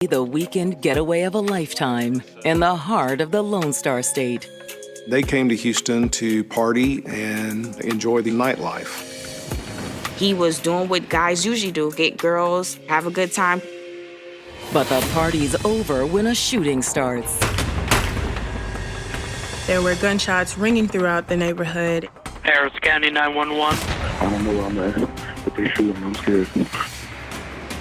The weekend getaway of a lifetime in the heart of the Lone Star State. They came to Houston to party and enjoy the nightlife. He was doing what guys usually do, get girls, have a good time. But the party's over when a shooting starts. There were gunshots ringing throughout the neighborhood. Harris County 911. I don't know where I'm at, but they shooting. I'm scared.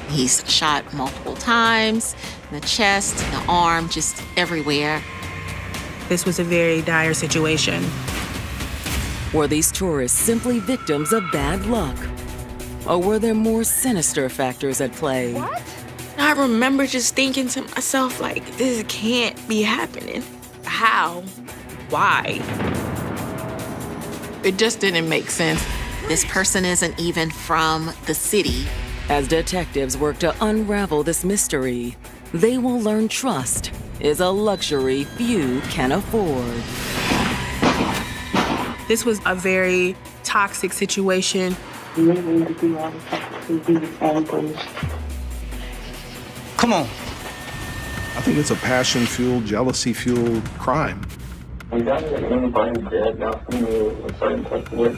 He's shot multiple times, in the chest, in the arm, just everywhere. This was a very dire situation. Were these tourists simply victims of bad luck? Or were there more sinister factors at play? What? I remember just thinking to myself, like, this can't be happening. How? Why? It just didn't make sense. This person isn't even from the city. As detectives work to unravel this mystery, they will learn trust is a luxury few can afford. This was a very toxic situation. Come on. I think it's a passion-fueled, jealousy-fueled crime. We got anybody dead now from a certain type of way.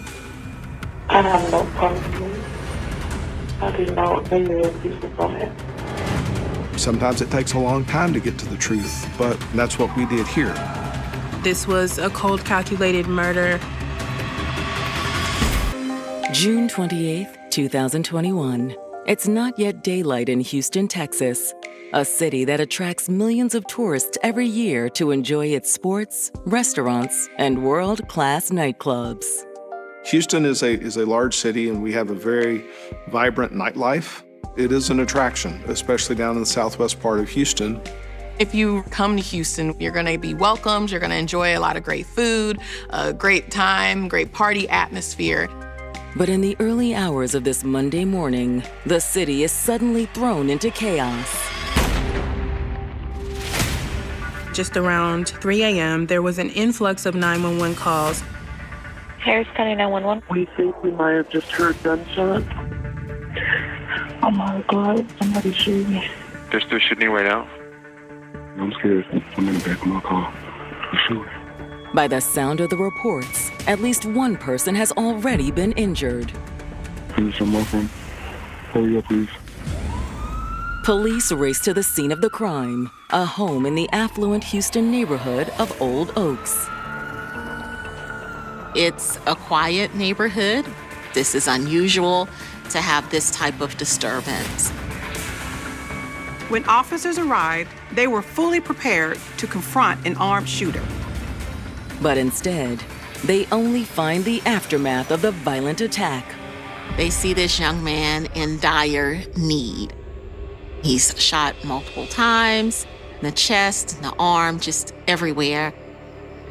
I have no problem. I didn't know any of these people had. Sometimes it takes a long time to get to the truth, but that's what we did here. This was a cold, calculated murder. June 28th, 2021. It's not yet daylight in Houston, Texas, a city that attracts millions of tourists every year to enjoy its sports, restaurants, and world-class nightclubs. Houston is a large city, and we have a very vibrant nightlife. It is an attraction, especially down in the southwest part of Houston. If you come to Houston, you're gonna be welcomed, you're gonna enjoy a lot of great food, a great time, great party atmosphere. But in the early hours of this Monday morning, the city is suddenly thrown into chaos. Just around 3 a.m., there was an influx of 911 calls. Harris County 911. We think we might have just heard gunshots. Oh my God, somebody shooting. They're still shooting right now? I'm scared. I'm in the back of my car. They're shooting. By the sound of the reports, at least one person has already been injured. Please, someone from. Hurry up, please. Police race to the scene of the crime, a home in the affluent Houston neighborhood of Old Oaks. It's a quiet neighborhood. This is unusual to have this type of disturbance. When officers arrived, they were fully prepared to confront an armed shooter. But instead, they only find the aftermath of the violent attack. They see this young man in dire need. He's shot multiple times, in the chest, in the arm, just everywhere.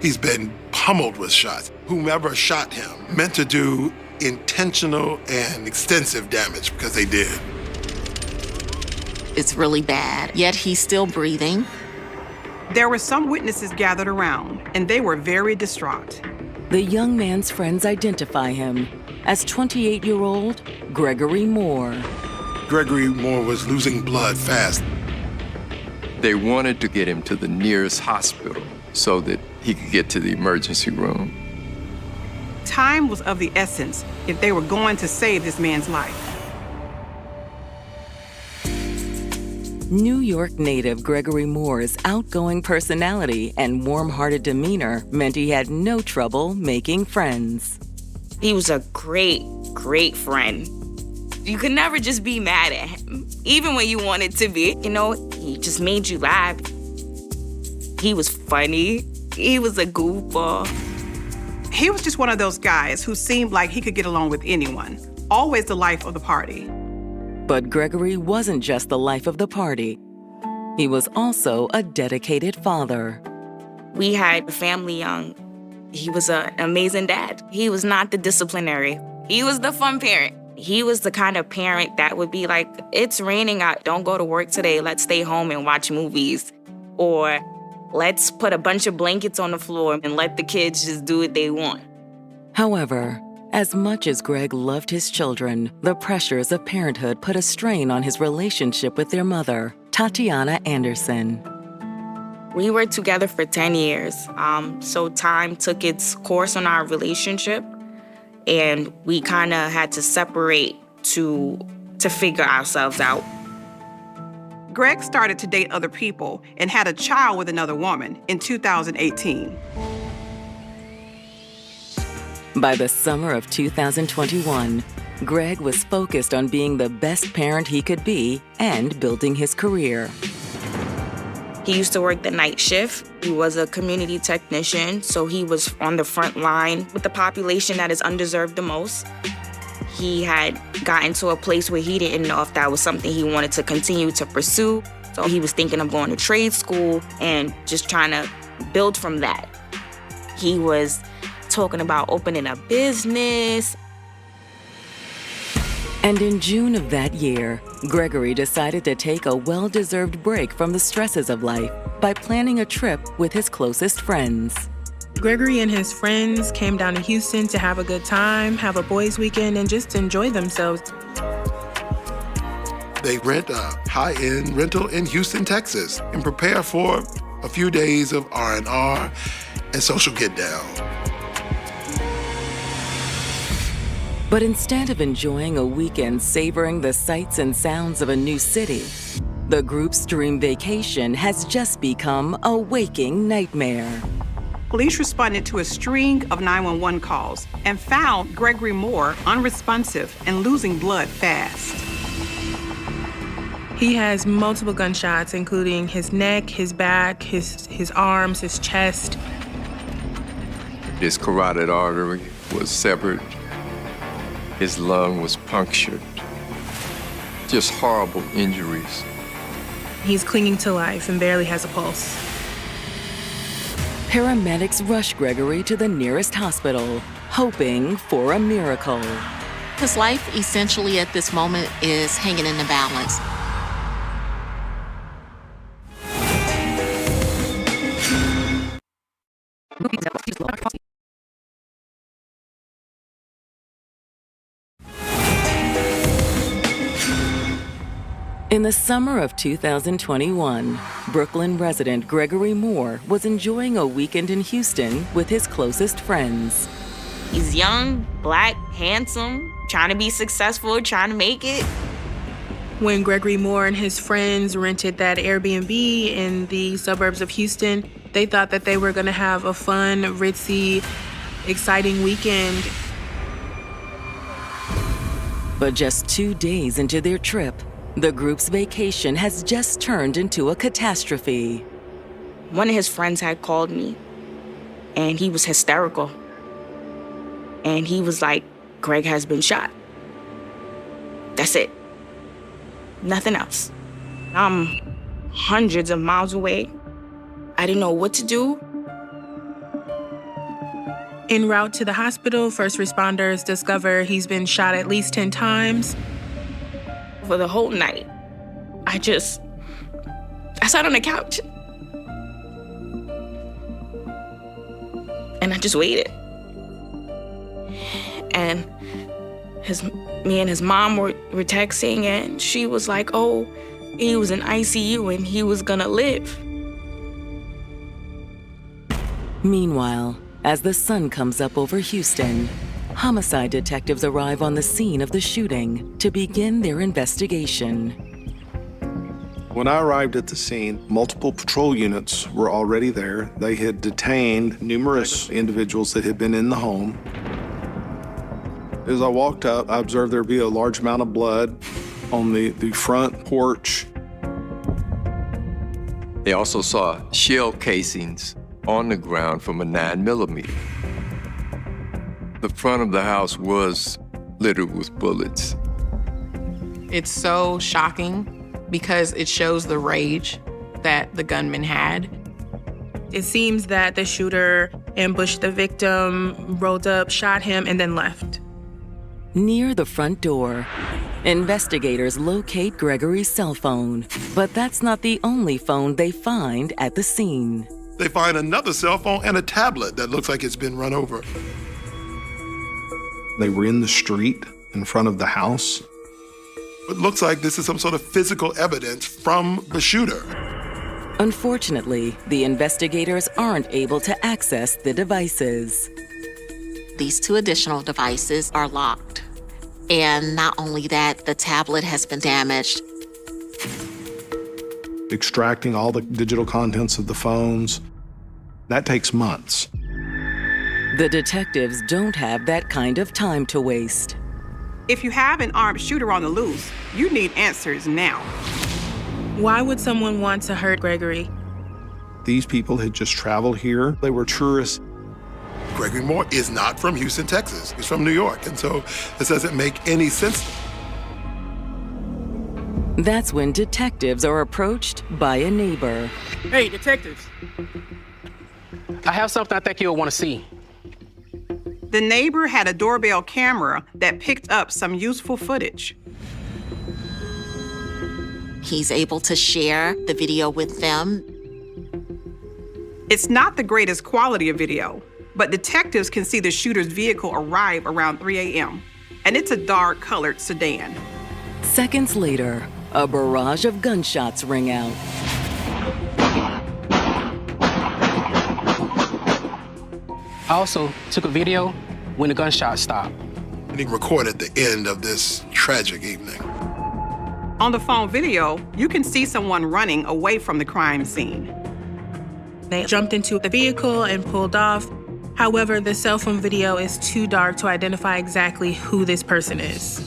He's been pummeled with shots. Whomever shot him meant to do intentional and extensive damage, because they did. It's really bad, yet he's still breathing. There were some witnesses gathered around, and they were very distraught. The young man's friends identify him as 28-year-old Gregory Moore. Gregory Moore was losing blood fast. They wanted to get him to the nearest hospital so that he could get to the emergency room. Time was of the essence if they were going to save this man's life. New York native Gregory Moore's outgoing personality and warm-hearted demeanor meant he had no trouble making friends. He was a great, great friend. You could never just be mad at him, even when you wanted to be. You know, he just made you laugh. He was funny. He was a goofball. He was just one of those guys who seemed like he could get along with anyone, always the life of the party. But Gregory wasn't just the life of the party. He was also a dedicated father. We had a family young. He was an amazing dad. He was not the disciplinary. He was the fun parent. He was the kind of parent that would be like, it's raining out, don't go to work today, let's stay home and watch movies. Or let's put a bunch of blankets on the floor and let the kids just do what they want. However, as much as Greg loved his children, the pressures of parenthood put a strain on his relationship with their mother, Tatiana Anderson. We were together for 10 years, so time took its course on our relationship, and we kind of had to separate to figure ourselves out. Greg started to date other people and had a child with another woman in 2018. By the summer of 2021, Greg was focused on being the best parent he could be and building his career. He used to work the night shift. He was a community technician, so he was on the front line with the population that is undeserved the most. He had gotten to a place where he didn't know if that was something he wanted to continue to pursue. So he was thinking of going to trade school and just trying to build from that. He was talking about opening a business. And in June of that year, Gregory decided to take a well-deserved break from the stresses of life by planning a trip with his closest friends. Gregory and his friends came down to Houston to have a good time, have a boys' weekend, and just enjoy themselves. They rent a high-end rental in Houston, Texas, and prepare for a few days of R&R and social get-down. But instead of enjoying a weekend savoring the sights and sounds of a new city, the group's dream vacation has just become a waking nightmare. Police responded to a string of 911 calls and found Gregory Moore unresponsive and losing blood fast. He has multiple gunshots, including his neck, his back, his arms, his chest. His carotid artery was severed. His lung was punctured. Just horrible injuries. He's clinging to life and barely has a pulse. Paramedics rush Gregory to the nearest hospital, hoping for a miracle. His life essentially at this moment is hanging in the balance. In the summer of 2021, Brooklyn resident Gregory Moore was enjoying a weekend in Houston with his closest friends. He's young, black, handsome, trying to be successful, trying to make it. When Gregory Moore and his friends rented that Airbnb in the suburbs of Houston, they thought that they were going to have a fun, ritzy, exciting weekend. But just 2 days into their trip, the group's vacation has just turned into a catastrophe. One of his friends had called me, and he was hysterical. And he was like, Greg has been shot. That's it. Nothing else. I'm hundreds of miles away. I didn't know what to do. En route to the hospital, first responders discover he's been shot at least 10 times. For the whole night, I sat on the couch. And I just waited. And me and his mom were texting, and she was like, oh, he was in ICU and he was gonna live. Meanwhile, as the sun comes up over Houston, homicide detectives arrive on the scene of the shooting to begin their investigation. When I arrived at the scene, multiple patrol units were already there. They had detained numerous individuals that had been in the home. As I walked up, I observed there be a large amount of blood on the front porch. They also saw shell casings on the ground from a 9mm. The front of the house was littered with bullets. It's so shocking because it shows the rage that the gunman had. It seems that the shooter ambushed the victim, rolled up, shot him, and then left. Near the front door, investigators locate Gregory's cell phone, but that's not the only phone they find at the scene. They find another cell phone and a tablet that looks like it's been run over. They were in the street in front of the house. It looks like this is some sort of physical evidence from the shooter. Unfortunately, the investigators aren't able to access the devices. These 2 additional devices are locked. And not only that, the tablet has been damaged. Extracting all the digital contents of the phones, that takes months. The detectives don't have that kind of time to waste. If you have an armed shooter on the loose, you need answers now. Why would someone want to hurt Gregory? These people had just traveled here. They were tourists. Gregory Moore is not from Houston, Texas. He's from New York, and so this doesn't make any sense. That's when detectives are approached by a neighbor. Hey, detectives. I have something I think you'll want to see. The neighbor had a doorbell camera that picked up some useful footage. He's able to share the video with them. It's not the greatest quality of video, but detectives can see the shooter's vehicle arrive around 3 a.m., and it's a dark-colored sedan. Seconds later, a barrage of gunshots ring out. I also took a video when the gunshot stopped. And he recorded the end of this tragic evening. On the phone video, you can see someone running away from the crime scene. They jumped into the vehicle and pulled off. However, the cell phone video is too dark to identify exactly who this person is.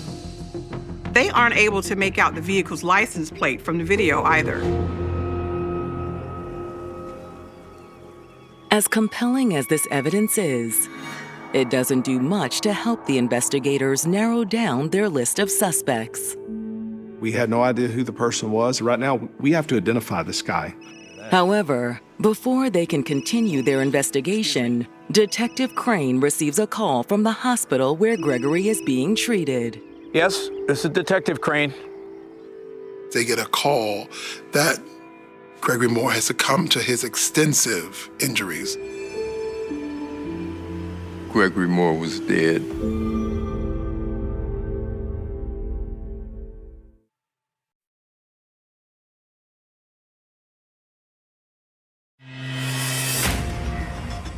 They aren't able to make out the vehicle's license plate from the video either. As compelling as this evidence is, it doesn't do much to help the investigators narrow down their list of suspects. We had no idea who the person was. Right now, we have to identify this guy. However, before they can continue their investigation, Detective Crane receives a call from the hospital where Gregory is being treated. Yes, this is Detective Crane. They get a call that Gregory Moore has succumbed to his extensive injuries. Gregory Moore was dead.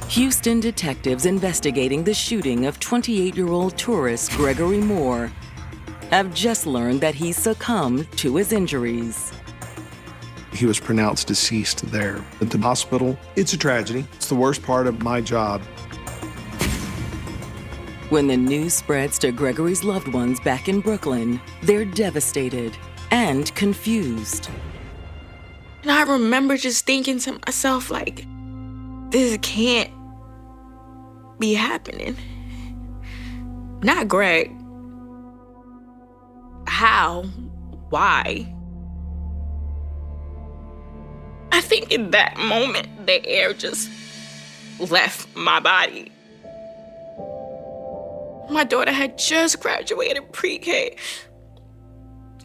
Houston detectives investigating the shooting of 28-year-old tourist Gregory Moore have just learned that he succumbed to his injuries. He was pronounced deceased there at the hospital. It's a tragedy. It's the worst part of my job. When the news spreads to Gregory's loved ones back in Brooklyn, they're devastated and confused. And I remember just thinking to myself, like, this can't be happening. Not Greg. How? Why? I think in that moment, the air just left my body. My daughter had just graduated pre-K.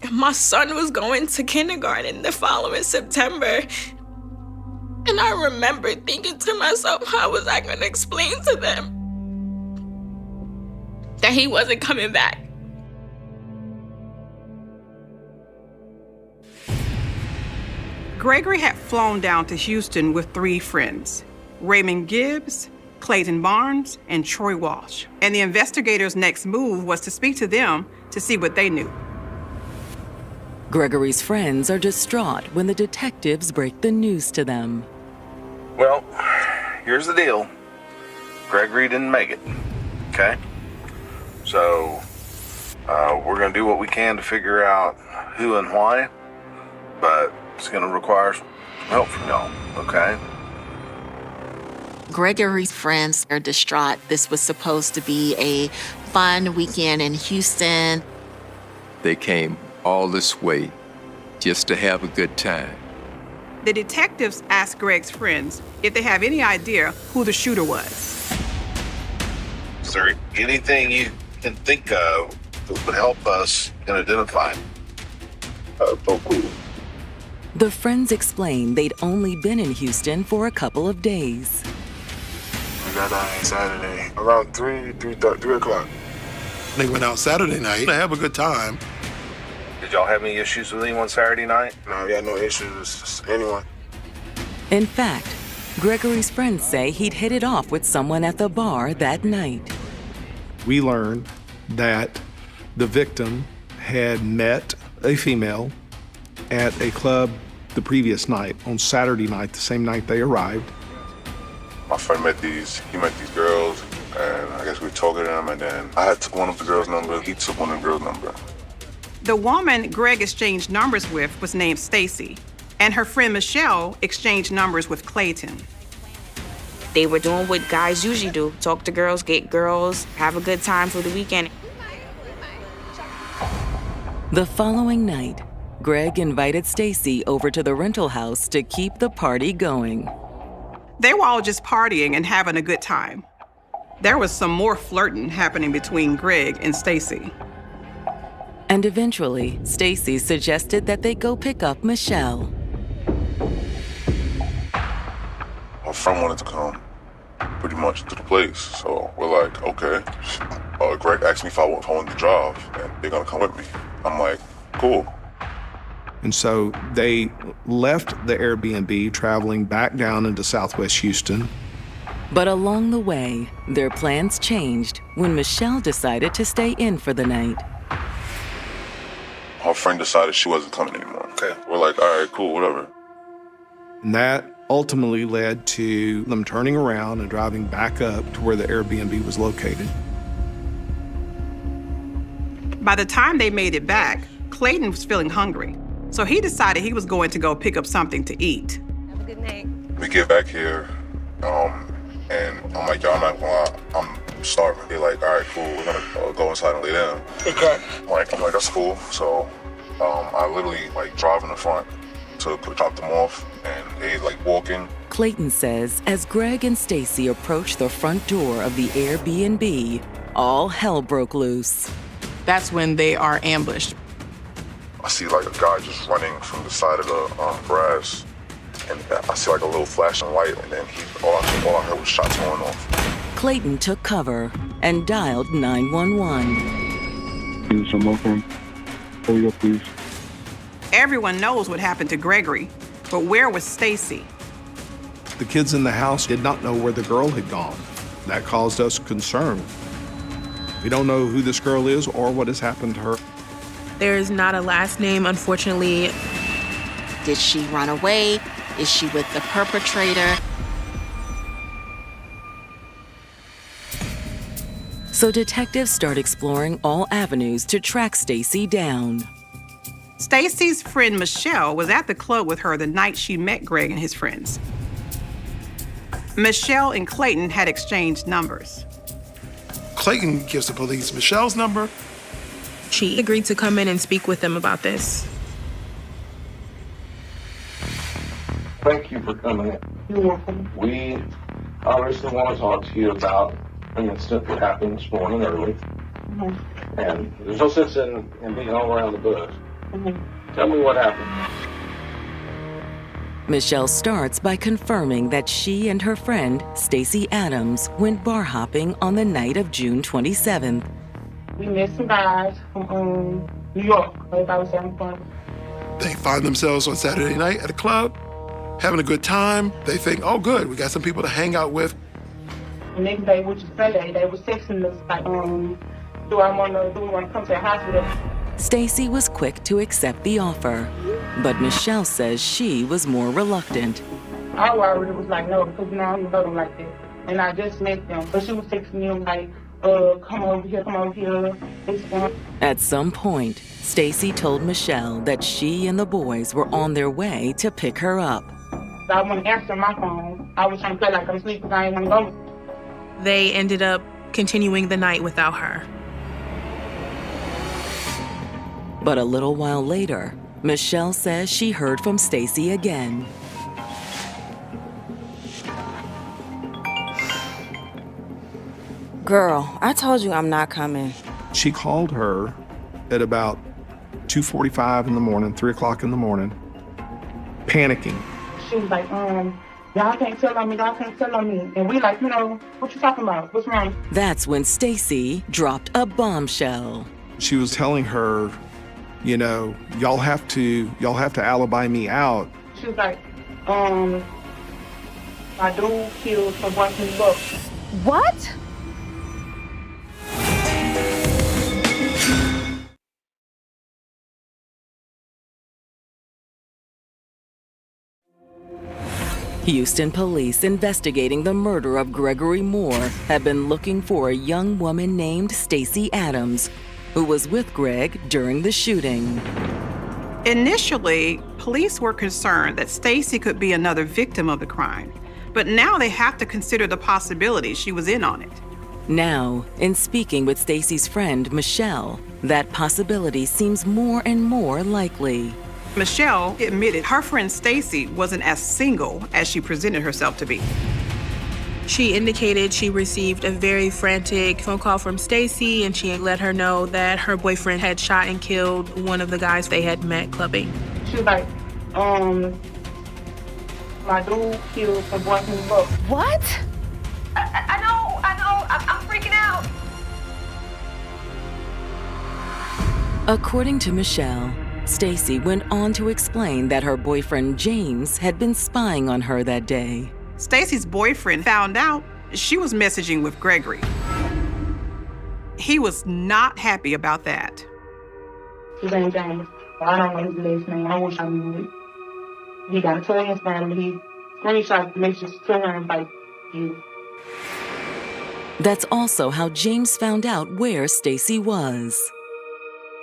And my son was going to kindergarten the following September. And I remember thinking to myself, how was I going to explain to them that he wasn't coming back? Gregory had flown down to Houston with 3 friends, Raymond Gibbs, Clayton Barnes, and Troy Walsh. And the investigators' next move was to speak to them to see what they knew. Gregory's friends are distraught when the detectives break the news to them. Well, here's the deal. Gregory didn't make it, okay? So, we're gonna do what we can to figure out who and why, but it's gonna require some help from y'all, okay? Gregory's friends are distraught. This was supposed to be a fun weekend in Houston. They came all this way just to have a good time. The detectives asked Greg's friends if they have any idea who the shooter was. Is there anything you can think of that would help us in identifying? The friends explain they'd only been in Houston for a couple of days. We got out Saturday around 3 o'clock. They went out Saturday night to have a good time. Did y'all have any issues with anyone Saturday night? No, we had no issues with anyone. In fact, Gregory's friends say he'd hit it off with someone at the bar that night. We learned that the victim had met a female at a club the previous night, on Saturday night, the same night they arrived. My friend met these girls, and I guess we were talking to them, and then I had took one of the girls' numbers, he took one of the girls' number. The woman Greg exchanged numbers with was named Stacy, and her friend Michelle exchanged numbers with Clayton. They were doing what guys usually do: talk to girls, get girls, have a good time for the weekend. The following night, Greg invited Stacy over to the rental house to keep the party going. They were all just partying and having a good time. There was some more flirting happening between Greg and Stacy. And eventually, Stacy suggested that they go pick up Michelle. My friend wanted to come pretty much to the place, so we're like, okay. Greg asked me if I wanted to drive, and they're gonna come with me. I'm like, cool. And so they left the Airbnb, traveling back down into Southwest Houston. But along the way, their plans changed when Michelle decided to stay in for the night. Her friend decided she wasn't coming anymore. Okay. We're like, all right, cool, whatever. And that ultimately led to them turning around and driving back up to where the Airbnb was located. By the time they made it back, Clayton was feeling hungry, so he decided he was going to go pick up something to eat. Have a good night. We get back here, and I'm like, y'all not gonna lie, I'm starving. They're like, all right, cool, we're gonna go inside and lay down. Okay. I'm like, that's cool. So I literally drive in the front to drop them off, and they walking. Clayton says as Greg and Stacy approached the front door of the Airbnb, all hell broke loose. That's when they are ambushed. I see a guy just running from the side of the grass, and I see a little flashing light, and then all I heard was shots going off. Clayton took cover and dialed 911. Please, I'm okay. Hurry up, please. Everyone knows what happened to Gregory, but where was Stacy? The kids in the house did not know where the girl had gone. That caused us concern. We don't know who this girl is or what has happened to her. There is not a last name, unfortunately. Did she run away? Is she with the perpetrator? So detectives start exploring all avenues to track Stacy down. Stacy's friend Michelle was at the club with her the night she met Greg and his friends. Michelle and Clayton had exchanged numbers. Clayton gives the police Michelle's number. She agreed to come in and speak with them about this. Thank you for coming in. You're welcome. We obviously want to talk to you about an incident that happened this morning early. Mm-hmm. And there's no sense in being all around the bush. Mm-hmm. Tell me what happened. Michelle starts by confirming that she and her friend, Stacy Adams, went bar hopping on the night of June 27th. We met some guys from New York. Everybody was having fun. They find themselves on Saturday night at a club, having a good time. They think, oh, good, we got some people to hang out with. The next day, which is Sunday, they was texting us like, do we want to come to the hospital? Stacy was quick to accept the offer, but Michelle says she was more reluctant. I already was like, no, because now I don't know them like that. And I just met them. But she was texting me like, come over here, it's fun. At some point, Stacy told Michelle that she and the boys were on their way to pick her up. I wouldn't answer my phone. I was trying to play like I'm asleep because I didn't want to go. They ended up continuing the night without her. But a little while later, Michelle says she heard from Stacy again. Girl, I told you I'm not coming. She called her at about 2:45 in the morning, 3 o'clock in the morning, panicking. She was like, y'all can't tell on me, And we like, what you talking about? What's wrong? That's when Stacy dropped a bombshell. She was telling her you know, y'all have to alibi me out. She was like, my dude killed her boyfriend. Look. What? Houston police investigating the murder of Gregory Moore have been looking for a young woman named Stacey Adams, who was with Greg during the shooting. Initially, police were concerned that Stacey could be another victim of the crime, but now they have to consider the possibility she was in on it. Now, in speaking with Stacey's friend, Michelle, that possibility seems more and more likely. Michelle admitted her friend Stacey wasn't as single as she presented herself to be. She indicated she received a very frantic phone call from Stacey, and she let her know that her boyfriend had shot and killed one of the guys they had met clubbing. She was like, my dude killed her boyfriend. Look. What? I know, I'm freaking out. According to Michelle, Stacey went on to explain that her boyfriend James had been spying on her that day. Stacey's boyfriend found out she was messaging with Gregory. He was not happy about that. His name's James. I don't know his last name. I wish I knew it. He got a toy Instagram and he screenshot the messages to her and like you. That's also how James found out where Stacey was.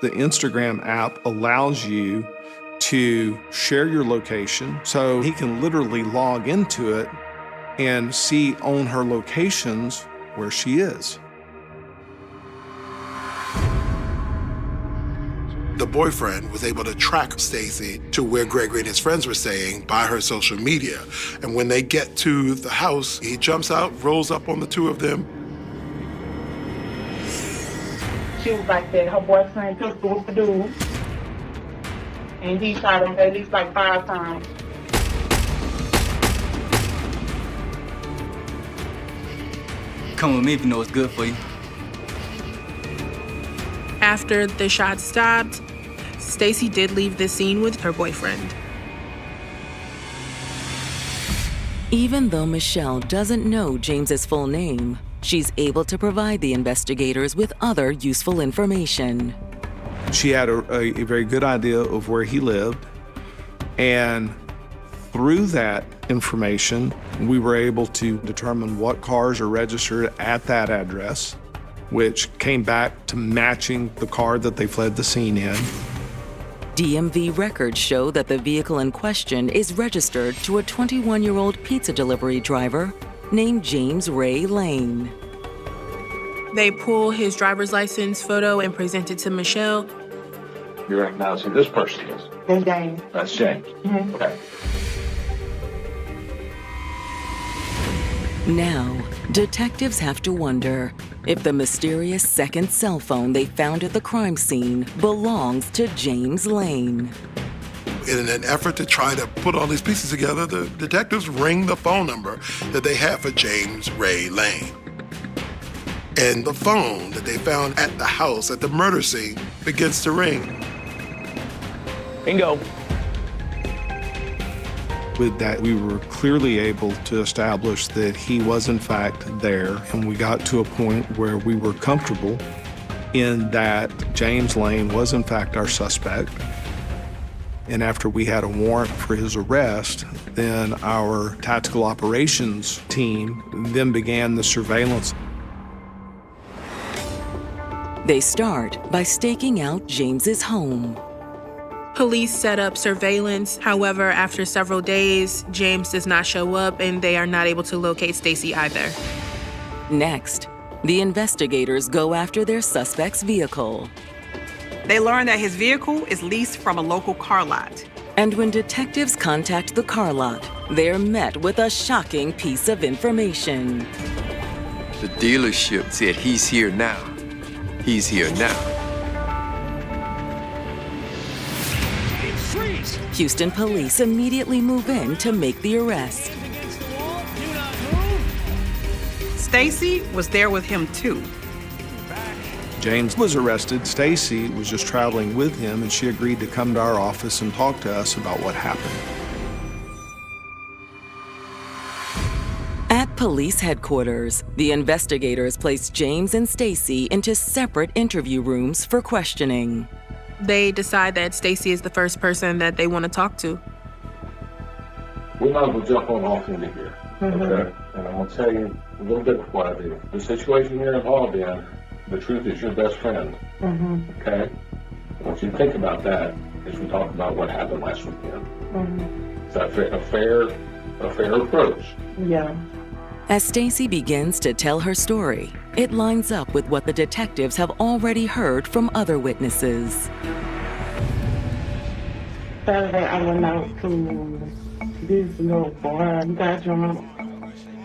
The Instagram app allows you to share your location, so he can literally log into it and see on her locations where she is. The boyfriend was able to track Stacey to where Gregory and his friends were staying by her social media. And when they get to the house, he jumps out, rolls up on the two of them. She was like that. Her boyfriend pistol with the dude. And he shot him at least like 5 times. Come with me if you know what's good for you. After the shots stopped, Stacey did leave the scene with her boyfriend. Even though Michelle doesn't know James's full name, she's able to provide the investigators with other useful information. She had a very good idea of where he lived, and through that information, we were able to determine what cars are registered at that address, which came back to matching the car that they fled the scene in. DMV records show that the vehicle in question is registered to a 21-year-old pizza delivery driver named James Ray Lane. They pull his driver's license photo and present it to Michelle. You recognize who this person is? That's James. That's James. Mm-hmm. Okay. Now, detectives have to wonder if the mysterious second cell phone they found at the crime scene belongs to James Lane. In an effort to try to put all these pieces together, the detectives ring the phone number that they have for James Ray Lane. And the phone that they found at the house at the murder scene begins to ring. Bingo. With that, we were clearly able to establish that he was in fact there, and we got to a point where we were comfortable in that James Lane was in fact our suspect. And after we had a warrant for his arrest, then our tactical operations team then began the surveillance. They start by staking out James's home. Police set up surveillance. However, after several days, James does not show up and they are not able to locate Stacey either. Next, the investigators go after their suspect's vehicle. They learn that his vehicle is leased from a local car lot. And when detectives contact the car lot, they're met with a shocking piece of information. The dealership said he's here now. He's here now. Houston police immediately move in to make the arrest. Stacey was there with him too. James was arrested. Stacy was just traveling with him, and she agreed to come to our office and talk to us about what happened. At police headquarters, the investigators placed James and Stacy into separate interview rooms for questioning. They decide that Stacy is the first person that they want to talk to. We might as well jump on off into here, okay? And I'm going to tell you a little bit of what I do. The situation you're involved in, the truth is your best friend, okay? I want you to think about that as we talk about what happened last weekend. Is that a fair approach? Yeah. As Stacy begins to tell her story, it lines up with what the detectives have already heard from other witnesses. Saturday, I went out to this little bar, got drunk,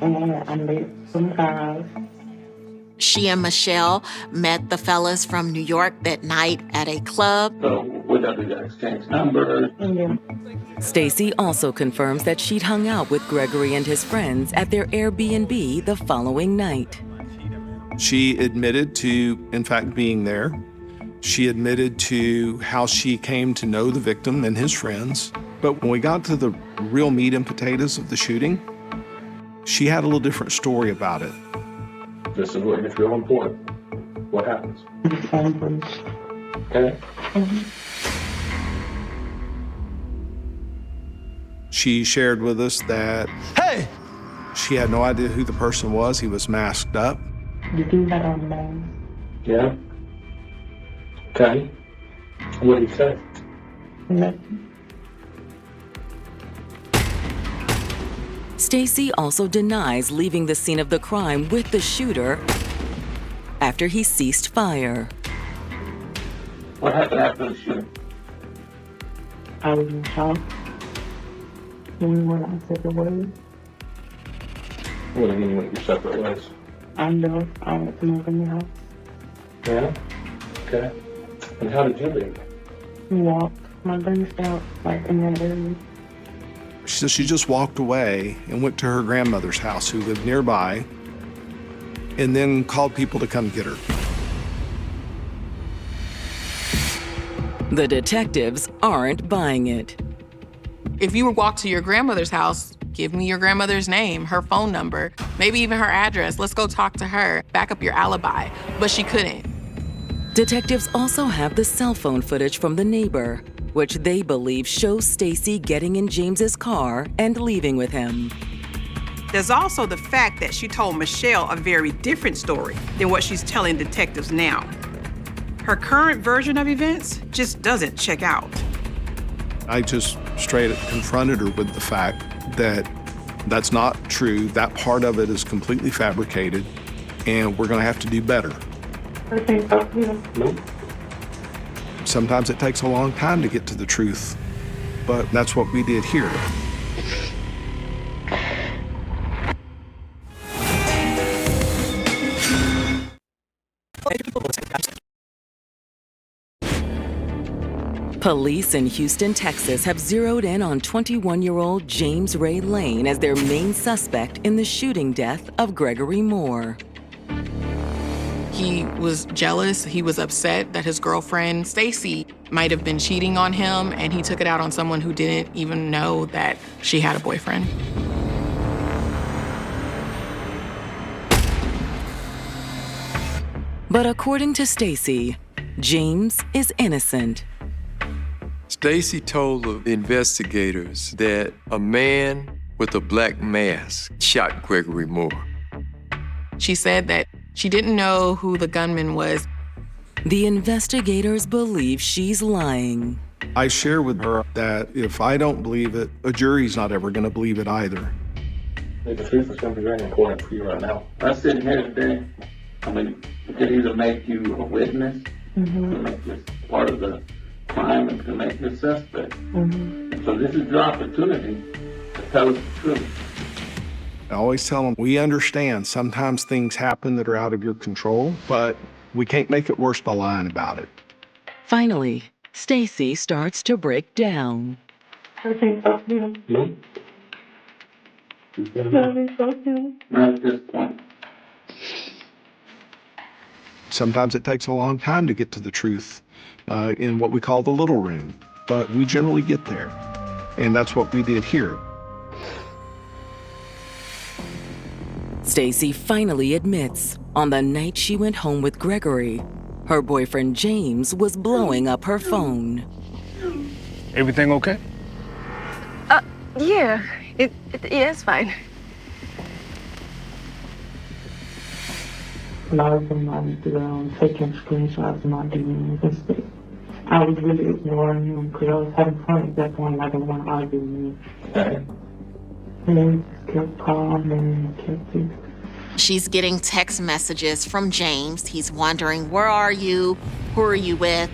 and I met some guys. She and Michelle met the fellas from New York that night at a club. So we got to exchange numbers. Stacy also confirms that she'd hung out with Gregory and his friends at their Airbnb the following night. She admitted to, in fact, being there. She admitted to how she came to know the victim and his friends. But when we got to the real meat and potatoes of the shooting, she had a little different story about it. This is what is real important. What happens? Okay? She shared with us that she had no idea who the person was. He was masked up. You do that on the name. Yeah? Okay. What did he say? Nothing. Stacy also denies leaving the scene of the crime with the shooter after he ceased fire. What happened after the shooting? I was in shock. When we went our separate ways. What do you mean you went your separate ways? I know I went to my grandma's house. Yeah? Okay. And how did you leave? We walked. My grandma's out, like in that area. She said she just walked away and went to her grandmother's house, who lived nearby, and then called people to come get her. The detectives aren't buying it. If you walk to your grandmother's house, give me your grandmother's name, her phone number, maybe even her address. Let's go talk to her. Back up your alibi. But she couldn't. Detectives also have the cell phone footage from the neighbor, which they believe shows Stacy getting in James's car and leaving with him. There's also the fact that she told Michelle a very different story than what she's telling detectives now. Her current version of events just doesn't check out. I just straight confronted her with the fact that that's not true. That part of it is completely fabricated, and we're going to have to do better. Sometimes it takes a long time to get to the truth, but that's what we did here. Police in Houston, Texas have zeroed in on 21-year-old James Ray Lane as their main suspect in the shooting death of Gregory Moore. He was jealous. He was upset that his girlfriend, Stacy, might have been cheating on him, and he took it out on someone who didn't even know that she had a boyfriend. But according to Stacy, James is innocent. Stacy told the investigators that a man with a black mask shot Gregory Moore. She said that she didn't know who the gunman was. The investigators believe she's lying. I share with her that if I don't believe it, a jury's not ever going to believe it either. The truth is going to be very important for you right now. I'm sitting here today. I mean, it could either make you a witness, to make this part of the crime, and to make you a suspect. So this is your opportunity to tell us the truth. I always tell them, we understand sometimes things happen that are out of your control, but we can't make it worse by lying about it. Finally, Stacy starts to break down. I think so, yeah. Not at this point. Sometimes it takes a long time to get to the truth in what we call the little room, but we generally get there. And that's what we did here. Stacy finally admits on the night she went home with Gregory, her boyfriend James was blowing up her phone. Everything okay? Yeah, it's fine. A lot of them I was taking screenshots and not doing anything. I was really ignoring him because I was having fun at that point. I didn't want to argue with me. Okay. And he just kept calling and kept it. She's getting text messages from James. He's wondering, where are you? Who are you with?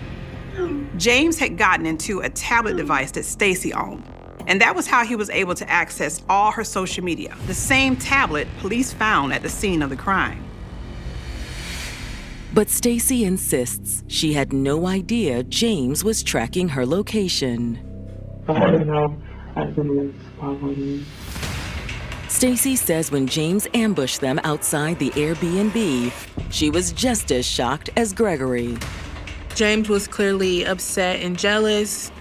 James had gotten into a tablet device that Stacy owned, and that was how he was able to access all her social media, the same tablet police found at the scene of the crime. But Stacy insists she had no idea James was tracking her location. I don't know. I didn't follow me. Stacy says when James ambushed them outside the Airbnb, she was just as shocked as Gregory. James was clearly upset and jealous.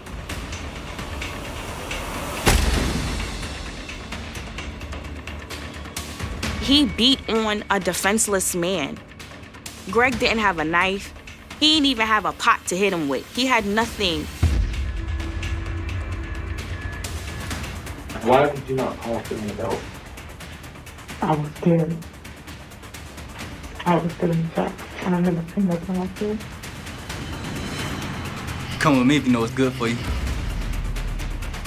He beat on a defenseless man. Greg didn't have a knife. He didn't even have a pot to hit him with. He had nothing. Why did you not call for any help? I was scared. I was still in shock. And I never seen nothing like this. Come with me if you know what's good for you.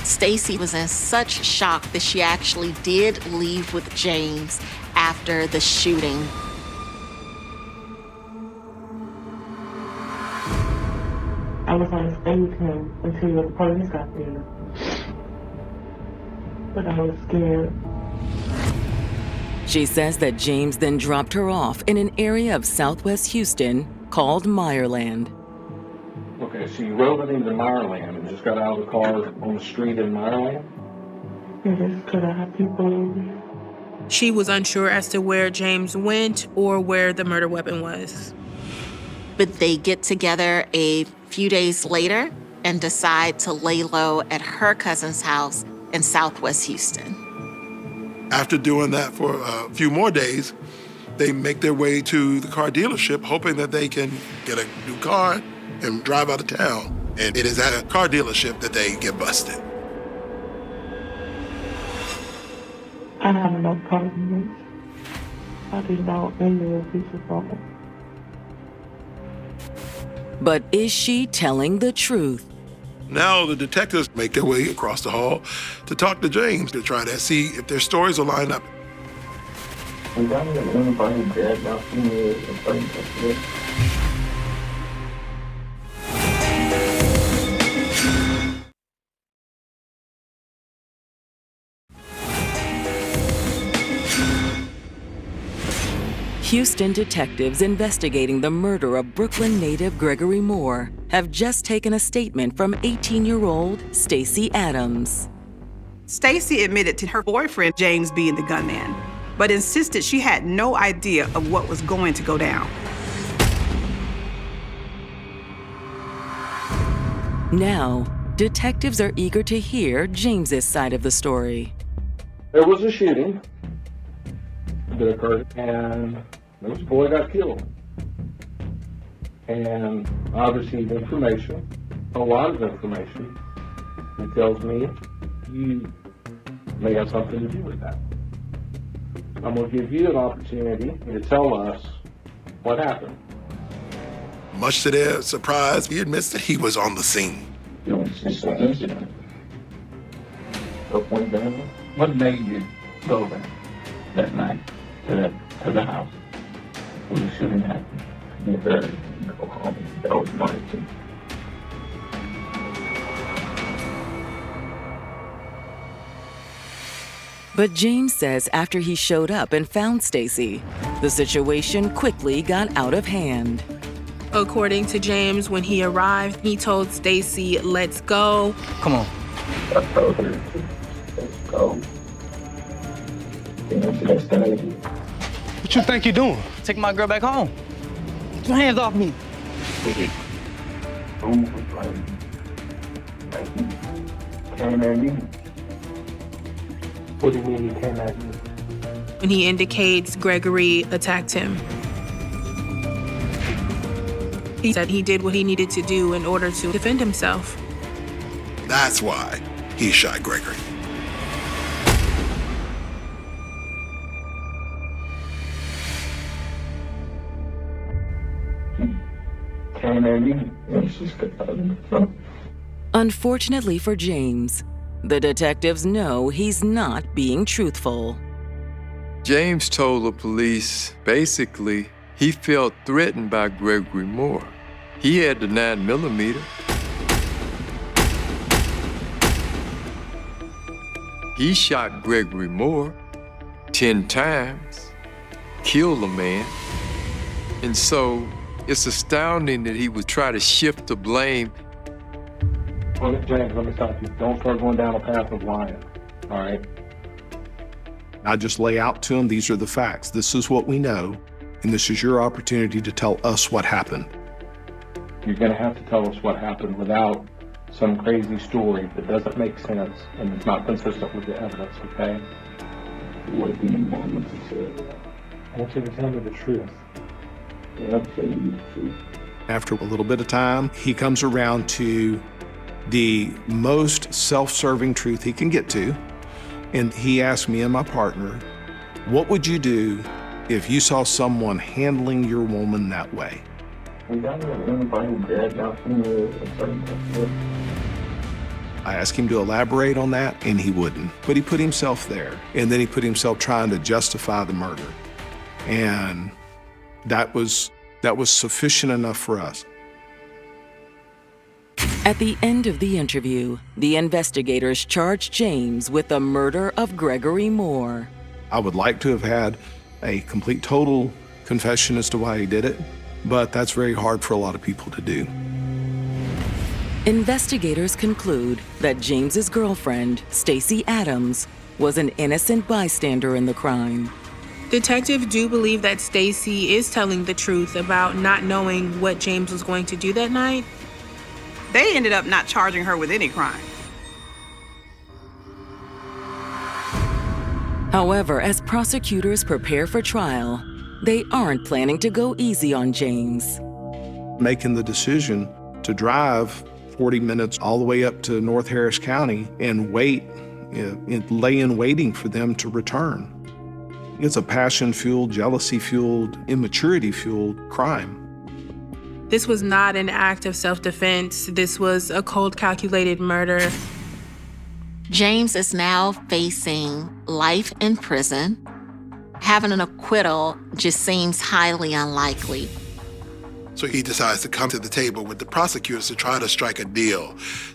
Stacy was in such shock that she actually did leave with James after the shooting. I was going to stay with him until the police got there. But I was scared. She says that James then dropped her off in an area of southwest Houston called Meyerland. Okay, so you rode it into Meyerland and just got out of the car on the street in Meyerland? Yes, because I have people over there. She was unsure as to where James went or where the murder weapon was. But they get together a few days later and decide to lay low at her cousin's house in southwest Houston. After doing that for a few more days, they make their way to the car dealership, hoping that they can get a new car and drive out of town. And it is at a car dealership that they get busted. I have no problem. I did not know a piece of problem. But is she telling the truth? Now the detectives make their way across the hall to talk to James to try to see if their stories will line up. Houston detectives investigating the murder of Brooklyn native Gregory Moore have just taken a statement from 18-year-old Stacy Adams. Stacy admitted to her boyfriend, James, being the gunman, but insisted she had no idea of what was going to go down. Now, detectives are eager to hear James's side of the story. There was a shooting that occurred, and there was a boy got killed. And I received information, a lot of information, that tells me you may have something to do with that. I'm going to give you an opportunity to tell us what happened. Much to their surprise, he admits that he was on the scene. You know, it's just an incident. What made you go there that night to the house when the shooting happened? You better go home. That was my thing. But James says after he showed up and found Stacy, the situation quickly got out of hand. According to James, when he arrived, he told Stacy, "Let's go." Come on. I told her, let's go. What you think you're doing? Take my girl back home. your hands off me. Came at me. What do you mean he came at me? When he indicates Gregory attacked him. He said he did what he needed to do in order to defend himself. That's why he shot Gregory. Came at me. Unfortunately for James, the detectives know he's not being truthful. James told the police, basically, he felt threatened by Gregory Moore. He had the 9mm. He shot Gregory Moore 10 times, killed a man. And so it's astounding that he would try to shift the blame. Well, James, let me stop you. Don't start going down a path of lying, all right? I just lay out to him, these are the facts. This is what we know, and this is your opportunity to tell us what happened. You're going to have to tell us what happened without some crazy story that doesn't make sense and it's not consistent with the evidence, okay? What do you want me to say? I want you to tell me the truth. Yeah, I'll tell you the truth. After a little bit of time, he comes around to the most self-serving truth he can get to, and he asked me and my partner, what would you do if you saw someone handling your woman that way? I asked him to elaborate on that, and he wouldn't. But he put himself there, and then he put himself trying to justify the murder. And that was sufficient enough for us. At the end of the interview, the investigators charged James with the murder of Gregory Moore. I would like to have had a complete, total confession as to why he did it, but that's very hard for a lot of people to do. Investigators conclude that James's girlfriend, Stacey Adams, was an innocent bystander in the crime. Detectives do believe that Stacey is telling the truth about not knowing what James was going to do that night. They ended up not charging her with any crime. However, as prosecutors prepare for trial, they aren't planning to go easy on James. Making the decision to drive 40 minutes all the way up to North Harris County and wait, lay in waiting for them to return. It's a passion-fueled, jealousy-fueled, immaturity-fueled crime. This was not an act of self-defense. This was a cold, calculated murder. James is now facing life in prison. Having an acquittal just seems highly unlikely. So he decides to come to the table with the prosecutors to try to strike a deal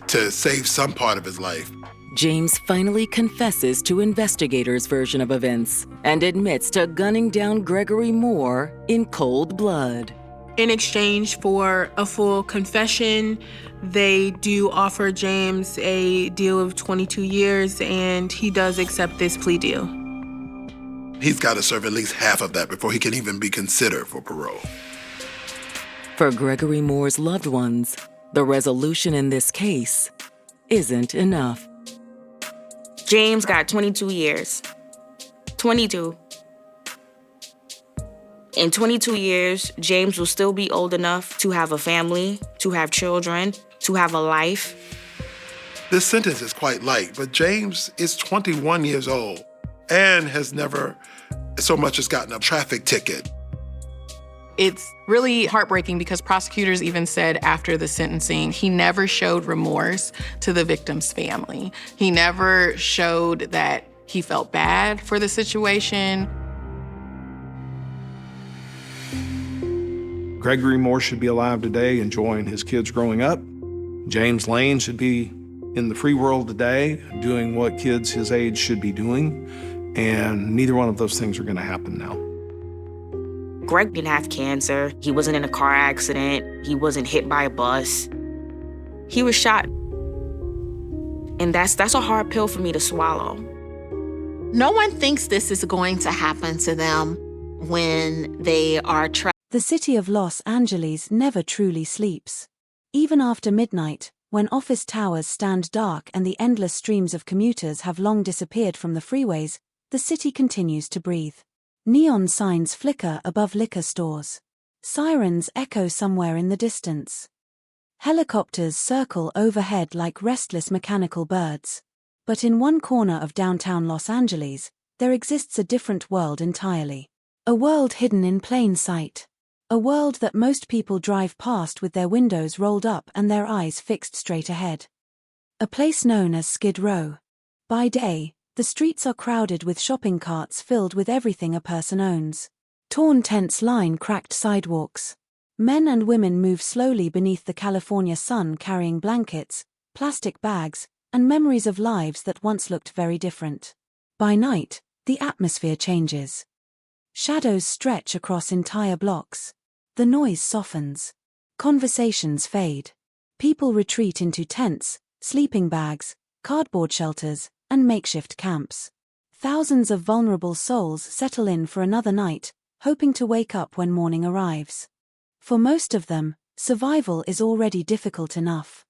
to save some part of his life. James finally confesses to investigators' version of events and admits to gunning down Gregory Moore in cold blood. In exchange for a full confession, they do offer James a deal of 22 years, and he does accept this plea deal. He's got to serve at least half of that before he can even be considered for parole. For Gregory Moore's loved ones, the resolution in this case isn't enough. James got 22 years. 22. In 22 years, James will still be old enough to have a family, to have children, to have a life. This sentence is quite light, but James is 21 years old and has never so much as gotten a traffic ticket. It's really heartbreaking because prosecutors even said after the sentencing, he never showed remorse to the victim's family. He never showed that he felt bad for the situation. Gregory Moore should be alive today, enjoying his kids growing up. James Lane should be in the free world today, doing what kids his age should be doing. And neither one of those things are going to happen now. Greg didn't have cancer. He wasn't in a car accident. He wasn't hit by a bus. He was shot. And that's a hard pill for me to swallow. No one thinks this is going to happen to them when they are trapped The city of Los Angeles never truly sleeps. Even after midnight, when office towers stand dark and the endless streams of commuters have long disappeared from the freeways, the city continues to breathe. Neon signs flicker above liquor stores. Sirens echo somewhere in the distance. Helicopters circle overhead like restless mechanical birds. But in one corner of downtown Los Angeles, there exists a different world entirely. A world hidden in plain sight. A world that most people drive past with their windows rolled up and their eyes fixed straight ahead. A place known as Skid Row. By day, the streets are crowded with shopping carts filled with everything a person owns. Torn tents line cracked sidewalks. Men and women move slowly beneath the California sun carrying blankets, plastic bags, and memories of lives that once looked very different. By night, the atmosphere changes. Shadows stretch across entire blocks. The noise softens. Conversations fade. People retreat into tents, sleeping bags, cardboard shelters, and makeshift camps. Thousands of vulnerable souls settle in for another night, hoping to wake up when morning arrives. For most of them, survival is already difficult enough.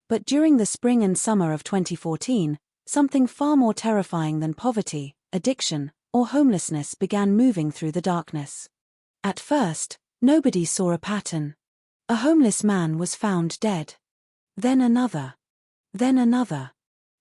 But during the spring and summer of 2014, something far more terrifying than poverty, addiction, or homelessness began moving through the darkness. At first, nobody saw a pattern. A homeless man was found dead. Then another. Then another.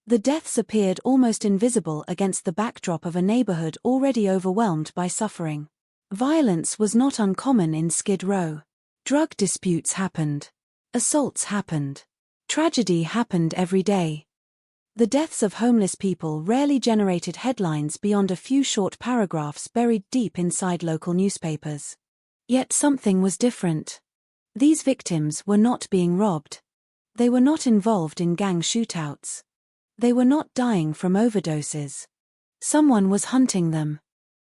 The deaths appeared almost invisible against the backdrop of a neighborhood already overwhelmed by suffering. Violence was not uncommon in Skid Row. Drug disputes happened. Assaults happened. Tragedy happened every day. The deaths of homeless people rarely generated headlines beyond a few short paragraphs buried deep inside local newspapers. Yet something was different. These victims were not being robbed. They were not involved in gang shootouts. They were not dying from overdoses. Someone was hunting them.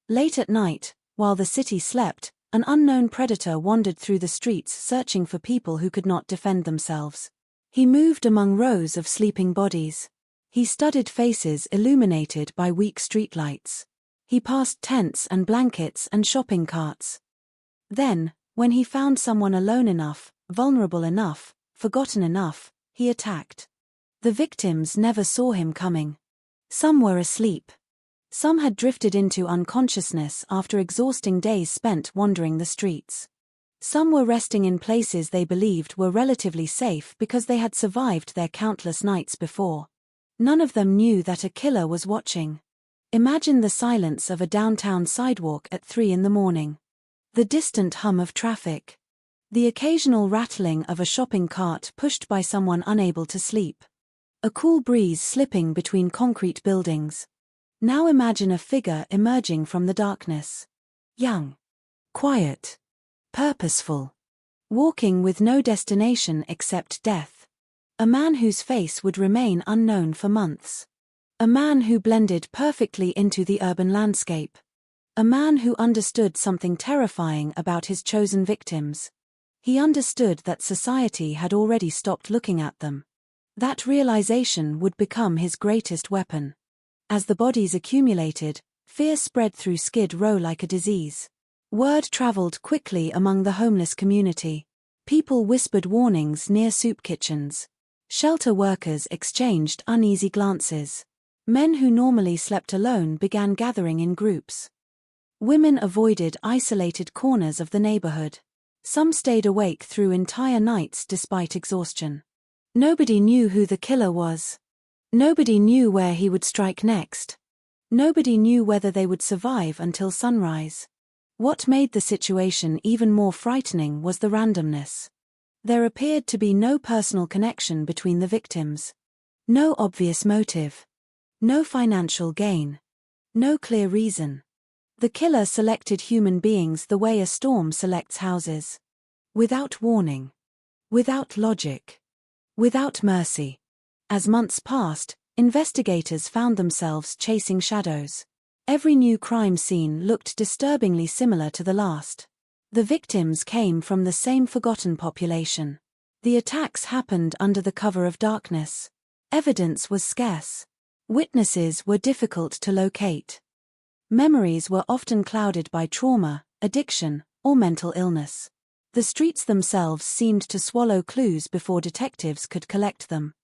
Late at night, while the city slept, an unknown predator wandered through the streets searching for people who could not defend themselves. He moved among rows of sleeping bodies. He studied faces illuminated by weak streetlights. He passed tents and blankets and shopping carts. Then, when he found someone alone enough, vulnerable enough, forgotten enough, he attacked. The victims never saw him coming. Some were asleep. Some had drifted into unconsciousness after exhausting days spent wandering the streets. Some were resting in places they believed were relatively safe because they had survived their countless nights before. None of them knew that a killer was watching. Imagine the silence of a downtown sidewalk at 3 a.m. The distant hum of traffic. The occasional rattling of a shopping cart pushed by someone unable to sleep. A cool breeze slipping between concrete buildings. Now imagine a figure emerging from the darkness. Young. Quiet. Purposeful. Walking with no destination except death. A man whose face would remain unknown for months. A man who blended perfectly into the urban landscape. A man who understood something terrifying about his chosen victims. He understood that society had already stopped looking at them. That realization would become his greatest weapon. As the bodies accumulated, fear spread through Skid Row like a disease. Word traveled quickly among the homeless community. People whispered warnings near soup kitchens. Shelter workers exchanged uneasy glances. Men who normally slept alone began gathering in groups. Women avoided isolated corners of the neighborhood. Some stayed awake through entire nights despite exhaustion. Nobody knew who the killer was. Nobody knew where he would strike next. Nobody knew whether they would survive until sunrise. What made the situation even more frightening was the randomness. There appeared to be no personal connection between the victims. No obvious motive. No financial gain. No clear reason. The killer selected human beings the way a storm selects houses. Without warning. Without logic. Without mercy. As months passed, investigators found themselves chasing shadows. Every new crime scene looked disturbingly similar to the last. The victims came from the same forgotten population. The attacks happened under the cover of darkness. Evidence was scarce. Witnesses were difficult to locate. Memories were often clouded by trauma, addiction, or mental illness. The streets themselves seemed to swallow clues before detectives could collect them.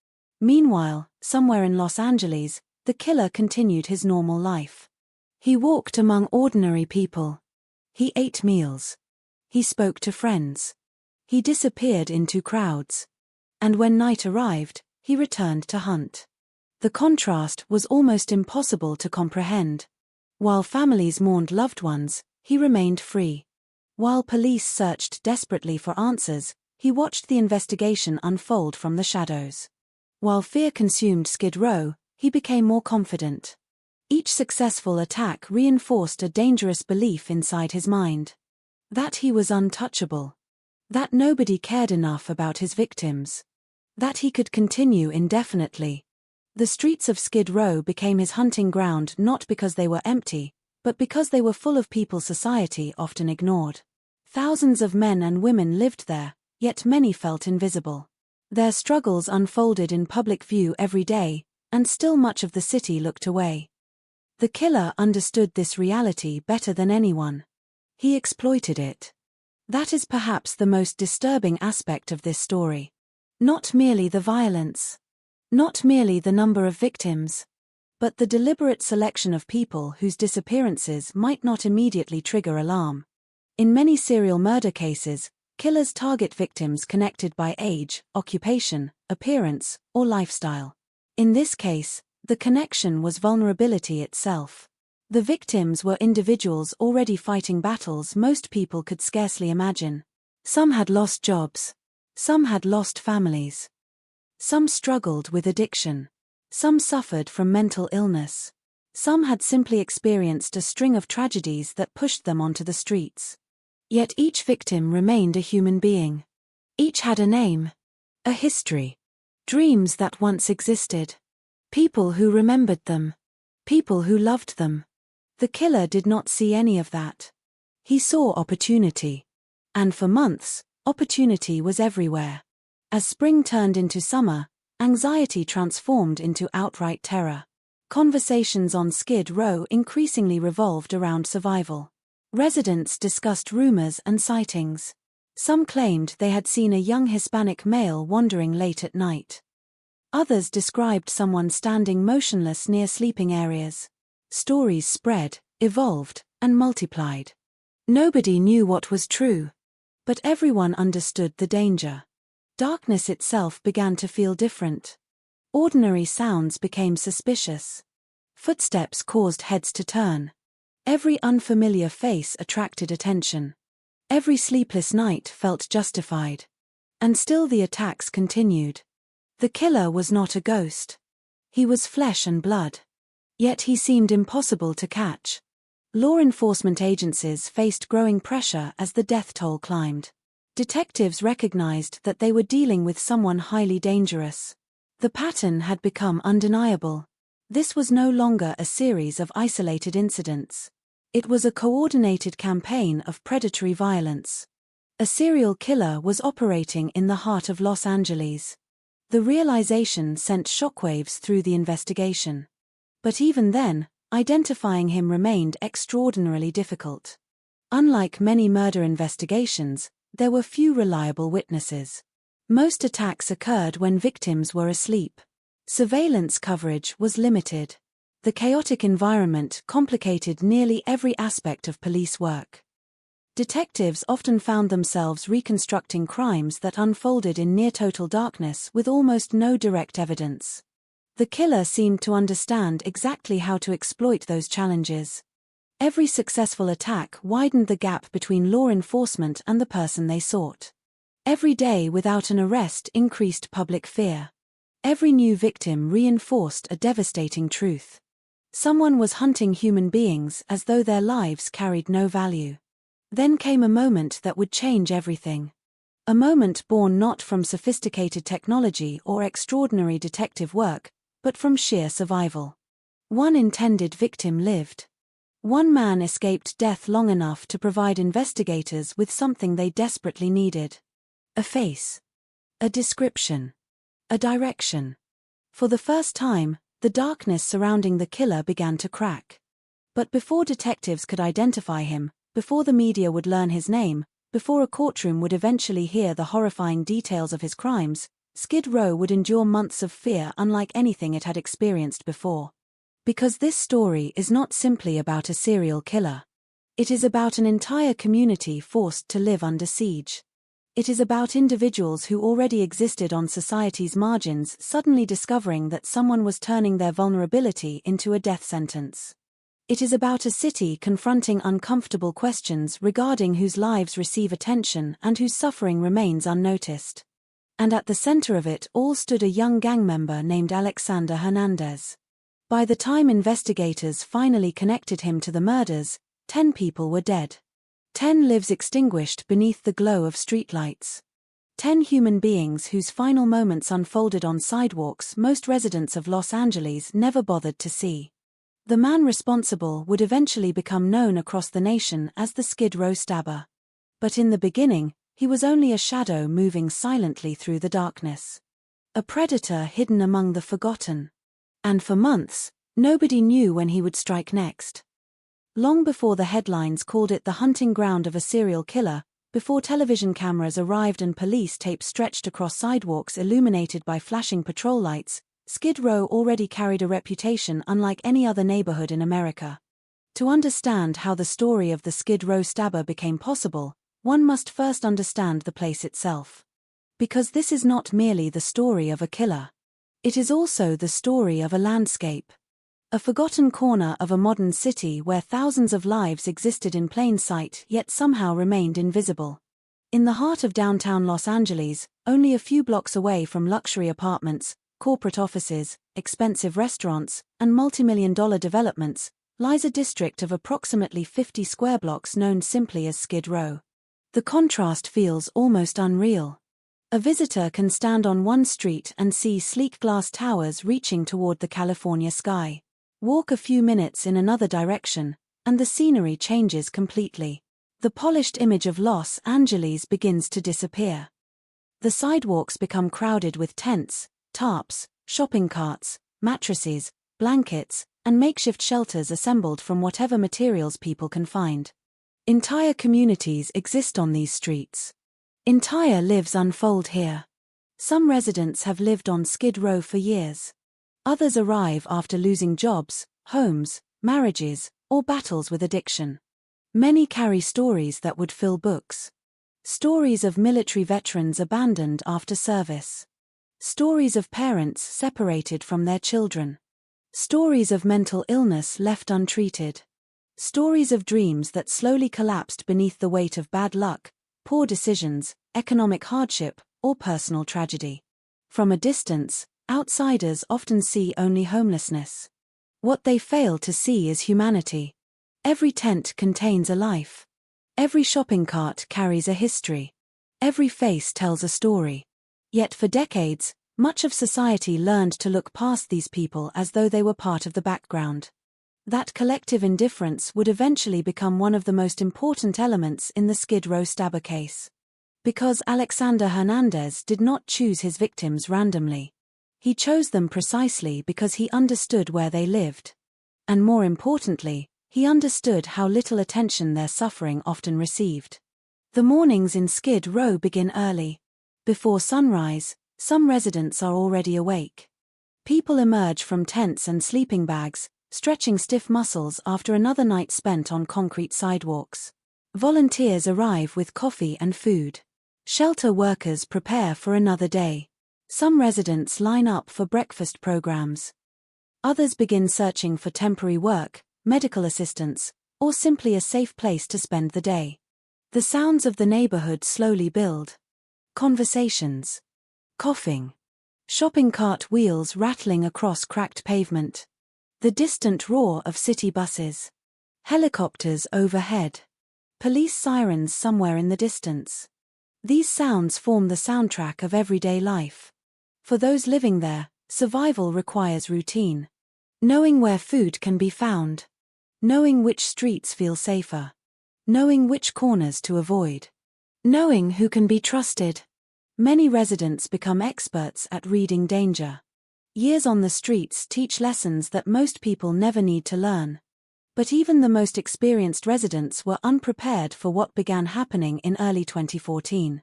Meanwhile, somewhere in Los Angeles, the killer continued his normal life. He walked among ordinary people. He ate meals. He spoke to friends. He disappeared into crowds. And when night arrived, he returned to hunt. The contrast was almost impossible to comprehend. While families mourned loved ones, he remained free. While police searched desperately for answers, he watched the investigation unfold from the shadows. While fear consumed Skid Row, he became more confident. Each successful attack reinforced a dangerous belief inside his mind. That he was untouchable. That nobody cared enough about his victims. That he could continue indefinitely. The streets of Skid Row became his hunting ground not because they were empty, but because they were full of people society often ignored. Thousands of men and women lived there, yet many felt invisible. Their struggles unfolded in public view every day, and still much of the city looked away. The killer understood this reality better than anyone. He exploited it. That is perhaps the most disturbing aspect of this story. Not merely the violence. Not merely the number of victims. But the deliberate selection of people whose disappearances might not immediately trigger alarm. In many serial murder cases, killers target victims connected by age, occupation, appearance, or lifestyle. In this case, the connection was vulnerability itself. The victims were individuals already fighting battles most people could scarcely imagine. Some had lost jobs. Some had lost families. Some struggled with addiction. Some suffered from mental illness. Some had simply experienced a string of tragedies that pushed them onto the streets. Yet each victim remained a human being. Each had a name, a history, dreams that once existed, people who remembered them, people who loved them. The killer did not see any of that. He saw opportunity. And for months, opportunity was everywhere. As spring turned into summer, anxiety transformed into outright terror. Conversations on Skid Row increasingly revolved around survival. Residents discussed rumors and sightings. Some claimed they had seen a young Hispanic male wandering late at night. Others described someone standing motionless near sleeping areas. Stories spread, evolved, and multiplied. Nobody knew what was true. But everyone understood the danger. Darkness itself began to feel different. Ordinary sounds became suspicious. Footsteps caused heads to turn. Every unfamiliar face attracted attention. Every sleepless night felt justified. And still the attacks continued. The killer was not a ghost. He was flesh and blood. Yet he seemed impossible to catch. Law enforcement agencies faced growing pressure as the death toll climbed. Detectives recognized that they were dealing with someone highly dangerous. The pattern had become undeniable. This was no longer a series of isolated incidents. It was a coordinated campaign of predatory violence. A serial killer was operating in the heart of Los Angeles. The realization sent shockwaves through the investigation. But even then, identifying him remained extraordinarily difficult. Unlike many murder investigations, there were few reliable witnesses. Most attacks occurred when victims were asleep. Surveillance coverage was limited. The chaotic environment complicated nearly every aspect of police work. Detectives often found themselves reconstructing crimes that unfolded in near-total darkness with almost no direct evidence. The killer seemed to understand exactly how to exploit those challenges. Every successful attack widened the gap between law enforcement and the person they sought. Every day without an arrest increased public fear. Every new victim reinforced a devastating truth. Someone was hunting human beings as though their lives carried no value. Then came a moment that would change everything. A moment born not from sophisticated technology or extraordinary detective work, but from sheer survival. One intended victim lived. One man escaped death long enough to provide investigators with something they desperately needed. A face. A description. A direction. For the first time, the darkness surrounding the killer began to crack. But before detectives could identify him, before the media would learn his name, before a courtroom would eventually hear the horrifying details of his crimes, Skid Row would endure months of fear unlike anything it had experienced before. Because this story is not simply about a serial killer. It is about an entire community forced to live under siege. It is about individuals who already existed on society's margins suddenly discovering that someone was turning their vulnerability into a death sentence. It is about a city confronting uncomfortable questions regarding whose lives receive attention and whose suffering remains unnoticed. And at the center of it all stood a young gang member named Alexander Hernandez. By the time investigators finally connected him to the murders, 10 people were dead. 10 lives extinguished beneath the glow of streetlights. 10 human beings whose final moments unfolded on sidewalks most residents of Los Angeles never bothered to see. The man responsible would eventually become known across the nation as the Skid Row Stabber. But in the beginning, he was only a shadow moving silently through the darkness. A predator hidden among the forgotten. And for months, nobody knew when he would strike next. Long before the headlines called it the hunting ground of a serial killer, before television cameras arrived and police tape stretched across sidewalks illuminated by flashing patrol lights, Skid Row already carried a reputation unlike any other neighborhood in America. To understand how the story of the Skid Row Stabber became possible, one must first understand the place itself. Because this is not merely the story of a killer. It is also the story of a landscape. A forgotten corner of a modern city where thousands of lives existed in plain sight yet somehow remained invisible. In the heart of downtown Los Angeles, only a few blocks away from luxury apartments, corporate offices, expensive restaurants, and multi-million-dollar developments, lies a district of approximately 50 square blocks known simply as Skid Row. The contrast feels almost unreal. A visitor can stand on one street and see sleek glass towers reaching toward the California sky. Walk a few minutes in another direction, and the scenery changes completely. The polished image of Los Angeles begins to disappear. The sidewalks become crowded with tents, tarps, shopping carts, mattresses, blankets, and makeshift shelters assembled from whatever materials people can find. Entire communities exist on these streets. Entire lives unfold here. Some residents have lived on Skid Row for years. Others arrive after losing jobs, homes, marriages, or battles with addiction. Many carry stories that would fill books. Stories of military veterans abandoned after service. Stories of parents separated from their children. Stories of mental illness left untreated. Stories of dreams that slowly collapsed beneath the weight of bad luck, poor decisions, economic hardship, or personal tragedy. From a distance, outsiders often see only homelessness. What they fail to see is humanity. Every tent contains a life. Every shopping cart carries a history. Every face tells a story. Yet for decades, much of society learned to look past these people as though they were part of the background. That collective indifference would eventually become one of the most important elements in the Skid Row Stabber case. Because Alexander Hernandez did not choose his victims randomly. He chose them precisely because he understood where they lived. And more importantly, he understood how little attention their suffering often received. The mornings in Skid Row begin early. Before sunrise, some residents are already awake. People emerge from tents and sleeping bags, stretching stiff muscles after another night spent on concrete sidewalks. Volunteers arrive with coffee and food. Shelter workers prepare for another day. Some residents line up for breakfast programs. Others begin searching for temporary work, medical assistance, or simply a safe place to spend the day. The sounds of the neighborhood slowly build. Conversations. Coughing. Shopping cart wheels rattling across cracked pavement. The distant roar of city buses. Helicopters overhead. Police sirens somewhere in the distance. These sounds form the soundtrack of everyday life. For those living there, survival requires routine. Knowing where food can be found. Knowing which streets feel safer. Knowing which corners to avoid. Knowing who can be trusted. Many residents become experts at reading danger. Years on the streets teach lessons that most people never need to learn. But even the most experienced residents were unprepared for what began happening in early 2014.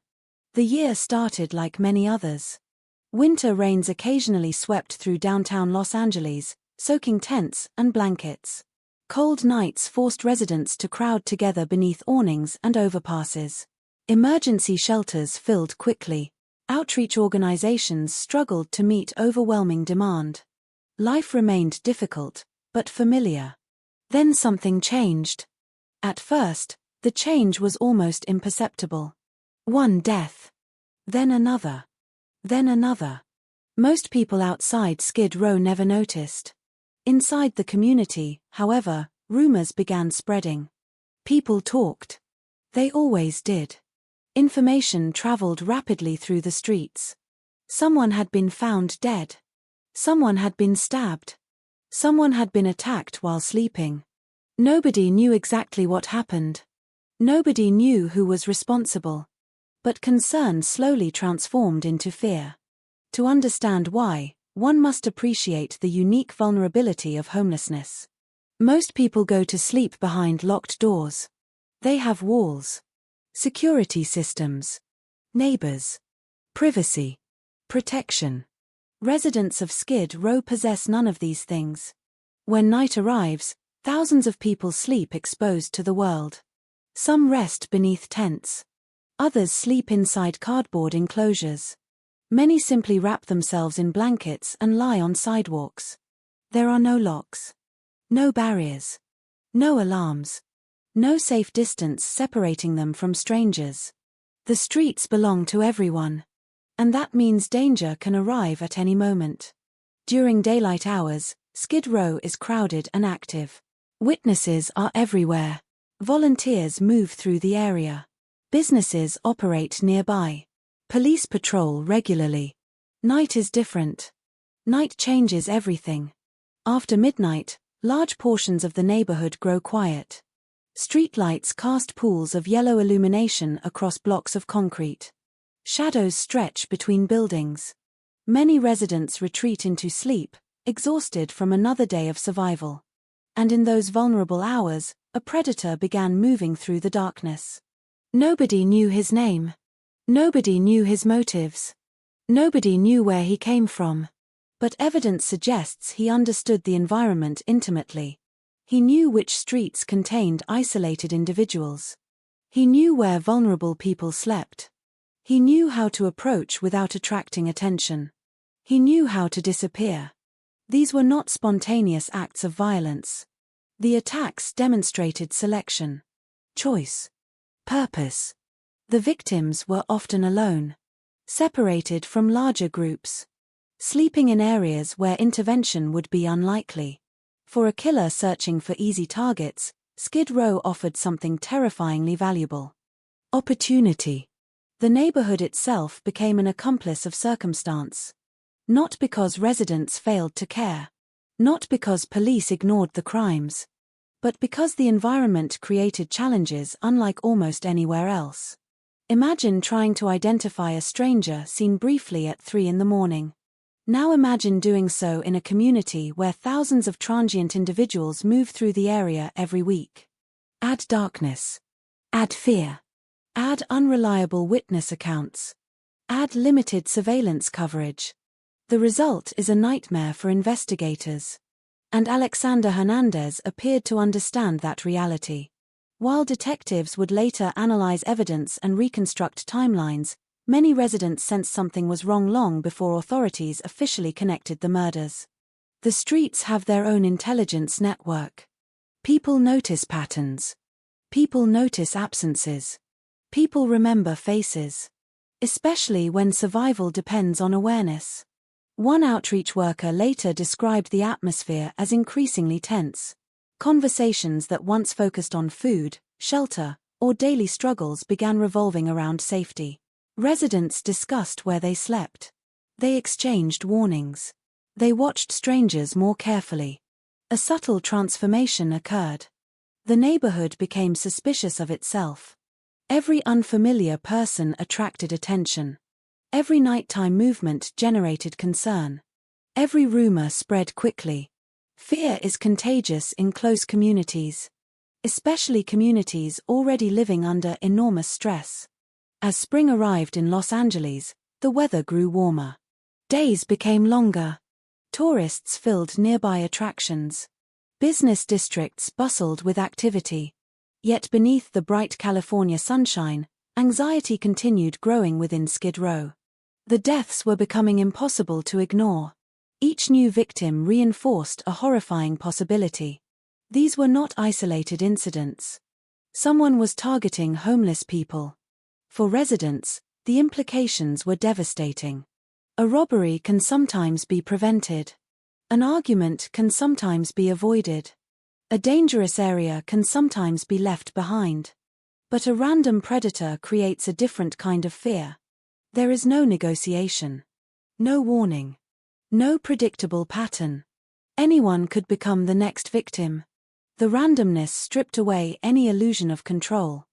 The year started like many others. Winter rains occasionally swept through downtown Los Angeles, soaking tents and blankets. Cold nights forced residents to crowd together beneath awnings and overpasses. Emergency shelters filled quickly. Outreach organizations struggled to meet overwhelming demand. Life remained difficult, but familiar. Then something changed. At first, the change was almost imperceptible. One death. Then another. Then another. Most people outside Skid Row never noticed. Inside the community, however, rumors began spreading. People talked. They always did. Information traveled rapidly through the streets. Someone had been found dead. Someone had been stabbed. Someone had been attacked while sleeping. Nobody knew exactly what happened. Nobody knew who was responsible. But concern slowly transformed into fear. To understand why, one must appreciate the unique vulnerability of homelessness. Most people go to sleep behind locked doors. They have walls. Security systems. Neighbors. Privacy. Protection. Residents of Skid Row possess none of these things. When night arrives, thousands of people sleep exposed to the world. Some rest beneath tents. Others sleep inside cardboard enclosures. Many simply wrap themselves in blankets and lie on sidewalks. There are no locks. No barriers. No alarms. No safe distance separating them from strangers. The streets belong to everyone. And that means danger can arrive at any moment. During daylight hours, Skid Row is crowded and active. Witnesses are everywhere. Volunteers move through the area. Businesses operate nearby. Police patrol regularly. Night is different. Night changes everything. After midnight, large portions of the neighborhood grow quiet. Streetlights cast pools of yellow illumination across blocks of concrete. Shadows stretch between buildings. Many residents retreat into sleep, exhausted from another day of survival. And in those vulnerable hours, a predator began moving through the darkness. Nobody knew his name. Nobody knew his motives. Nobody knew where he came from. But evidence suggests he understood the environment intimately. He knew which streets contained isolated individuals. He knew where vulnerable people slept. He knew how to approach without attracting attention. He knew how to disappear. These were not spontaneous acts of violence. The attacks demonstrated selection, choice, purpose. The victims were often alone, separated from larger groups, sleeping in areas where intervention would be unlikely. For a killer searching for easy targets, Skid Row offered something terrifyingly valuable: opportunity. The neighborhood itself became an accomplice of circumstance. Not because residents failed to care. Not because police ignored the crimes. But because the environment created challenges unlike almost anywhere else. Imagine trying to identify a stranger seen briefly at 3 a.m. Now imagine doing so in a community where thousands of transient individuals move through the area every week. Add darkness. Add fear. Add unreliable witness accounts. Add limited surveillance coverage. The result is a nightmare for investigators. And Alexander Hernandez appeared to understand that reality. While detectives would later analyze evidence and reconstruct timelines, many residents sensed something was wrong long before authorities officially connected the murders. The streets have their own intelligence network. People notice patterns. People notice absences. People remember faces. Especially when survival depends on awareness. One outreach worker later described the atmosphere as increasingly tense. Conversations that once focused on food, shelter, or daily struggles began revolving around safety. Residents discussed where they slept. They exchanged warnings. They watched strangers more carefully. A subtle transformation occurred. The neighborhood became suspicious of itself. Every unfamiliar person attracted attention. Every nighttime movement generated concern. Every rumor spread quickly. Fear is contagious in close communities, especially communities already living under enormous stress. As spring arrived in Los Angeles, the weather grew warmer. Days became longer. Tourists filled nearby attractions. Business districts bustled with activity. Yet beneath the bright California sunshine, anxiety continued growing within Skid Row. The deaths were becoming impossible to ignore. Each new victim reinforced a horrifying possibility. These were not isolated incidents. Someone was targeting homeless people. For residents, the implications were devastating. A robbery can sometimes be prevented. An argument can sometimes be avoided. A dangerous area can sometimes be left behind. But a random predator creates a different kind of fear. There is no negotiation. No warning. No predictable pattern. Anyone could become the next victim. The randomness stripped away any illusion of control.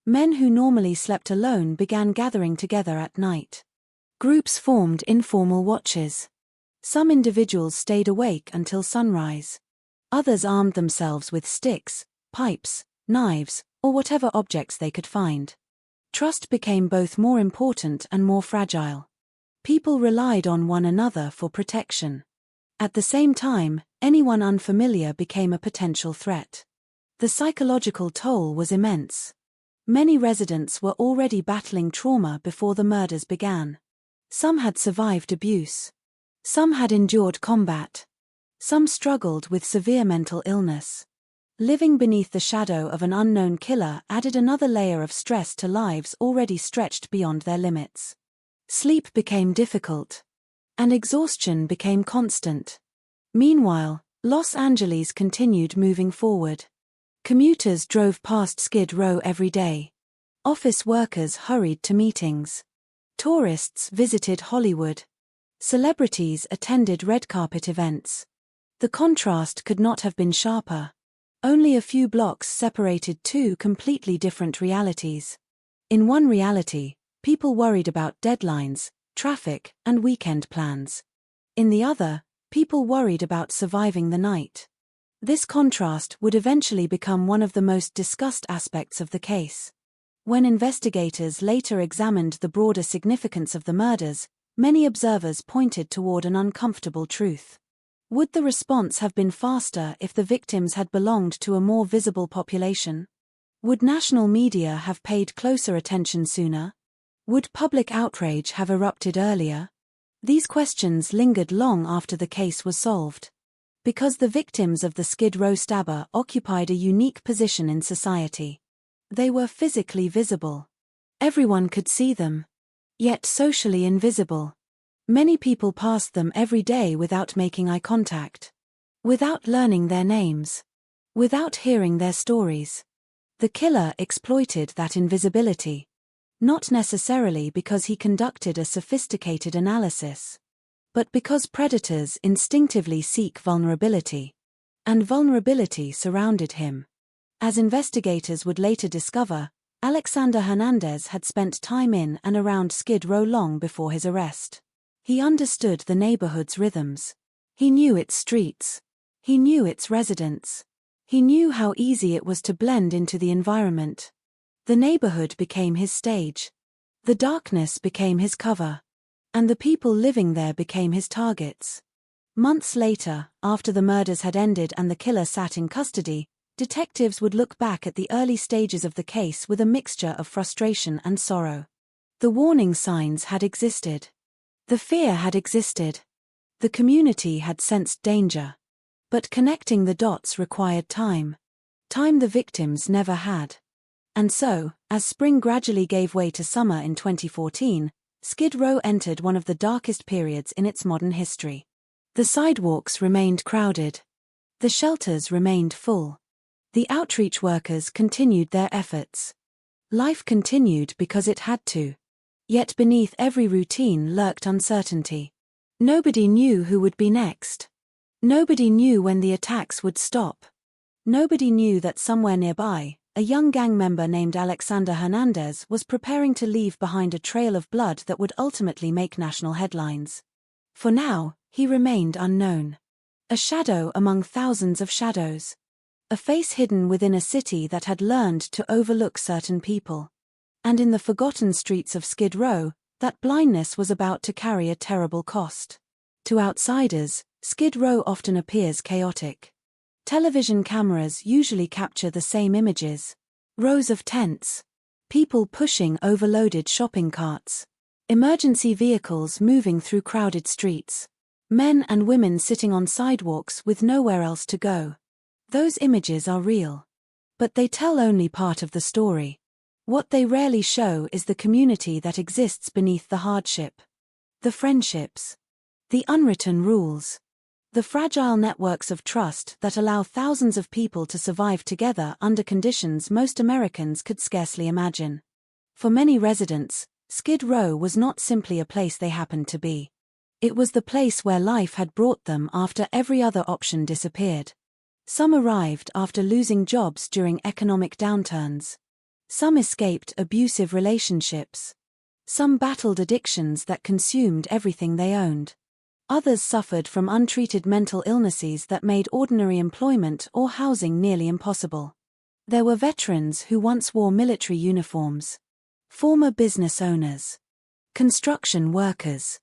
Men who normally slept alone began gathering together at night. Groups formed informal watches. Some individuals stayed awake until sunrise. Others armed themselves with sticks, pipes, knives, or whatever objects they could find. Trust became both more important and more fragile. People relied on one another for protection. At the same time, anyone unfamiliar became a potential threat. The psychological toll was immense. Many residents were already battling trauma before the murders began. Some had survived abuse. Some had endured combat. Some struggled with severe mental illness. Living beneath the shadow of an unknown killer added another layer of stress to lives already stretched beyond their limits. Sleep became difficult. And exhaustion became constant. Meanwhile, Los Angeles continued moving forward. Commuters drove past Skid Row every day. Office workers hurried to meetings. Tourists visited Hollywood. Celebrities attended red carpet events. The contrast could not have been sharper. Only a few blocks separated two completely different realities. In one reality, people worried about deadlines, traffic, and weekend plans. In the other, people worried about surviving the night. This contrast would eventually become one of the most discussed aspects of the case. When investigators later examined the broader significance of the murders, many observers pointed toward an uncomfortable truth. Would the response have been faster if the victims had belonged to a more visible population? Would national media have paid closer attention sooner? Would public outrage have erupted earlier? These questions lingered long after the case was solved. Because the victims of the Skid Row stabber occupied a unique position in society. They were physically visible. Everyone could see them. Yet socially invisible. Many people passed them every day without making eye contact. Without learning their names. Without hearing their stories. The killer exploited that invisibility. Not necessarily because he conducted a sophisticated analysis. But because predators instinctively seek vulnerability. And vulnerability surrounded him. As investigators would later discover, Alexander Hernandez had spent time in and around Skid Row long before his arrest. He understood the neighborhood's rhythms. He knew its streets. He knew its residents. He knew how easy it was to blend into the environment. The neighborhood became his stage. The darkness became his cover. And the people living there became his targets. Months later, after the murders had ended and the killer sat in custody, detectives would look back at the early stages of the case with a mixture of frustration and sorrow. The warning signs had existed. The fear had existed. The community had sensed danger. But connecting the dots required time. Time the victims never had. And so, as spring gradually gave way to summer in 2014, Skid Row entered one of the darkest periods in its modern history. The sidewalks remained crowded. The shelters remained full. The outreach workers continued their efforts. Life continued because it had to. Yet beneath every routine lurked uncertainty. Nobody knew who would be next. Nobody knew when the attacks would stop. Nobody knew that somewhere nearby, a young gang member named Alexander Hernandez was preparing to leave behind a trail of blood that would ultimately make national headlines. For now, he remained unknown. A shadow among thousands of shadows. A face hidden within a city that had learned to overlook certain people. And in the forgotten streets of Skid Row, that blindness was about to carry a terrible cost. To outsiders, Skid Row often appears chaotic. Television cameras usually capture the same images. Rows of tents. People pushing overloaded shopping carts. Emergency vehicles moving through crowded streets. Men and women sitting on sidewalks with nowhere else to go. Those images are real. But they tell only part of the story. What they rarely show is the community that exists beneath the hardship. The friendships. The unwritten rules. The fragile networks of trust that allow thousands of people to survive together under conditions most Americans could scarcely imagine. For many residents, Skid Row was not simply a place they happened to be. It was the place where life had brought them after every other option disappeared. Some arrived after losing jobs during economic downturns. Some escaped abusive relationships. Some battled addictions that consumed everything they owned. Others suffered from untreated mental illnesses that made ordinary employment or housing nearly impossible. There were veterans who once wore military uniforms. Former business owners. Construction workers.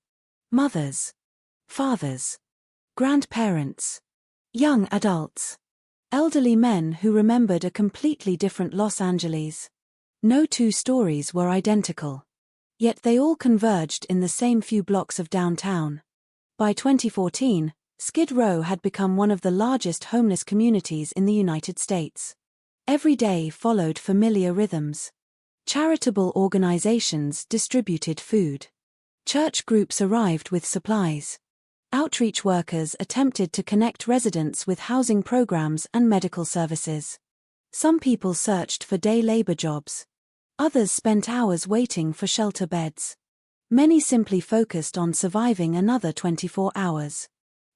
Mothers. Fathers. Grandparents. Young adults. Elderly men who remembered a completely different Los Angeles. No two stories were identical. Yet they all converged in the same few blocks of downtown. By 2014, Skid Row had become one of the largest homeless communities in the United States. Every day followed familiar rhythms. Charitable organizations distributed food. Church groups arrived with supplies. Outreach workers attempted to connect residents with housing programs and medical services. Some people searched for day labor jobs. Others spent hours waiting for shelter beds. Many simply focused on surviving another 24 hours.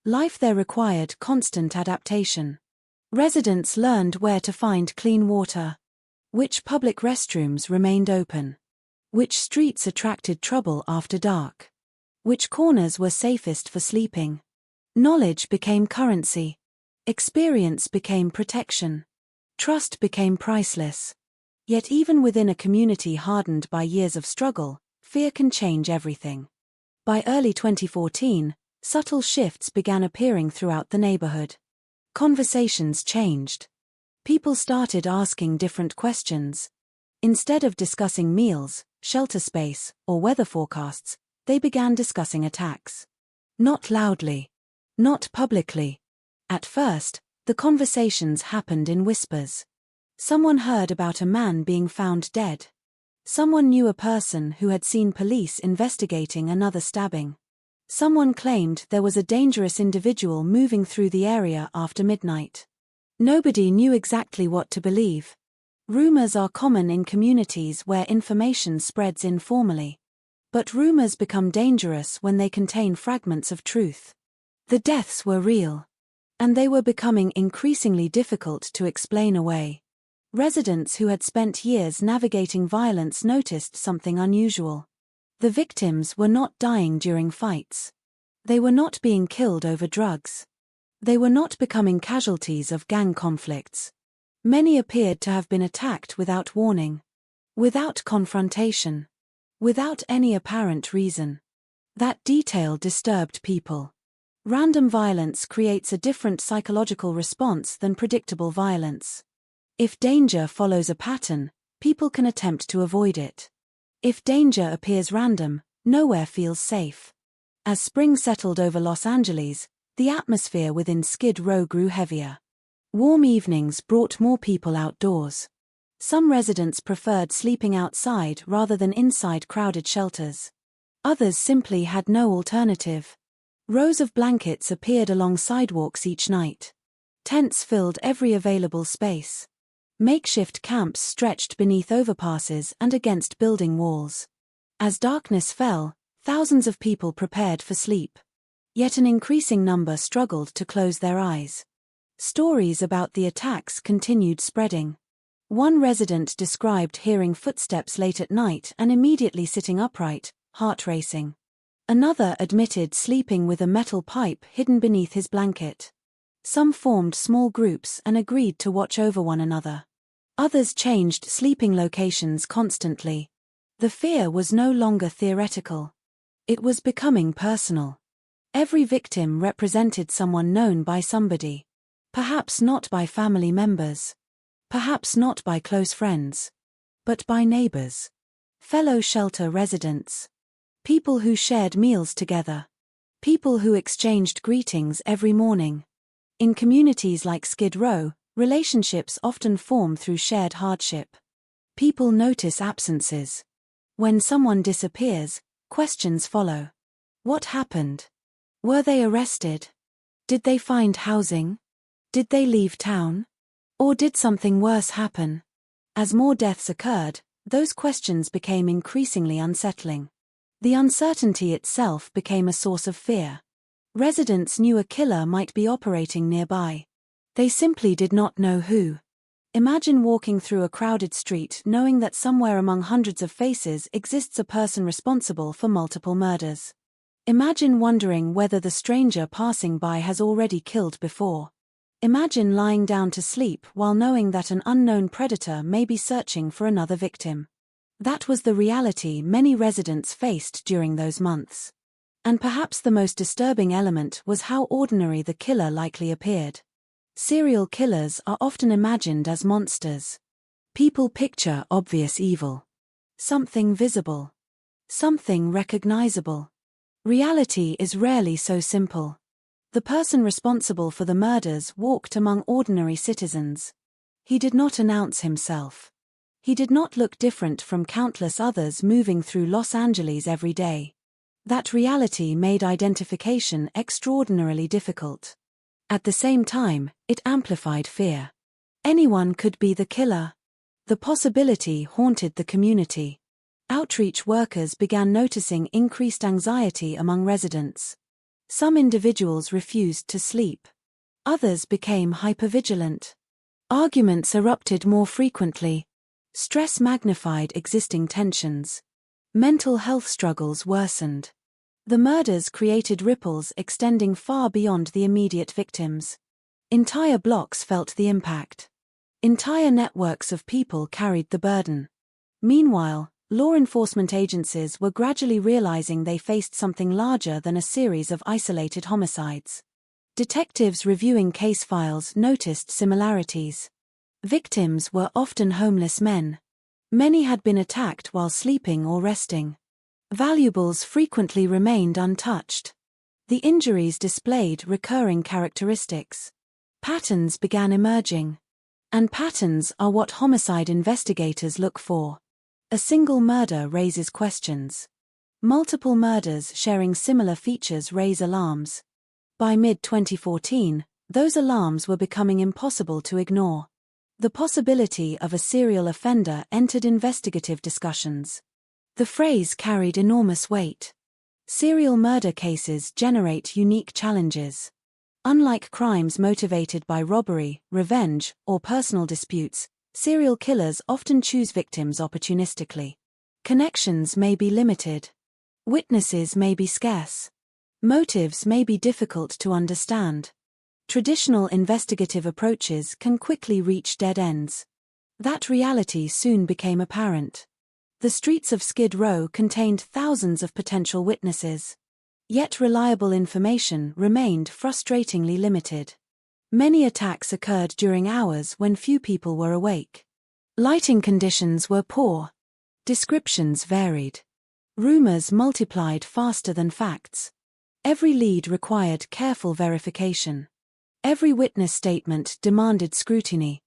Life there required constant adaptation. Residents learned where to find clean water. Which public restrooms remained open. Which streets attracted trouble after dark. Which corners were safest for sleeping. Knowledge became currency. Experience became protection. Trust became priceless. Yet even within a community hardened by years of struggle, fear can change everything. By early 2014, subtle shifts began appearing throughout the neighborhood. Conversations changed. People started asking different questions. Instead of discussing meals, shelter space, or weather forecasts, they began discussing attacks. Not loudly. Not publicly. At first, the conversations happened in whispers. Someone heard about a man being found dead. Someone knew a person who had seen police investigating another stabbing. Someone claimed there was a dangerous individual moving through the area after midnight. Nobody knew exactly what to believe. Rumors are common in communities where information spreads informally. But rumors become dangerous when they contain fragments of truth. The deaths were real. And they were becoming increasingly difficult to explain away. Residents who had spent years navigating violence noticed something unusual. The victims were not dying during fights. They were not being killed over drugs. They were not becoming casualties of gang conflicts. Many appeared to have been attacked without warning. Without confrontation. Without any apparent reason. That detail disturbed people. Random violence creates a different psychological response than predictable violence. If danger follows a pattern, people can attempt to avoid it. If danger appears random, nowhere feels safe. As spring settled over Los Angeles, the atmosphere within Skid Row grew heavier. Warm evenings brought more people outdoors. Some residents preferred sleeping outside rather than inside crowded shelters. Others simply had no alternative. Rows of blankets appeared along sidewalks each night. Tents filled every available space. Makeshift camps stretched beneath overpasses and against building walls. As darkness fell, thousands of people prepared for sleep. Yet an increasing number struggled to close their eyes. Stories about the attacks continued spreading. One resident described hearing footsteps late at night and immediately sitting upright, heart racing. Another admitted sleeping with a metal pipe hidden beneath his blanket. Some formed small groups and agreed to watch over one another. Others changed sleeping locations constantly. The fear was no longer theoretical. It was becoming personal. Every victim represented someone known by somebody. Perhaps not by family members. Perhaps not by close friends. But by neighbors. Fellow shelter residents. People who shared meals together. People who exchanged greetings every morning. In communities like Skid Row, relationships often form through shared hardship. People notice absences. When someone disappears, questions follow. What happened? Were they arrested? Did they find housing? Did they leave town? Or did something worse happen? As more deaths occurred, those questions became increasingly unsettling. The uncertainty itself became a source of fear. Residents knew a killer might be operating nearby. They simply did not know who. Imagine walking through a crowded street knowing that somewhere among hundreds of faces exists a person responsible for multiple murders. Imagine wondering whether the stranger passing by has already killed before. Imagine lying down to sleep while knowing that an unknown predator may be searching for another victim. That was the reality many residents faced during those months. And perhaps the most disturbing element was how ordinary the killer likely appeared. Serial killers are often imagined as monsters. People picture obvious evil. Something visible. Something recognizable. Reality is rarely so simple. The person responsible for the murders walked among ordinary citizens. He did not announce himself. He did not look different from countless others moving through Los Angeles every day. That reality made identification extraordinarily difficult. At the same time, it amplified fear. Anyone could be the killer. The possibility haunted the community. Outreach workers began noticing increased anxiety among residents. Some individuals refused to sleep. Others became hypervigilant. Arguments erupted more frequently. Stress magnified existing tensions. Mental health struggles worsened. The murders created ripples extending far beyond the immediate victims. Entire blocks felt the impact. Entire networks of people carried the burden. Meanwhile, law enforcement agencies were gradually realizing they faced something larger than a series of isolated homicides. Detectives reviewing case files noticed similarities. Victims were often homeless men. Many had been attacked while sleeping or resting. Valuables frequently remained untouched. The injuries displayed recurring characteristics. Patterns began emerging. And patterns are what homicide investigators look for. A single murder raises questions. Multiple murders sharing similar features raise alarms. By mid-2014, those alarms were becoming impossible to ignore. The possibility of a serial offender entered investigative discussions. The phrase carried enormous weight. Serial murder cases generate unique challenges. Unlike crimes motivated by robbery, revenge, or personal disputes, serial killers often choose victims opportunistically. Connections may be limited. Witnesses may be scarce. Motives may be difficult to understand. Traditional investigative approaches can quickly reach dead ends. That reality soon became apparent. The streets of Skid Row contained thousands of potential witnesses. Yet reliable information remained frustratingly limited. Many attacks occurred during hours when few people were awake. Lighting conditions were poor. Descriptions varied. Rumors multiplied faster than facts. Every lead required careful verification. Every witness statement demanded scrutiny.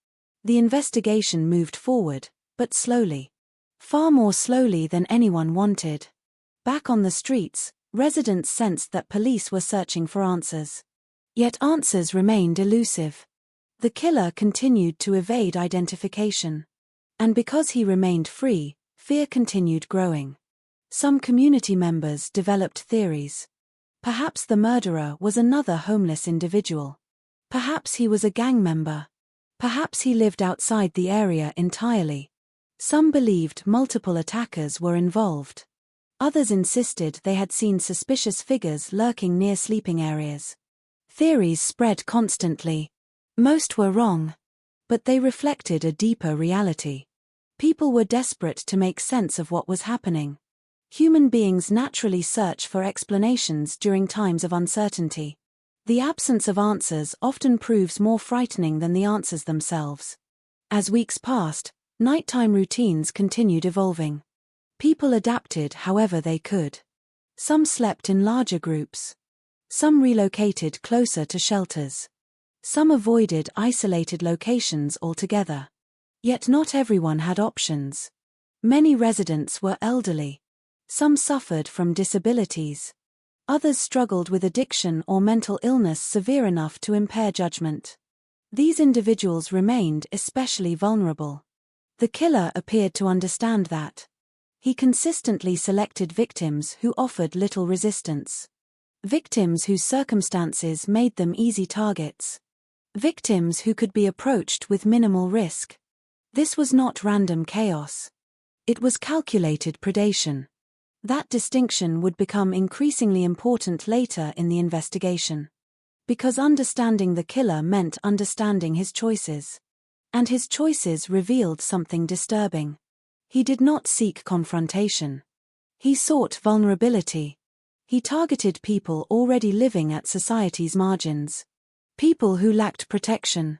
The investigation moved forward, but slowly. Far more slowly than anyone wanted. Back on the streets, residents sensed that police were searching for answers. Yet answers remained elusive. The killer continued to evade identification. And because he remained free, fear continued growing. Some community members developed theories. Perhaps the murderer was another homeless individual. Perhaps he was a gang member. Perhaps he lived outside the area entirely. Some believed multiple attackers were involved. Others insisted they had seen suspicious figures lurking near sleeping areas. Theories spread constantly. Most were wrong. But they reflected a deeper reality. People were desperate to make sense of what was happening. Human beings naturally search for explanations during times of uncertainty. The absence of answers often proves more frightening than the answers themselves. As weeks passed, nighttime routines continued evolving. People adapted however they could. Some slept in larger groups. Some relocated closer to shelters. Some avoided isolated locations altogether. Yet not everyone had options. Many residents were elderly. Some suffered from disabilities. Others struggled with addiction or mental illness severe enough to impair judgment. These individuals remained especially vulnerable. The killer appeared to understand that. He consistently selected victims who offered little resistance. Victims whose circumstances made them easy targets. Victims who could be approached with minimal risk. This was not random chaos. It was calculated predation. That distinction would become increasingly important later in the investigation. Because understanding the killer meant understanding his choices. And his choices revealed something disturbing. He did not seek confrontation. He sought vulnerability. He targeted people already living at society's margins. People who lacked protection.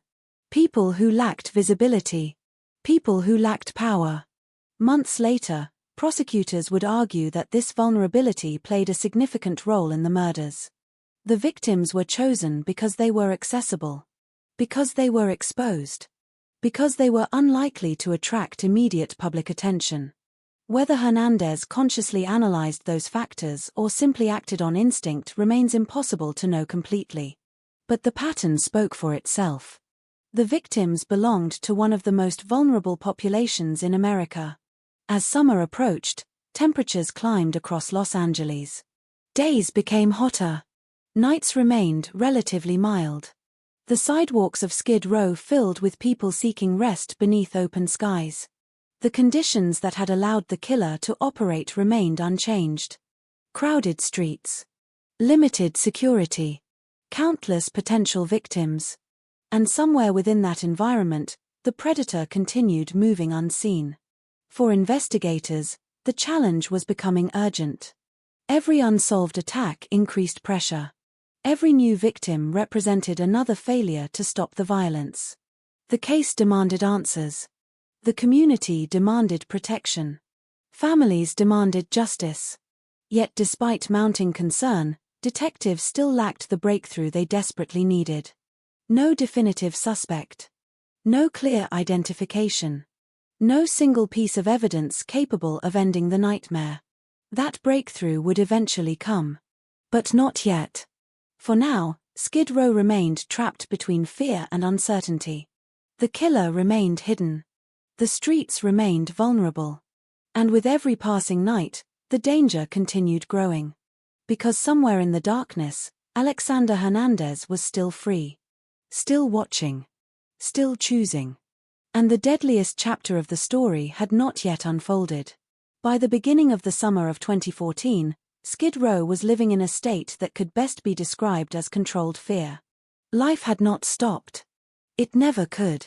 People who lacked visibility. People who lacked power. Months later, prosecutors would argue that this vulnerability played a significant role in the murders. The victims were chosen because they were accessible. Because they were exposed. Because they were unlikely to attract immediate public attention. Whether Hernandez consciously analyzed those factors or simply acted on instinct remains impossible to know completely. But the pattern spoke for itself. The victims belonged to one of the most vulnerable populations in America. As summer approached, temperatures climbed across Los Angeles. Days became hotter. Nights remained relatively mild. The sidewalks of Skid Row filled with people seeking rest beneath open skies. The conditions that had allowed the killer to operate remained unchanged. Crowded streets. Limited security. Countless potential victims. And somewhere within that environment, the predator continued moving unseen. For investigators, the challenge was becoming urgent. Every unsolved attack increased pressure. Every new victim represented another failure to stop the violence. The case demanded answers. The community demanded protection. Families demanded justice. Yet despite mounting concern, detectives still lacked the breakthrough they desperately needed. No definitive suspect. No clear identification. No single piece of evidence capable of ending the nightmare. That breakthrough would eventually come. But not yet. For now, Skid Row remained trapped between fear and uncertainty. The killer remained hidden. The streets remained vulnerable. And with every passing night, the danger continued growing. Because somewhere in the darkness, Alexander Hernandez was still free. Still watching. Still choosing. And the deadliest chapter of the story had not yet unfolded. By the beginning of the summer of 2014, Skid Row was living in a state that could best be described as controlled fear. Life had not stopped. It never could.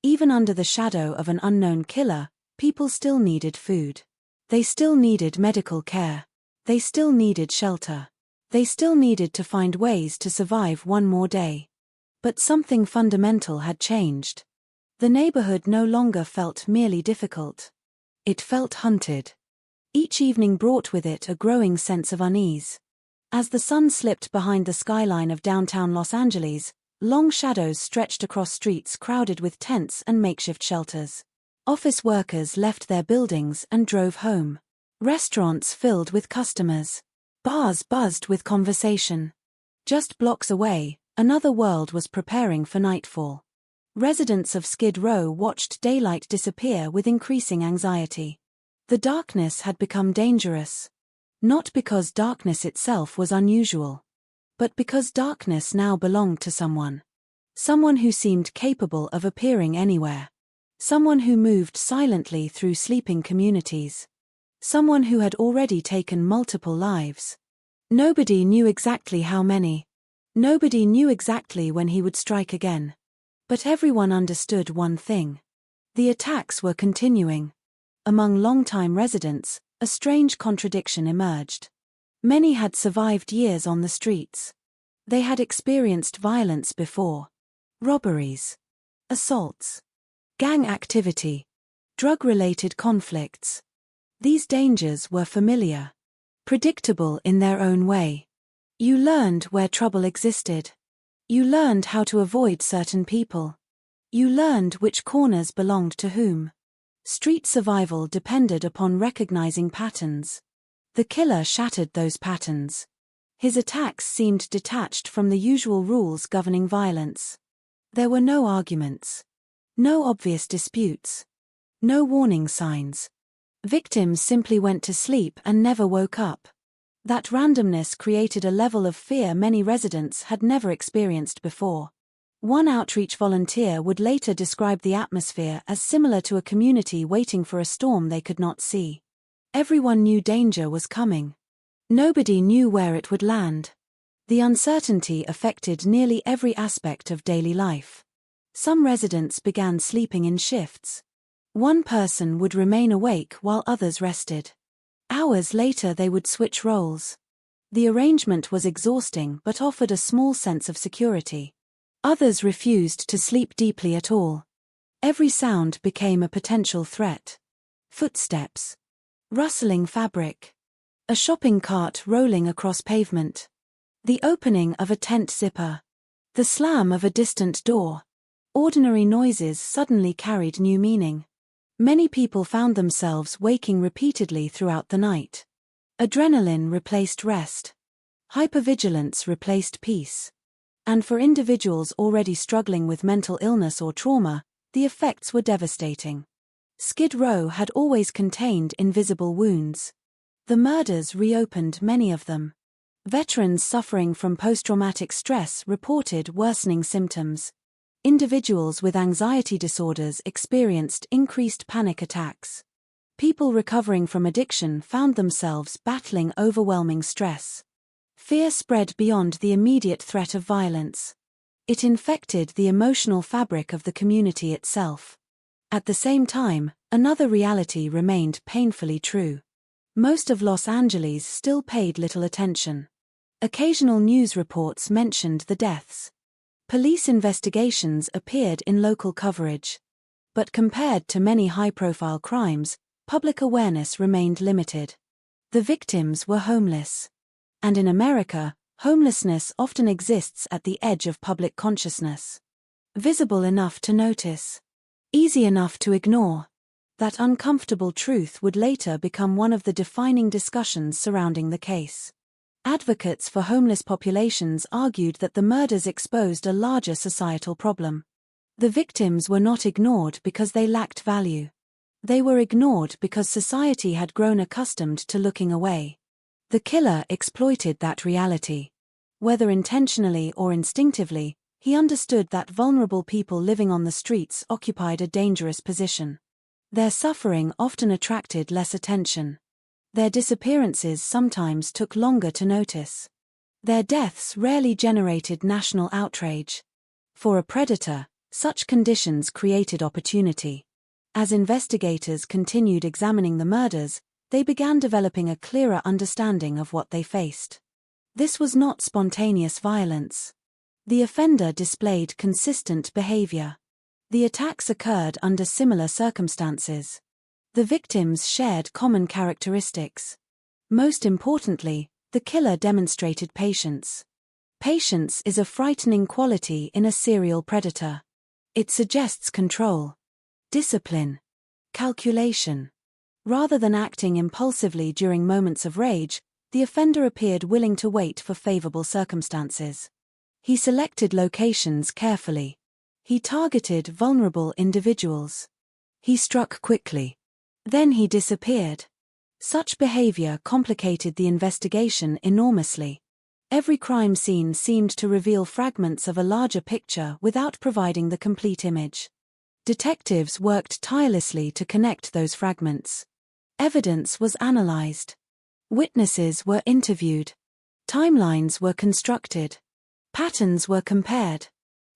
Even under the shadow of an unknown killer, people still needed food. They still needed medical care. They still needed shelter. They still needed to find ways to survive one more day. But something fundamental had changed. The neighborhood no longer felt merely difficult. It felt hunted. Each evening brought with it a growing sense of unease. As the sun slipped behind the skyline of downtown Los Angeles, long shadows stretched across streets crowded with tents and makeshift shelters. Office workers left their buildings and drove home. Restaurants filled with customers. Bars buzzed with conversation. Just blocks away, another world was preparing for nightfall. Residents of Skid Row watched daylight disappear with increasing anxiety. The darkness had become dangerous. Not because darkness itself was unusual, but because darkness now belonged to someone. Someone who seemed capable of appearing anywhere. Someone who moved silently through sleeping communities. Someone who had already taken multiple lives. Nobody knew exactly how many. Nobody knew exactly when he would strike again. But everyone understood one thing. The attacks were continuing. Among longtime residents, a strange contradiction emerged. Many had survived years on the streets. They had experienced violence before. Robberies, assaults, gang activity, drug-related conflicts. These dangers were familiar, predictable in their own way. You learned where trouble existed. You learned how to avoid certain people. You learned which corners belonged to whom. Street survival depended upon recognizing patterns. The killer shattered those patterns. His attacks seemed detached from the usual rules governing violence. There were no arguments. No obvious disputes. No warning signs. Victims simply went to sleep and never woke up. That randomness created a level of fear many residents had never experienced before. One outreach volunteer would later describe the atmosphere as similar to a community waiting for a storm they could not see. Everyone knew danger was coming. Nobody knew where it would land. The uncertainty affected nearly every aspect of daily life. Some residents began sleeping in shifts. One person would remain awake while others rested. Hours later they would switch roles. The arrangement was exhausting but offered a small sense of security. Others refused to sleep deeply at all. Every sound became a potential threat. Footsteps. Rustling fabric. A shopping cart rolling across pavement. The opening of a tent zipper. The slam of a distant door. Ordinary noises suddenly carried new meaning. Many people found themselves waking repeatedly throughout the night. Adrenaline replaced rest. Hypervigilance replaced peace. And for individuals already struggling with mental illness or trauma, the effects were devastating. Skid Row had always contained invisible wounds. The murders reopened many of them. Veterans suffering from post-traumatic stress reported worsening symptoms. Individuals with anxiety disorders experienced increased panic attacks. People recovering from addiction found themselves battling overwhelming stress. Fear spread beyond the immediate threat of violence. It infected the emotional fabric of the community itself. At the same time, another reality remained painfully true. Most of Los Angeles still paid little attention. Occasional news reports mentioned the deaths. Police investigations appeared in local coverage. But compared to many high-profile crimes, public awareness remained limited. The victims were homeless. And in America, homelessness often exists at the edge of public consciousness. Visible enough to notice. Easy enough to ignore. That uncomfortable truth would later become one of the defining discussions surrounding the case. Advocates for homeless populations argued that the murders exposed a larger societal problem. The victims were not ignored because they lacked value. They were ignored because society had grown accustomed to looking away. The killer exploited that reality. Whether intentionally or instinctively, he understood that vulnerable people living on the streets occupied a dangerous position. Their suffering often attracted less attention. Their disappearances sometimes took longer to notice. Their deaths rarely generated national outrage. For a predator, such conditions created opportunity. As investigators continued examining the murders, they began developing a clearer understanding of what they faced. This was not spontaneous violence. The offender displayed consistent behavior. The attacks occurred under similar circumstances. The victims shared common characteristics. Most importantly, the killer demonstrated patience. Patience is a frightening quality in a serial predator. It suggests control, discipline, calculation. Rather than acting impulsively during moments of rage, the offender appeared willing to wait for favorable circumstances. He selected locations carefully. He targeted vulnerable individuals. He struck quickly. Then he disappeared. Such behavior complicated the investigation enormously. Every crime scene seemed to reveal fragments of a larger picture without providing the complete image. Detectives worked tirelessly to connect those fragments. Evidence was analyzed. Witnesses were interviewed. Timelines were constructed. Patterns were compared.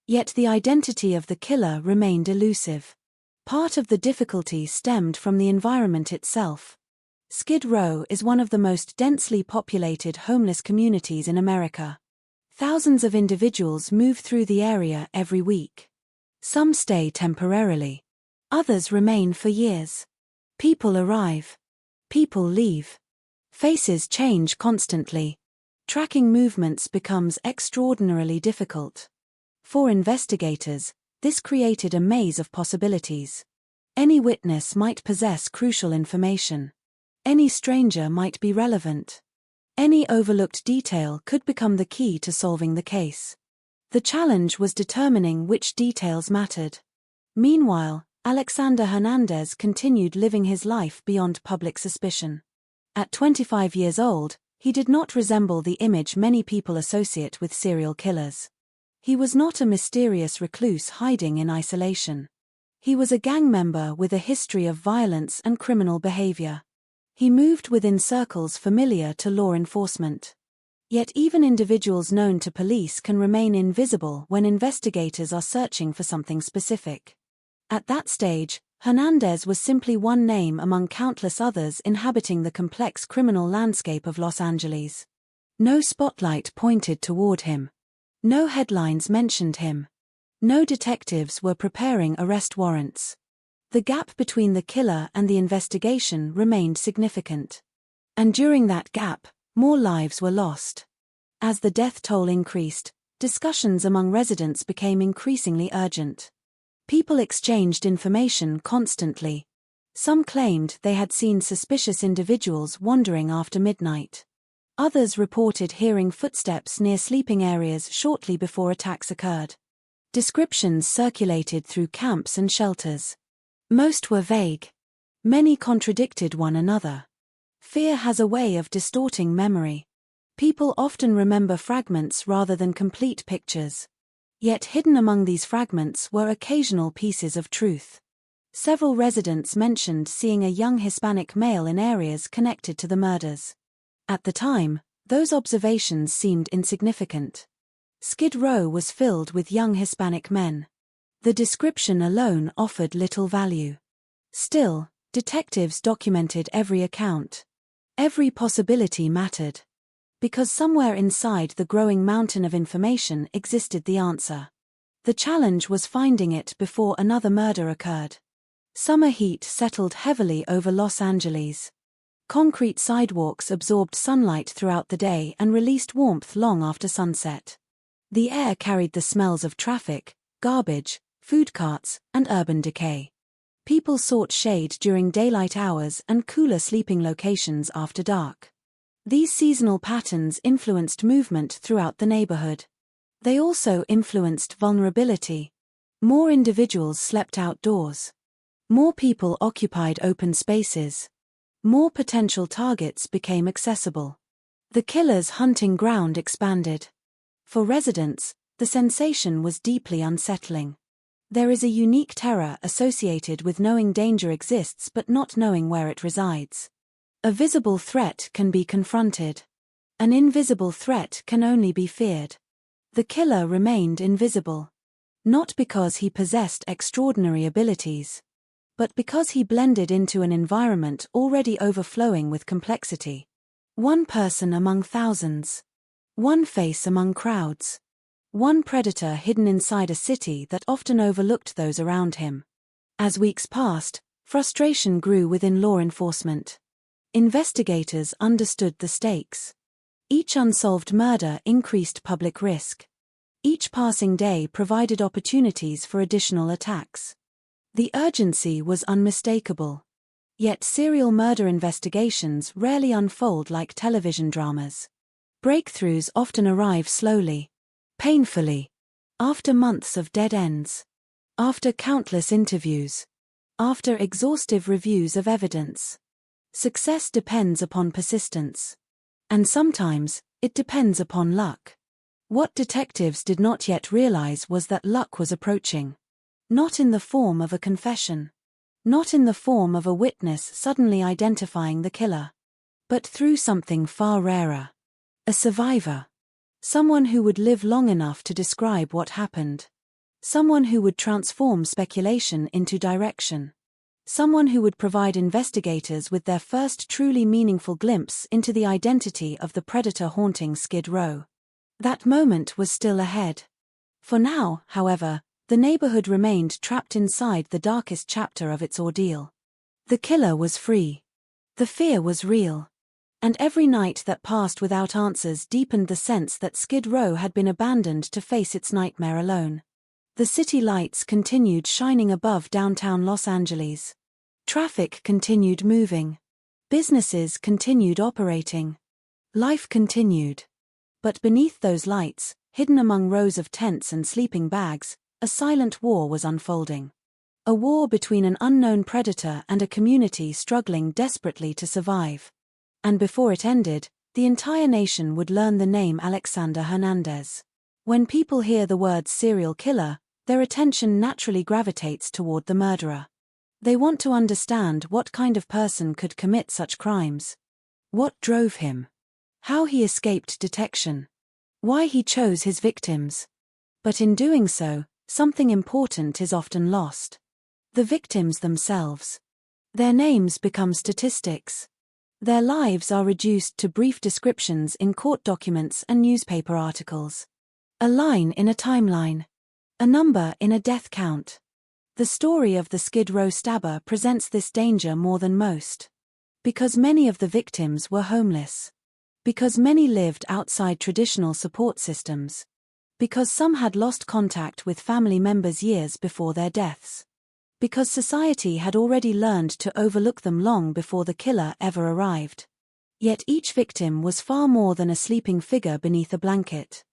Yet the identity of the killer remained elusive. Part of the difficulty stemmed from the environment itself. Skid Row is one of the most densely populated homeless communities in America. Thousands of individuals move through the area every week. Some stay temporarily. Others remain for years. People arrive. People leave. Faces change constantly. Tracking movements becomes extraordinarily difficult. For investigators, this created a maze of possibilities. Any witness might possess crucial information. Any stranger might be relevant. Any overlooked detail could become the key to solving the case. The challenge was determining which details mattered. Meanwhile, Alexander Hernandez continued living his life beyond public suspicion. At 25 years old, he did not resemble the image many people associate with serial killers. He was not a mysterious recluse hiding in isolation. He was a gang member with a history of violence and criminal behavior. He moved within circles familiar to law enforcement. Yet even individuals known to police can remain invisible when investigators are searching for something specific. At that stage, Hernandez was simply one name among countless others inhabiting the complex criminal landscape of Los Angeles. No spotlight pointed toward him. No headlines mentioned him. No detectives were preparing arrest warrants. The gap between the killer and the investigation remained significant. And during that gap, more lives were lost. As the death toll increased, discussions among residents became increasingly urgent. People exchanged information constantly. Some claimed they had seen suspicious individuals wandering after midnight. Others reported hearing footsteps near sleeping areas shortly before attacks occurred. Descriptions circulated through camps and shelters. Most were vague. Many contradicted one another. Fear has a way of distorting memory. People often remember fragments rather than complete pictures. Yet hidden among these fragments were occasional pieces of truth. Several residents mentioned seeing a young Hispanic male in areas connected to the murders. At the time, those observations seemed insignificant. Skid Row was filled with young Hispanic men. The description alone offered little value. Still, detectives documented every account. Every possibility mattered. Because somewhere inside the growing mountain of information existed the answer. The challenge was finding it before another murder occurred. Summer heat settled heavily over Los Angeles. Concrete sidewalks absorbed sunlight throughout the day and released warmth long after sunset. The air carried the smells of traffic, garbage, food carts, and urban decay. People sought shade during daylight hours and cooler sleeping locations after dark. These seasonal patterns influenced movement throughout the neighborhood. They also influenced vulnerability. More individuals slept outdoors. More people occupied open spaces. More potential targets became accessible. The killer's hunting ground expanded. For residents, the sensation was deeply unsettling. There is a unique terror associated with knowing danger exists but not knowing where it resides. A visible threat can be confronted. An invisible threat can only be feared. The killer remained invisible. Not because he possessed extraordinary abilities, but because he blended into an environment already overflowing with complexity. One person among thousands. One face among crowds. One predator hidden inside a city that often overlooked those around him. As weeks passed, frustration grew within law enforcement. Investigators understood the stakes. Each unsolved murder increased public risk. Each passing day provided opportunities for additional attacks. The urgency was unmistakable. Yet serial murder investigations rarely unfold like television dramas. Breakthroughs often arrive slowly. Painfully. After months of dead ends. After countless interviews. After exhaustive reviews of evidence. Success depends upon persistence. And sometimes, it depends upon luck. What detectives did not yet realize was that luck was approaching. Not in the form of a confession. Not in the form of a witness suddenly identifying the killer. But through something far rarer. A survivor. Someone who would live long enough to describe what happened. Someone who would transform speculation into direction. Someone who would provide investigators with their first truly meaningful glimpse into the identity of the predator haunting Skid Row. That moment was still ahead. For now, however, the neighborhood remained trapped inside the darkest chapter of its ordeal. The killer was free. The fear was real. And every night that passed without answers deepened the sense that Skid Row had been abandoned to face its nightmare alone. The city lights continued shining above downtown Los Angeles. Traffic continued moving. Businesses continued operating. Life continued. But beneath those lights, hidden among rows of tents and sleeping bags, a silent war was unfolding. A war between an unknown predator and a community struggling desperately to survive. And before it ended, the entire nation would learn the name Alexander Hernandez. When people hear the word serial killer, their attention naturally gravitates toward the murderer. They want to understand what kind of person could commit such crimes. What drove him? How he escaped detection? Why he chose his victims? But in doing so, something important is often lost. The victims themselves. Their names become statistics. Their lives are reduced to brief descriptions in court documents and newspaper articles. A line in a timeline. A number in a death count. The story of the Skid Row stabber presents this danger more than most. Because many of the victims were homeless. Because many lived outside traditional support systems. Because some had lost contact with family members years before their deaths. Because society had already learned to overlook them long before the killer ever arrived. Yet each victim was far more than a sleeping figure beneath a blanket.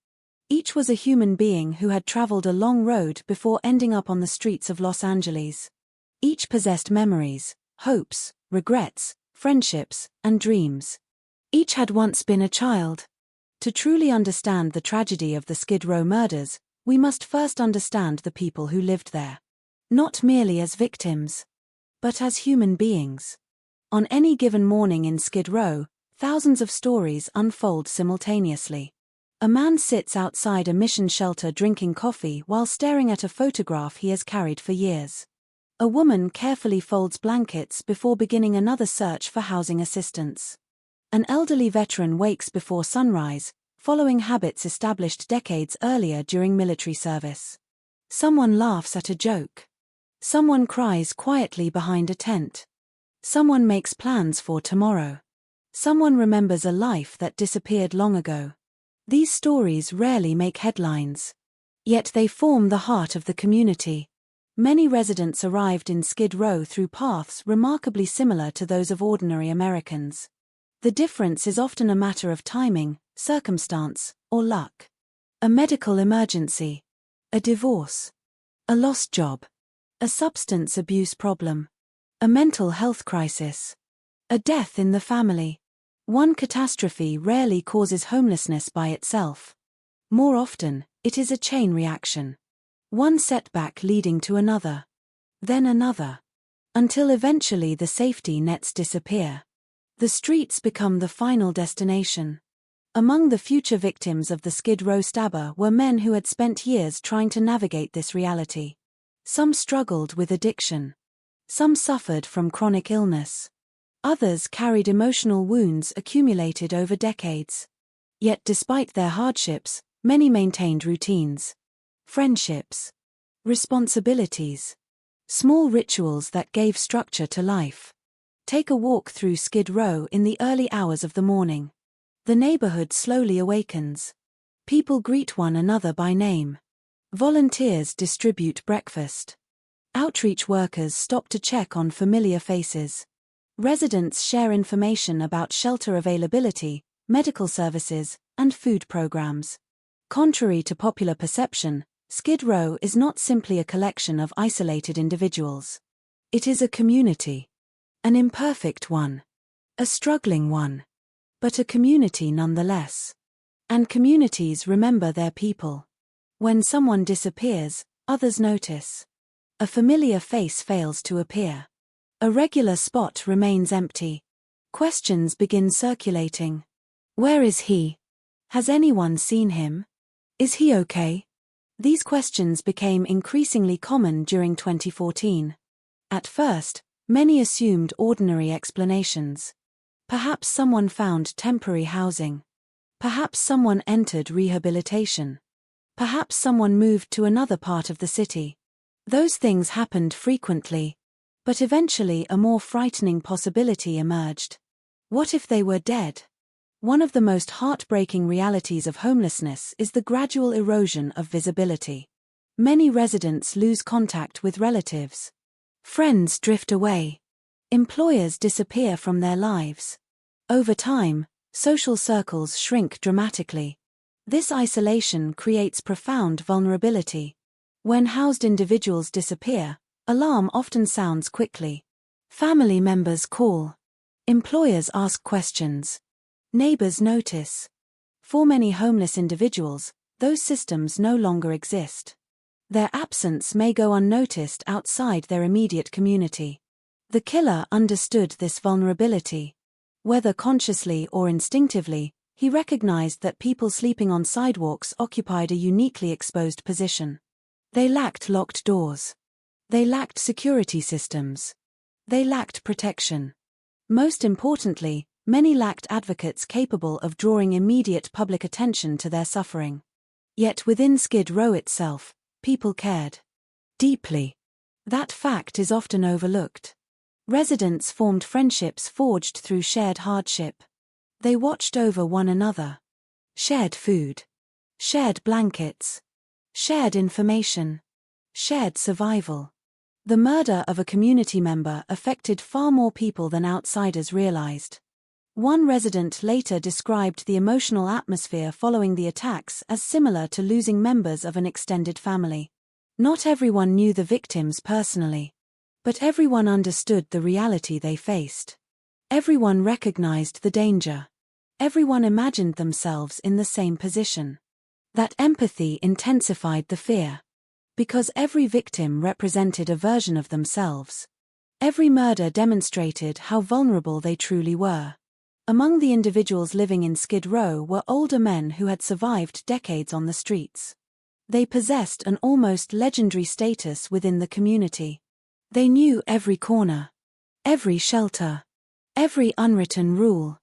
Each was a human being who had traveled a long road before ending up on the streets of Los Angeles. Each possessed memories, hopes, regrets, friendships, and dreams. Each had once been a child. To truly understand the tragedy of the Skid Row murders, we must first understand the people who lived there. Not merely as victims, but as human beings. On any given morning in Skid Row, thousands of stories unfold simultaneously. A man sits outside a mission shelter drinking coffee while staring at a photograph he has carried for years. A woman carefully folds blankets before beginning another search for housing assistance. An elderly veteran wakes before sunrise, following habits established decades earlier during military service. Someone laughs at a joke. Someone cries quietly behind a tent. Someone makes plans for tomorrow. Someone remembers a life that disappeared long ago. These stories rarely make headlines. Yet they form the heart of the community. Many residents arrived in Skid Row through paths remarkably similar to those of ordinary Americans. The difference is often a matter of timing, circumstance, or luck. A medical emergency. A divorce. A lost job. A substance abuse problem. A mental health crisis. A death in the family. One catastrophe rarely causes homelessness by itself. More often, it is a chain reaction. One setback leading to another. Then another. Until eventually the safety nets disappear. The streets become the final destination. Among the future victims of the Skid Row stabber were men who had spent years trying to navigate this reality. Some struggled with addiction. Some suffered from chronic illness. Others carried emotional wounds accumulated over decades. Yet despite their hardships, many maintained routines. Friendships. Responsibilities. Small rituals that gave structure to life. Take a walk through Skid Row in the early hours of the morning. The neighborhood slowly awakens. People greet one another by name. Volunteers distribute breakfast. Outreach workers stop to check on familiar faces. Residents share information about shelter availability, medical services, and food programs. Contrary to popular perception, Skid Row is not simply a collection of isolated individuals. It is a community. An imperfect one. A struggling one. But a community nonetheless. And communities remember their people. When someone disappears, others notice. A familiar face fails to appear. A regular spot remains empty. Questions begin circulating. Where is he? Has anyone seen him? Is he okay? These questions became increasingly common during 2014. At first, many assumed ordinary explanations. Perhaps someone found temporary housing. Perhaps someone entered rehabilitation. Perhaps someone moved to another part of the city. Those things happened frequently. But eventually a more frightening possibility emerged. What if they were dead? One of the most heartbreaking realities of homelessness is the gradual erosion of visibility. Many residents lose contact with relatives. Friends drift away. Employers disappear from their lives. Over time, social circles shrink dramatically. This isolation creates profound vulnerability. When housed individuals disappear, alarm often sounds quickly. Family members call. Employers ask questions. Neighbors notice. For many homeless individuals, those systems no longer exist. Their absence may go unnoticed outside their immediate community. The killer understood this vulnerability. Whether consciously or instinctively, he recognized that people sleeping on sidewalks occupied a uniquely exposed position. They lacked locked doors. They lacked security systems. They lacked protection. Most importantly, many lacked advocates capable of drawing immediate public attention to their suffering. Yet within Skid Row itself, people cared deeply. That fact is often overlooked. Residents formed friendships forged through shared hardship. They watched over one another. Shared food. Shared blankets. Shared information. Shared survival. The murder of a community member affected far more people than outsiders realized. One resident later described the emotional atmosphere following the attacks as similar to losing members of an extended family. Not everyone knew the victims personally. But everyone understood the reality they faced. Everyone recognized the danger. Everyone imagined themselves in the same position. That empathy intensified the fear. Because every victim represented a version of themselves. Every murder demonstrated how vulnerable they truly were. Among the individuals living in Skid Row were older men who had survived decades on the streets. They possessed an almost legendary status within the community. They knew every corner, every shelter, every unwritten rule.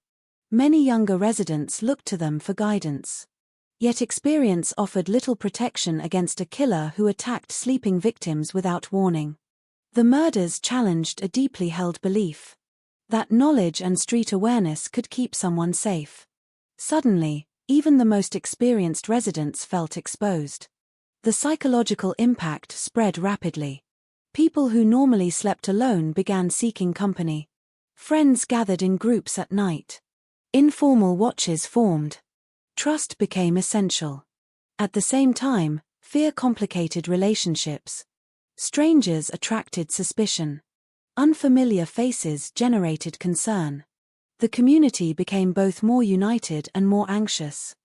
Many younger residents looked to them for guidance. Yet experience offered little protection against a killer who attacked sleeping victims without warning. The murders challenged a deeply held belief that knowledge and street awareness could keep someone safe. Suddenly, even the most experienced residents felt exposed. The psychological impact spread rapidly. People who normally slept alone began seeking company. Friends gathered in groups at night. Informal watches formed. Trust became essential. At the same time, fear complicated relationships. Strangers attracted suspicion. Unfamiliar faces generated concern. The community became both more united and more anxious.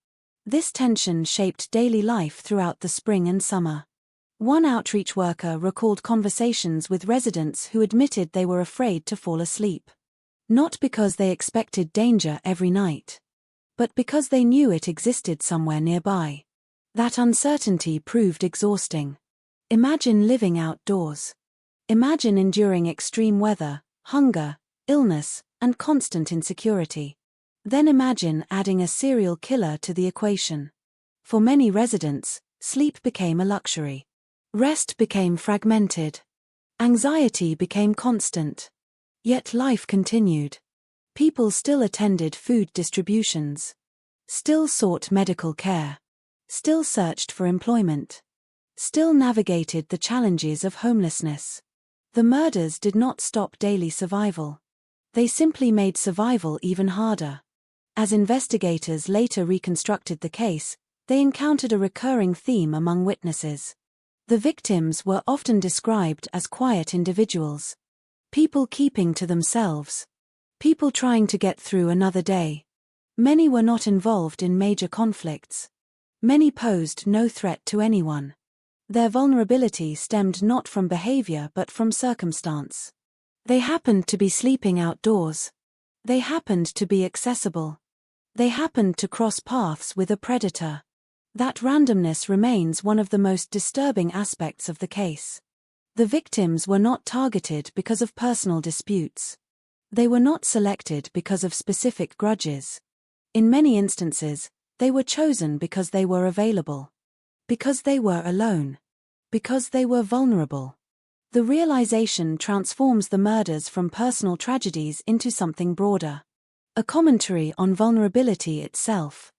This tension shaped daily life throughout the spring and summer. One outreach worker recalled conversations with residents who admitted they were afraid to fall asleep. Not because they expected danger every night, but because they knew it existed somewhere nearby. That uncertainty proved exhausting. Imagine living outdoors. Imagine enduring extreme weather, hunger, illness, and constant insecurity. Then imagine adding a serial killer to the equation. For many residents, sleep became a luxury. Rest became fragmented. Anxiety became constant. Yet life continued. People still attended food distributions. Still sought medical care. Still searched for employment. Still navigated the challenges of homelessness. The murders did not stop daily survival. They simply made survival even harder. As investigators later reconstructed the case, they encountered a recurring theme among witnesses. The victims were often described as quiet individuals. People keeping to themselves. People trying to get through another day. Many were not involved in major conflicts. Many posed no threat to anyone. Their vulnerability stemmed not from behavior but from circumstance. They happened to be sleeping outdoors. They happened to be accessible. They happened to cross paths with a predator. That randomness remains one of the most disturbing aspects of the case. The victims were not targeted because of personal disputes. They were not selected because of specific grudges. In many instances, they were chosen because they were available. Because they were alone. Because they were vulnerable. The realization transforms the murders from personal tragedies into something broader. A commentary on vulnerability itself.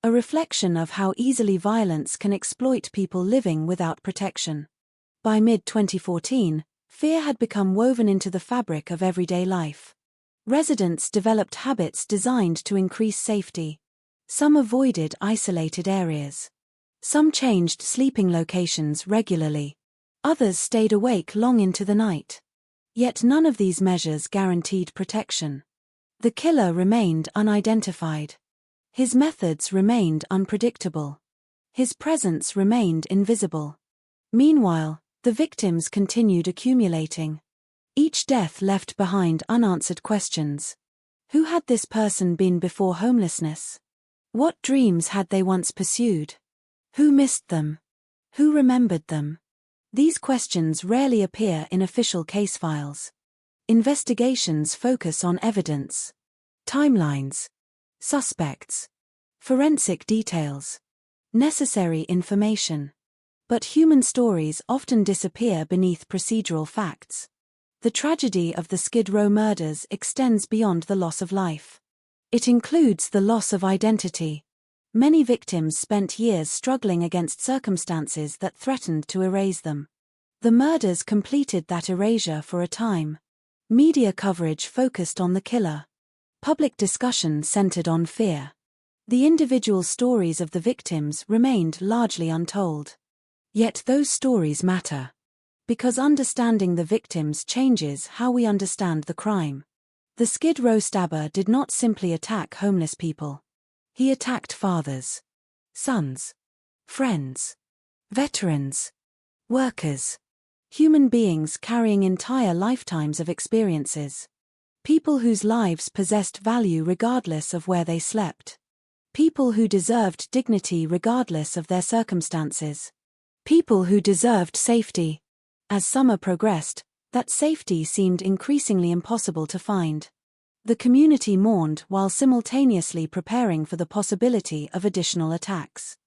A reflection of how easily violence can exploit people living without protection. By mid-2014, fear had become woven into the fabric of everyday life. Residents developed habits designed to increase safety. Some avoided isolated areas. Some changed sleeping locations regularly. Others stayed awake long into the night. Yet none of these measures guaranteed protection. The killer remained unidentified. His methods remained unpredictable. His presence remained invisible. Meanwhile, the victims continued accumulating. Each death left behind unanswered questions. Who had this person been before homelessness? What dreams had they once pursued? Who missed them? Who remembered them? These questions rarely appear in official case files. Investigations focus on evidence, timelines, suspects, forensic details, necessary information. But human stories often disappear beneath procedural facts. The tragedy of the Skid Row murders extends beyond the loss of life. It includes the loss of identity. Many victims spent years struggling against circumstances that threatened to erase them. The murders completed that erasure for a time. Media coverage focused on the killer. Public discussion centered on fear. The individual stories of the victims remained largely untold. Yet those stories matter. Because understanding the victims changes how we understand the crime. The Skid Row stabber did not simply attack homeless people. He attacked fathers, sons, friends, veterans, workers, human beings carrying entire lifetimes of experiences. People whose lives possessed value regardless of where they slept. People who deserved dignity regardless of their circumstances. People who deserved safety. As summer progressed, that safety seemed increasingly impossible to find. The community mourned while simultaneously preparing for the possibility of additional attacks.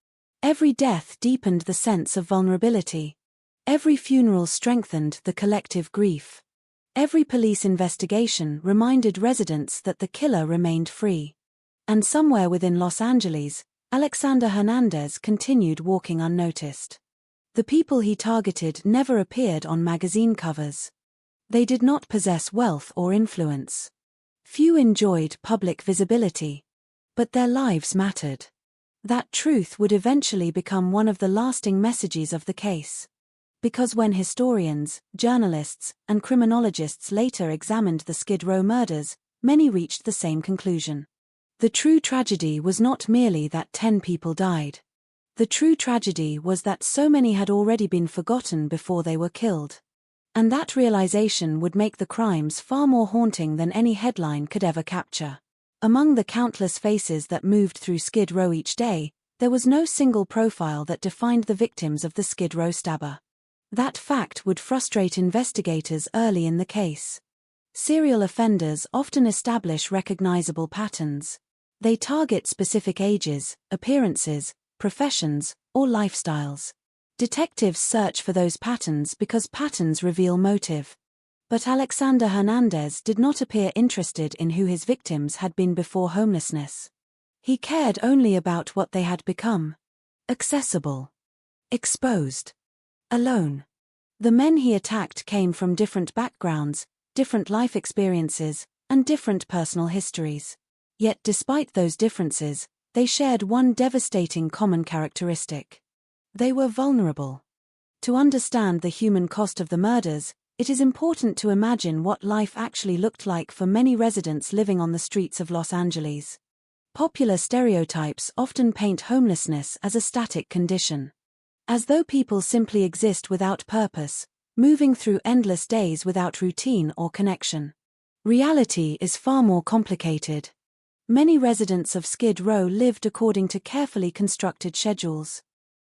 Every death deepened the sense of vulnerability. Every funeral strengthened the collective grief. Every police investigation reminded residents that the killer remained free. And somewhere within Los Angeles, Alexander Hernandez continued walking unnoticed. The people he targeted never appeared on magazine covers. They did not possess wealth or influence. Few enjoyed public visibility. But their lives mattered. That truth would eventually become one of the lasting messages of the case. Because when historians, journalists, and criminologists later examined the Skid Row murders, many reached the same conclusion. The true tragedy was not merely that 10 people died. The true tragedy was that so many had already been forgotten before they were killed. And that realization would make the crimes far more haunting than any headline could ever capture. Among the countless faces that moved through Skid Row each day, there was no single profile that defined the victims of the Skid Row stabber. That fact would frustrate investigators early in the case. Serial offenders often establish recognizable patterns. They target specific ages, appearances, professions, or lifestyles. Detectives search for those patterns because patterns reveal motive. But Alexander Hernandez did not appear interested in who his victims had been before homelessness. He cared only about what they had become. Accessible. Exposed. Alone. The men he attacked came from different backgrounds, different life experiences, and different personal histories. Yet despite those differences, they shared one devastating common characteristic. They were vulnerable. To understand the human cost of the murders, it is important to imagine what life actually looked like for many residents living on the streets of Los Angeles. Popular stereotypes often paint homelessness as a static condition. As though people simply exist without purpose, moving through endless days without routine or connection. Reality is far more complicated. Many residents of Skid Row lived according to carefully constructed schedules.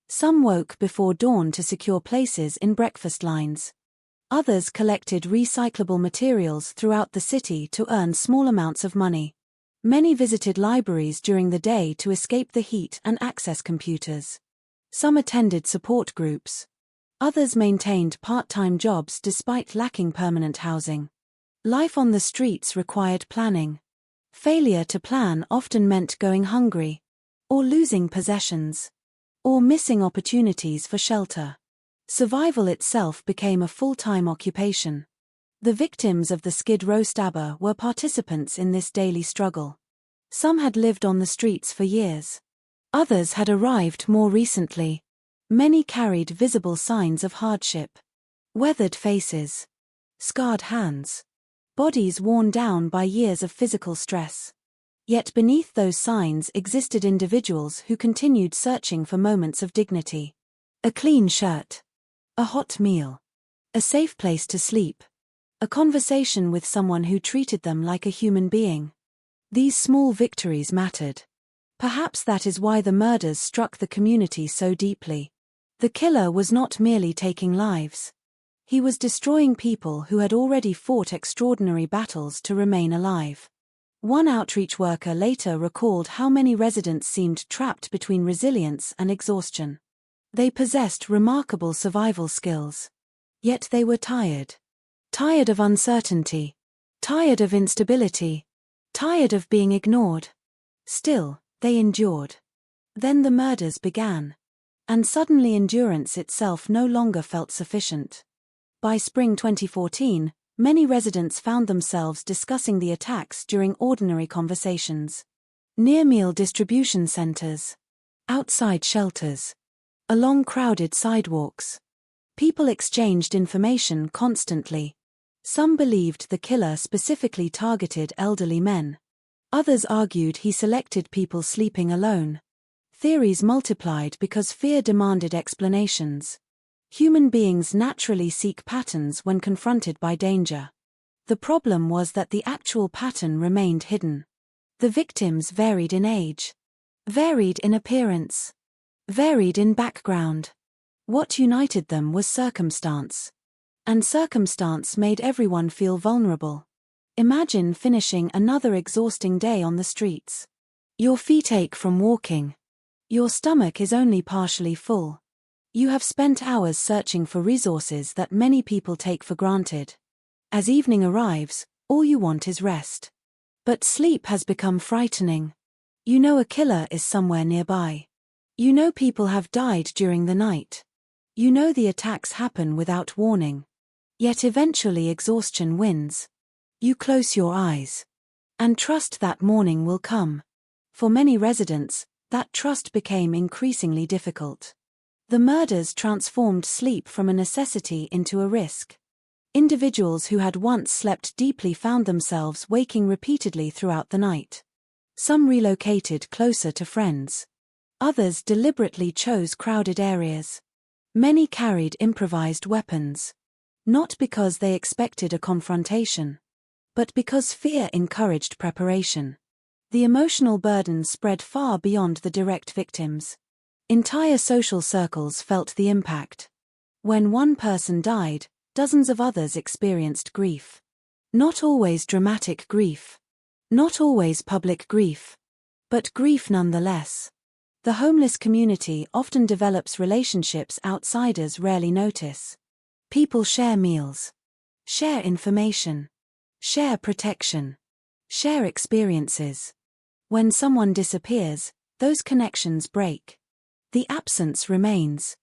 Some woke before dawn to secure places in breakfast lines. Others collected recyclable materials throughout the city to earn small amounts of money. Many visited libraries during the day to escape the heat and access computers. Some attended support groups. Others maintained part-time jobs despite lacking permanent housing. Life on the streets required planning. Failure to plan often meant going hungry, or losing possessions, or missing opportunities for shelter. Survival itself became a full-time occupation. The victims of the Skid Row stabber were participants in this daily struggle. Some had lived on the streets for years. Others had arrived more recently. Many carried visible signs of hardship. Weathered faces. Scarred hands. Bodies worn down by years of physical stress. Yet beneath those signs existed individuals who continued searching for moments of dignity. A clean shirt. A hot meal. A safe place to sleep. A conversation with someone who treated them like a human being. These small victories mattered. Perhaps that is why the murders struck the community so deeply. The killer was not merely taking lives. He was destroying people who had already fought extraordinary battles to remain alive. One outreach worker later recalled how many residents seemed trapped between resilience and exhaustion. They possessed remarkable survival skills. Yet they were tired. Tired of uncertainty. Tired of instability. Tired of being ignored. Still, they endured. Then the murders began. And suddenly endurance itself no longer felt sufficient. By spring 2014, many residents found themselves discussing the attacks during ordinary conversations. Near meal distribution centers. Outside shelters. Along crowded sidewalks. People exchanged information constantly. Some believed the killer specifically targeted elderly men. Others argued he selected people sleeping alone. Theories multiplied because fear demanded explanations. Human beings naturally seek patterns when confronted by danger. The problem was that the actual pattern remained hidden. The victims varied in age. Varied in appearance. Varied in background. What united them was circumstance. And circumstance made everyone feel vulnerable. Imagine finishing another exhausting day on the streets. Your feet ache from walking. Your stomach is only partially full. You have spent hours searching for resources that many people take for granted. As evening arrives, all you want is rest. But sleep has become frightening. You know a killer is somewhere nearby. You know people have died during the night. You know the attacks happen without warning. Yet eventually exhaustion wins. You close your eyes. And trust that morning will come. For many residents, that trust became increasingly difficult. The murders transformed sleep from a necessity into a risk. Individuals who had once slept deeply found themselves waking repeatedly throughout the night. Some relocated closer to friends. Others deliberately chose crowded areas. Many carried improvised weapons. Not because they expected a confrontation, but because fear encouraged preparation. The emotional burden spread far beyond the direct victims. Entire social circles felt the impact. When one person died, dozens of others experienced grief. Not always dramatic grief. Not always public grief. But grief nonetheless. The homeless community often develops relationships outsiders rarely notice. People share meals. Share information. Share protection. Share experiences. When someone disappears, those connections break. The absence remains.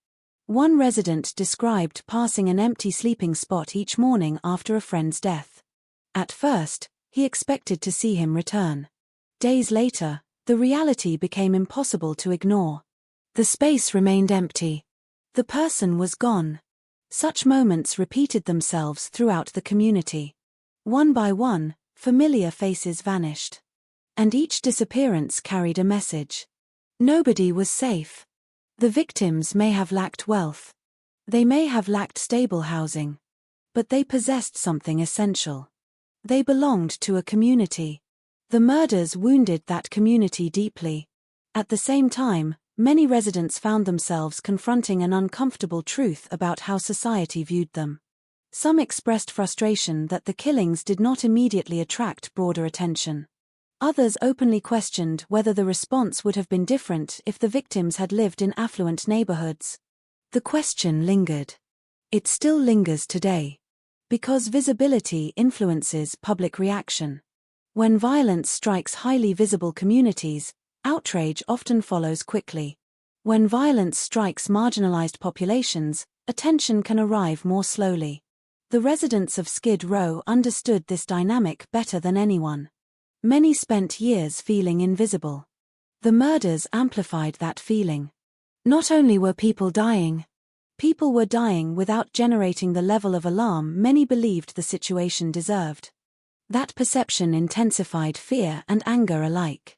One resident described passing an empty sleeping spot each morning after a friend's death. At first, he expected to see him return. Days later, the reality became impossible to ignore. The space remained empty. The person was gone. Such moments repeated themselves throughout the community. One by one, familiar faces vanished. And each disappearance carried a message. Nobody was safe. The victims may have lacked wealth. They may have lacked stable housing. But they possessed something essential. They belonged to a community. The murders wounded that community deeply. At the same time, many residents found themselves confronting an uncomfortable truth about how society viewed them. Some expressed frustration that the killings did not immediately attract broader attention. Others openly questioned whether the response would have been different if the victims had lived in affluent neighborhoods. The question lingered. It still lingers today. Because visibility influences public reaction. When violence strikes highly visible communities, outrage often follows quickly. When violence strikes marginalized populations, attention can arrive more slowly. The residents of Skid Row understood this dynamic better than anyone. Many spent years feeling invisible. The murders amplified that feeling. Not only were people dying without generating the level of alarm many believed the situation deserved. That perception intensified fear and anger alike.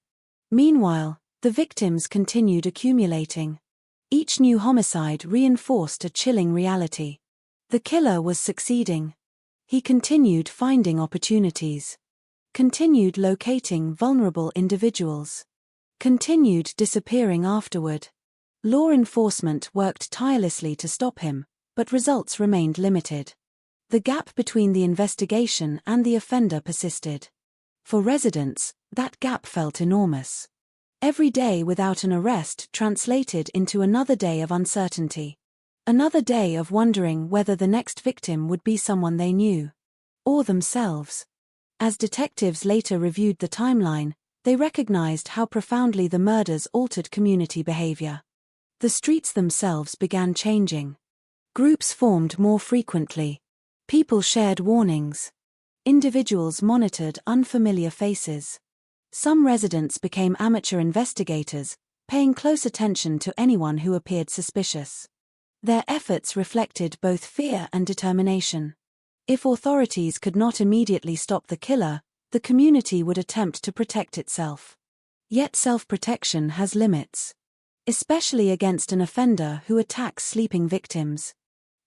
Meanwhile, the victims continued accumulating. Each new homicide reinforced a chilling reality. The killer was succeeding. He continued finding opportunities. Continued locating vulnerable individuals. Continued disappearing afterward. Law enforcement worked tirelessly to stop him, but results remained limited. The gap between the investigation and the offender persisted. For residents, that gap felt enormous. Every day without an arrest translated into another day of uncertainty. Another day of wondering whether the next victim would be someone they knew. Or themselves. As detectives later reviewed the timeline, they recognized how profoundly the murders altered community behavior. The streets themselves began changing. Groups formed more frequently. People shared warnings. Individuals monitored unfamiliar faces. Some residents became amateur investigators, paying close attention to anyone who appeared suspicious. Their efforts reflected both fear and determination. If authorities could not immediately stop the killer, the community would attempt to protect itself. Yet self-protection has limits. Especially against an offender who attacks sleeping victims.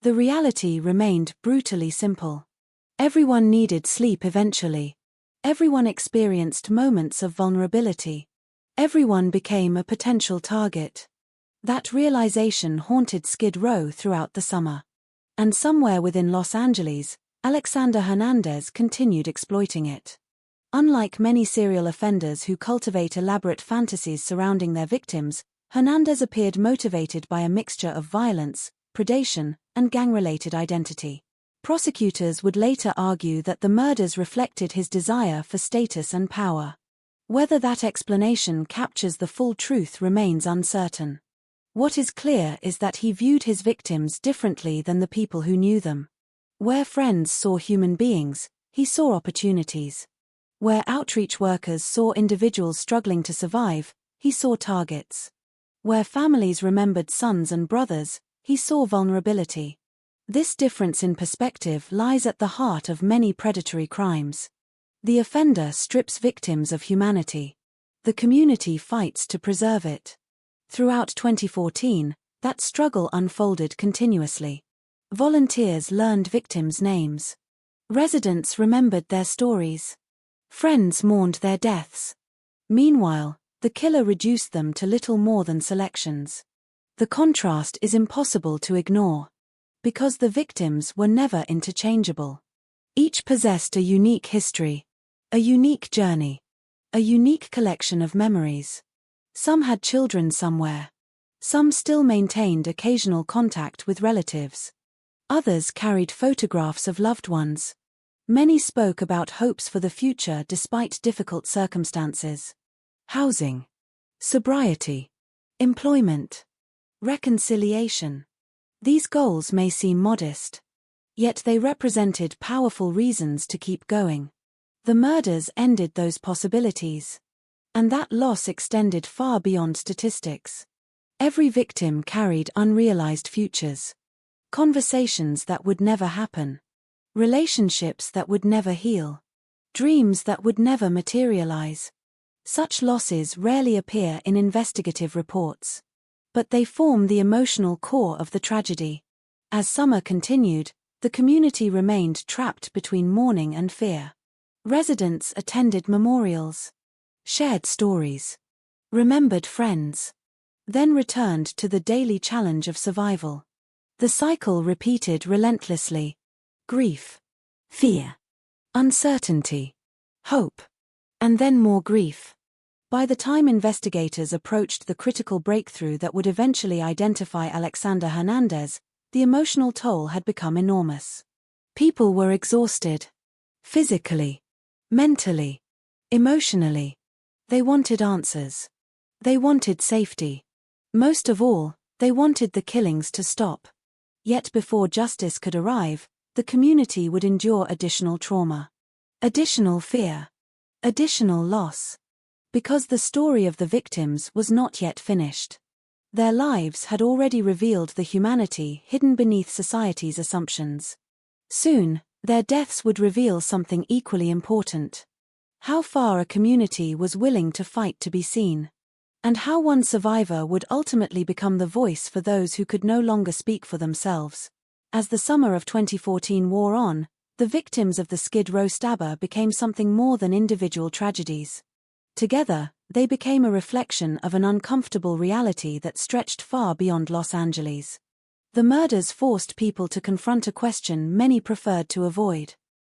The reality remained brutally simple. Everyone needed sleep eventually. Everyone experienced moments of vulnerability. Everyone became a potential target. That realization haunted Skid Row throughout the summer. And somewhere within Los Angeles, Alexander Hernandez continued exploiting it. Unlike many serial offenders who cultivate elaborate fantasies surrounding their victims, Hernandez appeared motivated by a mixture of violence, predation, and gang-related identity. Prosecutors would later argue that the murders reflected his desire for status and power. Whether that explanation captures the full truth remains uncertain. What is clear is that he viewed his victims differently than the people who knew them. Where friends saw human beings, he saw opportunities. Where outreach workers saw individuals struggling to survive, he saw targets. Where families remembered sons and brothers, he saw vulnerability. This difference in perspective lies at the heart of many predatory crimes. The offender strips victims of humanity. The community fights to preserve it. Throughout 2014, that struggle unfolded continuously. Volunteers learned victims' names. Residents remembered their stories. Friends mourned their deaths. Meanwhile, the killer reduced them to little more than selections. The contrast is impossible to ignore. Because the victims were never interchangeable. Each possessed a unique history. A unique journey. A unique collection of memories. Some had children somewhere. Some still maintained occasional contact with relatives. Others carried photographs of loved ones. Many spoke about hopes for the future despite difficult circumstances. Housing. Sobriety. Employment. Reconciliation. These goals may seem modest. Yet they represented powerful reasons to keep going. The murders ended those possibilities. And that loss extended far beyond statistics. Every victim carried unrealized futures. Conversations that would never happen. Relationships that would never heal. Dreams that would never materialize. Such losses rarely appear in investigative reports. But they form the emotional core of the tragedy. As summer continued, the community remained trapped between mourning and fear. Residents attended memorials, shared stories, remembered friends, then returned to the daily challenge of survival. The cycle repeated relentlessly. Grief, fear, uncertainty, hope, and then more grief. By the time investigators approached the critical breakthrough that would eventually identify Alexander Hernandez, the emotional toll had become enormous. People were exhausted. Physically, mentally, emotionally. They wanted answers. They wanted safety. Most of all, they wanted the killings to stop. Yet before justice could arrive, the community would endure additional trauma, additional fear, additional loss. Because the story of the victims was not yet finished. Their lives had already revealed the humanity hidden beneath society's assumptions. Soon, their deaths would reveal something equally important. How far a community was willing to fight to be seen. And how one survivor would ultimately become the voice for those who could no longer speak for themselves. As the summer of 2014 wore on, the victims of the Skid Row stabber became something more than individual tragedies. Together, they became a reflection of an uncomfortable reality that stretched far beyond Los Angeles. The murders forced people to confront a question many preferred to avoid.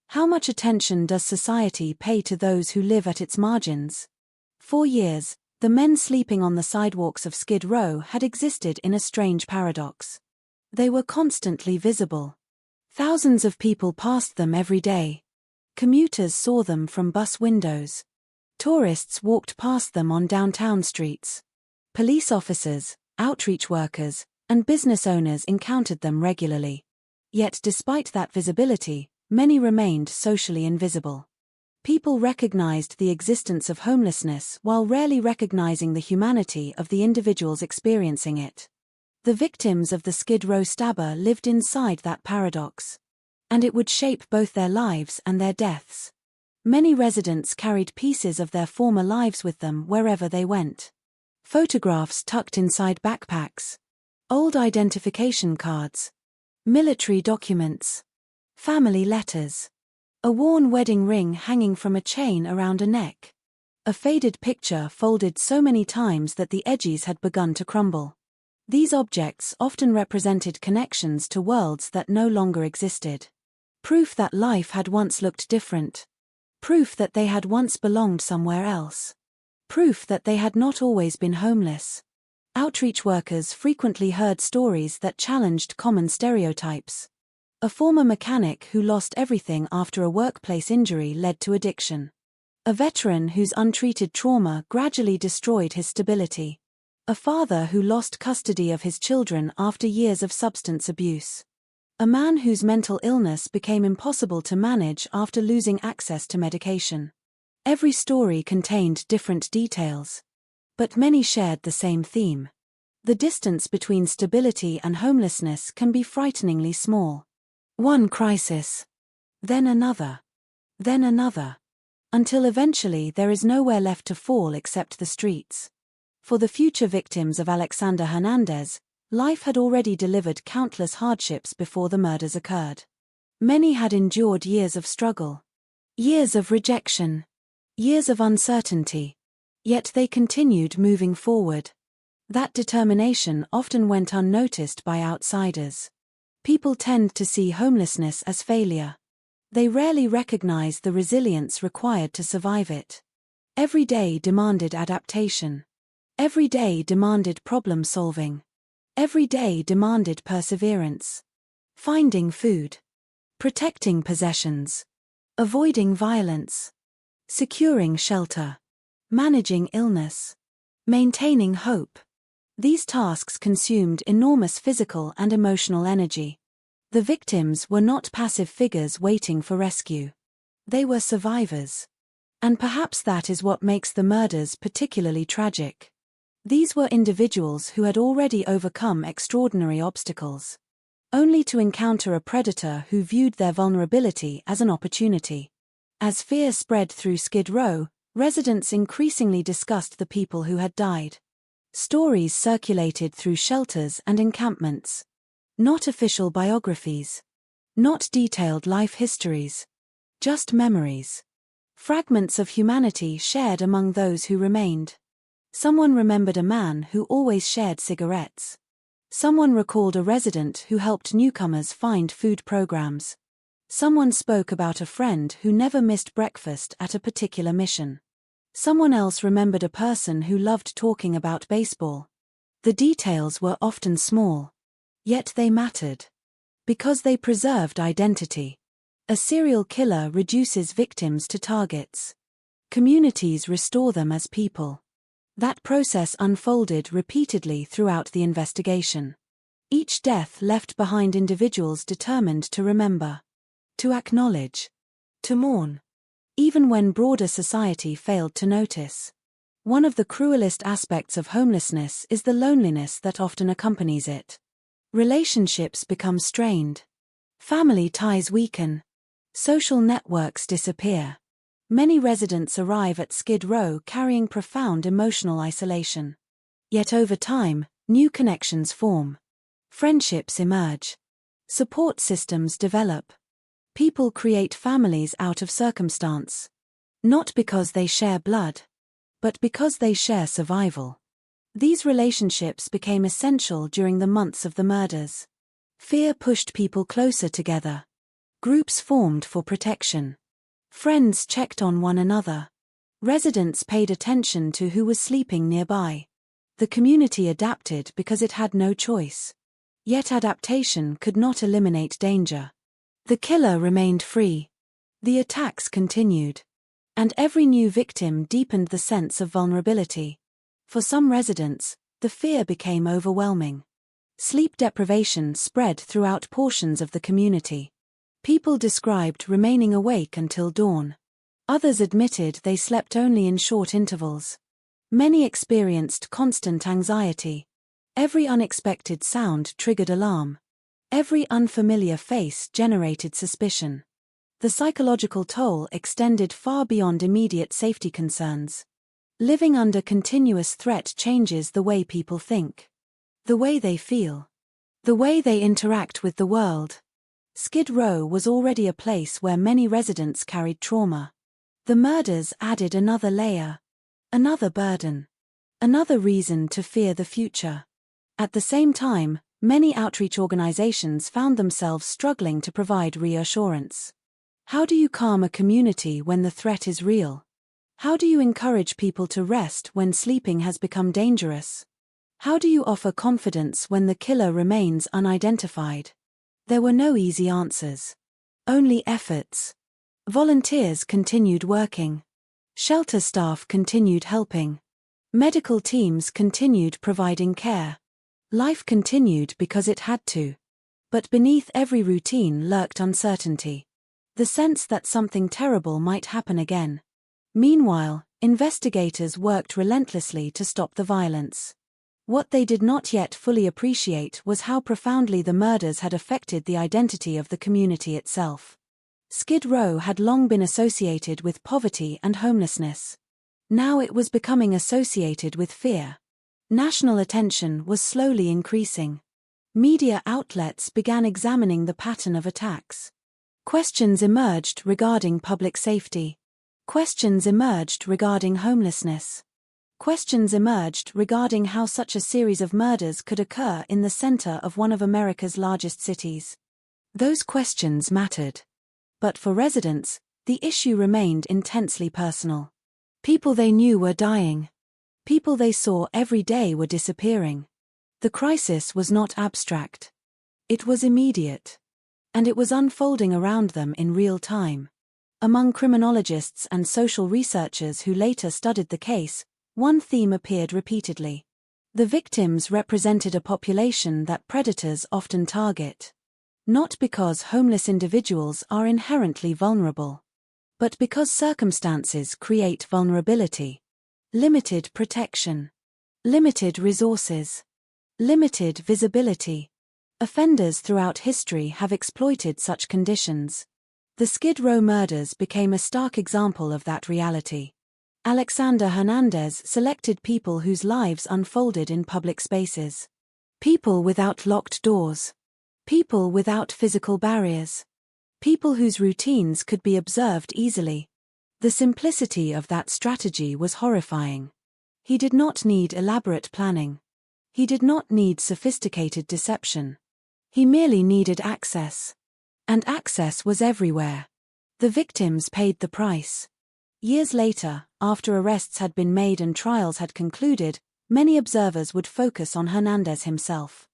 How much attention does society pay to those who live at its margins? For years, the men sleeping on the sidewalks of Skid Row had existed in a strange paradox. They were constantly visible. Thousands of people passed them every day. Commuters saw them from bus windows. Tourists walked past them on downtown streets. Police officers, outreach workers, and business owners encountered them regularly. Yet despite that visibility, many remained socially invisible. People recognized the existence of homelessness while rarely recognizing the humanity of the individuals experiencing it. The victims of the Skid Row stabber lived inside that paradox. And it would shape both their lives and their deaths. Many residents carried pieces of their former lives with them wherever they went. Photographs tucked inside backpacks. Old identification cards. Military documents. Family letters. A worn wedding ring hanging from a chain around a neck. A faded picture folded so many times that the edges had begun to crumble. These objects often represented connections to worlds that no longer existed. Proof that life had once looked different. Proof that they had once belonged somewhere else. Proof that they had not always been homeless. Outreach workers frequently heard stories that challenged common stereotypes. A former mechanic who lost everything after a workplace injury led to addiction. A veteran whose untreated trauma gradually destroyed his stability. A father who lost custody of his children after years of substance abuse. A man whose mental illness became impossible to manage after losing access to medication. Every story contained different details. But many shared the same theme. The distance between stability and homelessness can be frighteningly small. One crisis. Then another. Then another. Until eventually there is nowhere left to fall except the streets. For the future victims of Alexander Hernandez, life had already delivered countless hardships before the murders occurred. Many had endured years of struggle. Years of rejection. Years of uncertainty. Yet they continued moving forward. That determination often went unnoticed by outsiders. People tend to see homelessness as failure. They rarely recognize the resilience required to survive it. Every day demanded adaptation. Every day demanded problem solving. Every day demanded perseverance. Finding food. Protecting possessions. Avoiding violence. Securing shelter. Managing illness. Maintaining hope. These tasks consumed enormous physical and emotional energy. The victims were not passive figures waiting for rescue. They were survivors. And perhaps that is what makes the murders particularly tragic. These were individuals who had already overcome extraordinary obstacles, only to encounter a predator who viewed their vulnerability as an opportunity. As fear spread through Skid Row, residents increasingly discussed the people who had died. Stories circulated through shelters and encampments. Not official biographies. Not detailed life histories. Just memories. Fragments of humanity shared among those who remained. Someone remembered a man who always shared cigarettes. Someone recalled a resident who helped newcomers find food programs. Someone spoke about a friend who never missed breakfast at a particular mission. Someone else remembered a person who loved talking about baseball. The details were often small. Yet they mattered. Because they preserved identity. A serial killer reduces victims to targets. Communities restore them as people. That process unfolded repeatedly throughout the investigation. Each death left behind individuals determined to remember, to acknowledge, to mourn, even when broader society failed to notice. One of the cruelest aspects of homelessness is the loneliness that often accompanies it. Relationships become strained. Family ties weaken. Social networks disappear. Many residents arrive at Skid Row carrying profound emotional isolation. Yet over time, new connections form. Friendships emerge. Support systems develop. People create families out of circumstance. Not because they share blood, but because they share survival. These relationships became essential during the months of the murders. Fear pushed people closer together. Groups formed for protection. Friends checked on one another. Residents paid attention to who was sleeping nearby. The community adapted because it had no choice. Yet adaptation could not eliminate danger. The killer remained free. The attacks continued. And every new victim deepened the sense of vulnerability. For some residents, the fear became overwhelming. Sleep deprivation spread throughout portions of the community. People described remaining awake until dawn. Others admitted they slept only in short intervals. Many experienced constant anxiety. Every unexpected sound triggered alarm. Every unfamiliar face generated suspicion. The psychological toll extended far beyond immediate safety concerns. Living under continuous threat changes the way people think. The way they feel. The way they interact with the world. Skid Row was already a place where many residents carried trauma. The murders added another layer. Another burden. Another reason to fear the future. At the same time, many outreach organizations found themselves struggling to provide reassurance. How do you calm a community when the threat is real? How do you encourage people to rest when sleeping has become dangerous? How do you offer confidence when the killer remains unidentified? There were no easy answers. Only efforts. Volunteers continued working. Shelter staff continued helping. Medical teams continued providing care. Life continued because it had to. But beneath every routine lurked uncertainty. The sense that something terrible might happen again. Meanwhile, investigators worked relentlessly to stop the violence. What they did not yet fully appreciate was how profoundly the murders had affected the identity of the community itself. Skid Row had long been associated with poverty and homelessness. Now it was becoming associated with fear. National attention was slowly increasing. Media outlets began examining the pattern of attacks. Questions emerged regarding public safety. Questions emerged regarding homelessness. Questions emerged regarding how such a series of murders could occur in the center of one of America's largest cities. Those questions mattered. But for residents, the issue remained intensely personal. People they knew were dying. People they saw every day were disappearing. The crisis was not abstract. It was immediate. And it was unfolding around them in real time. Among criminologists and social researchers who later studied the case, one theme appeared repeatedly. The victims represented a population that predators often target. Not because homeless individuals are inherently vulnerable, but because circumstances create vulnerability. Limited protection. Limited resources. Limited visibility. Offenders throughout history have exploited such conditions. The Skid Row murders became a stark example of that reality. Alexander Hernandez selected people whose lives unfolded in public spaces. People without locked doors. People without physical barriers. People whose routines could be observed easily. The simplicity of that strategy was horrifying. He did not need elaborate planning. He did not need sophisticated deception. He merely needed access. And access was everywhere. The victims paid the price. Years later, after arrests had been made and trials had concluded, many observers would focus on Hernandez himself.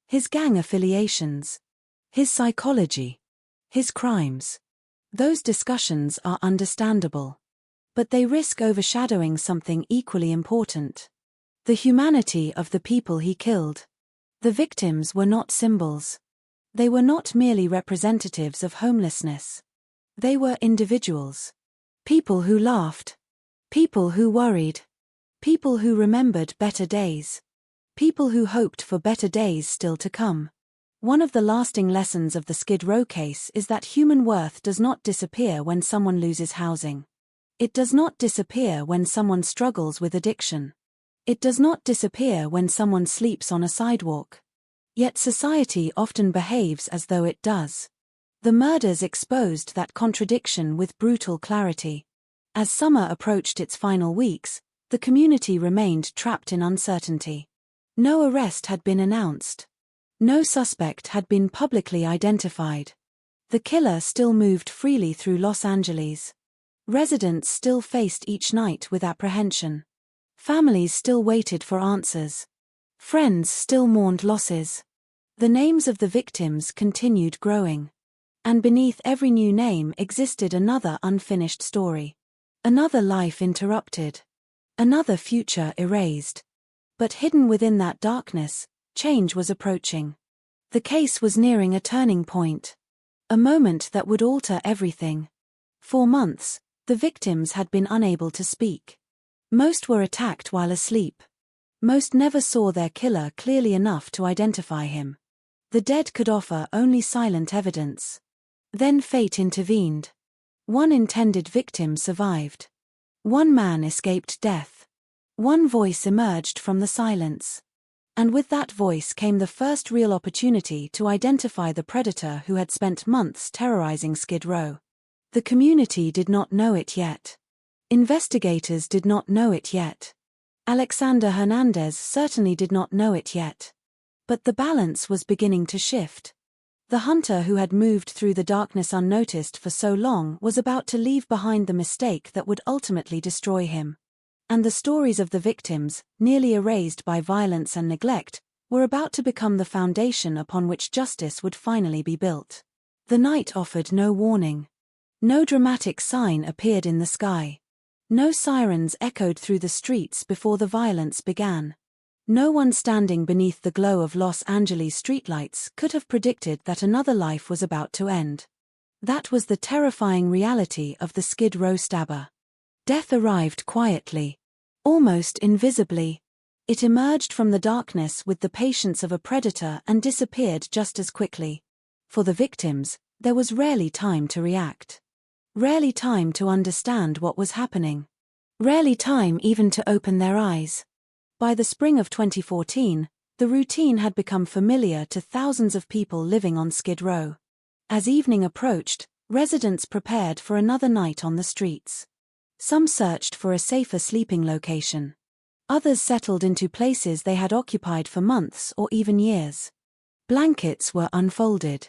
His gang affiliations. His psychology. His crimes. Those discussions are understandable. But they risk overshadowing something equally important. The humanity of the people he killed. The victims were not symbols. They were not merely representatives of homelessness. They were individuals. People who laughed. People who worried. People who remembered better days. People who hoped for better days still to come. One of the lasting lessons of the Skid Row case is that human worth does not disappear when someone loses housing. It does not disappear when someone struggles with addiction. It does not disappear when someone sleeps on a sidewalk. Yet society often behaves as though it does. The murders exposed that contradiction with brutal clarity. As summer approached its final weeks, the community remained trapped in uncertainty. No arrest had been announced. No suspect had been publicly identified. The killer still moved freely through Los Angeles. Residents still faced each night with apprehension. Families still waited for answers. Friends still mourned losses. The names of the victims continued growing. And beneath every new name existed another unfinished story. Another life interrupted. Another future erased. But hidden within that darkness, change was approaching. The case was nearing a turning point. A moment that would alter everything. For months, the victims had been unable to speak. Most were attacked while asleep. Most never saw their killer clearly enough to identify him. The dead could offer only silent evidence. Then fate intervened. One intended victim survived. One man escaped death. One voice emerged from the silence. And with that voice came the first real opportunity to identify the predator who had spent months terrorizing Skid Row. The community did not know it yet. Investigators did not know it yet. Alexander Hernandez certainly did not know it yet. But the balance was beginning to shift. The hunter who had moved through the darkness unnoticed for so long was about to leave behind the mistake that would ultimately destroy him. And the stories of the victims, nearly erased by violence and neglect, were about to become the foundation upon which justice would finally be built. The night offered no warning. No dramatic sign appeared in the sky. No sirens echoed through the streets before the violence began. No one standing beneath the glow of Los Angeles streetlights could have predicted that another life was about to end. That was the terrifying reality of the Skid Row stabber. Death arrived quietly, almost invisibly. It emerged from the darkness with the patience of a predator and disappeared just as quickly. For the victims, there was rarely time to react. Rarely time to understand what was happening. Rarely time even to open their eyes. By the spring of 2014, the routine had become familiar to thousands of people living on Skid Row. As evening approached, residents prepared for another night on the streets. Some searched for a safer sleeping location. Others settled into places they had occupied for months or even years. Blankets were unfolded.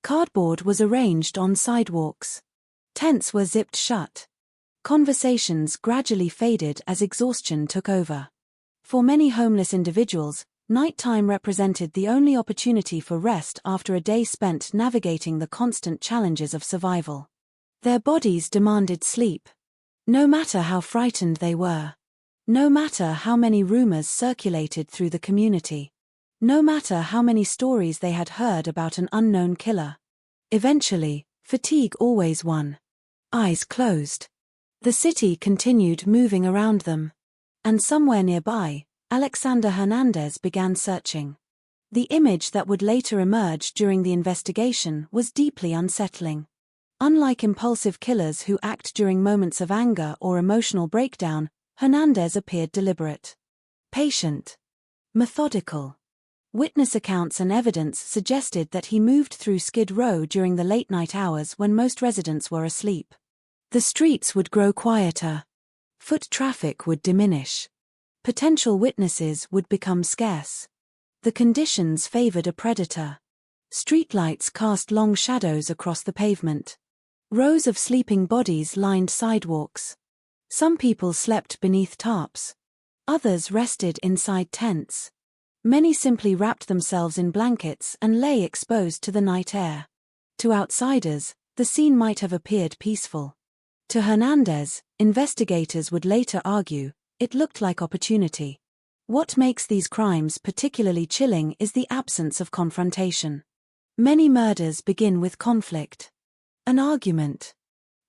Cardboard was arranged on sidewalks. Tents were zipped shut. Conversations gradually faded as exhaustion took over. For many homeless individuals, nighttime represented the only opportunity for rest after a day spent navigating the constant challenges of survival. Their bodies demanded sleep. No matter how frightened they were. No matter how many rumors circulated through the community. No matter how many stories they had heard about an unknown killer. Eventually, fatigue always won. Eyes closed. The city continued moving around them. And somewhere nearby, Alexander Hernandez began searching. The image that would later emerge during the investigation was deeply unsettling. Unlike impulsive killers who act during moments of anger or emotional breakdown, Hernandez appeared deliberate. Patient. Methodical. Witness accounts and evidence suggested that he moved through Skid Row during the late-night hours when most residents were asleep. The streets would grow quieter. Foot traffic would diminish. Potential witnesses would become scarce. The conditions favored a predator. Streetlights cast long shadows across the pavement. Rows of sleeping bodies lined sidewalks. Some people slept beneath tarps. Others rested inside tents. Many simply wrapped themselves in blankets and lay exposed to the night air. To outsiders, the scene might have appeared peaceful. To Hernandez, investigators would later argue, it looked like opportunity. What makes these crimes particularly chilling is the absence of confrontation. Many murders begin with conflict. An argument.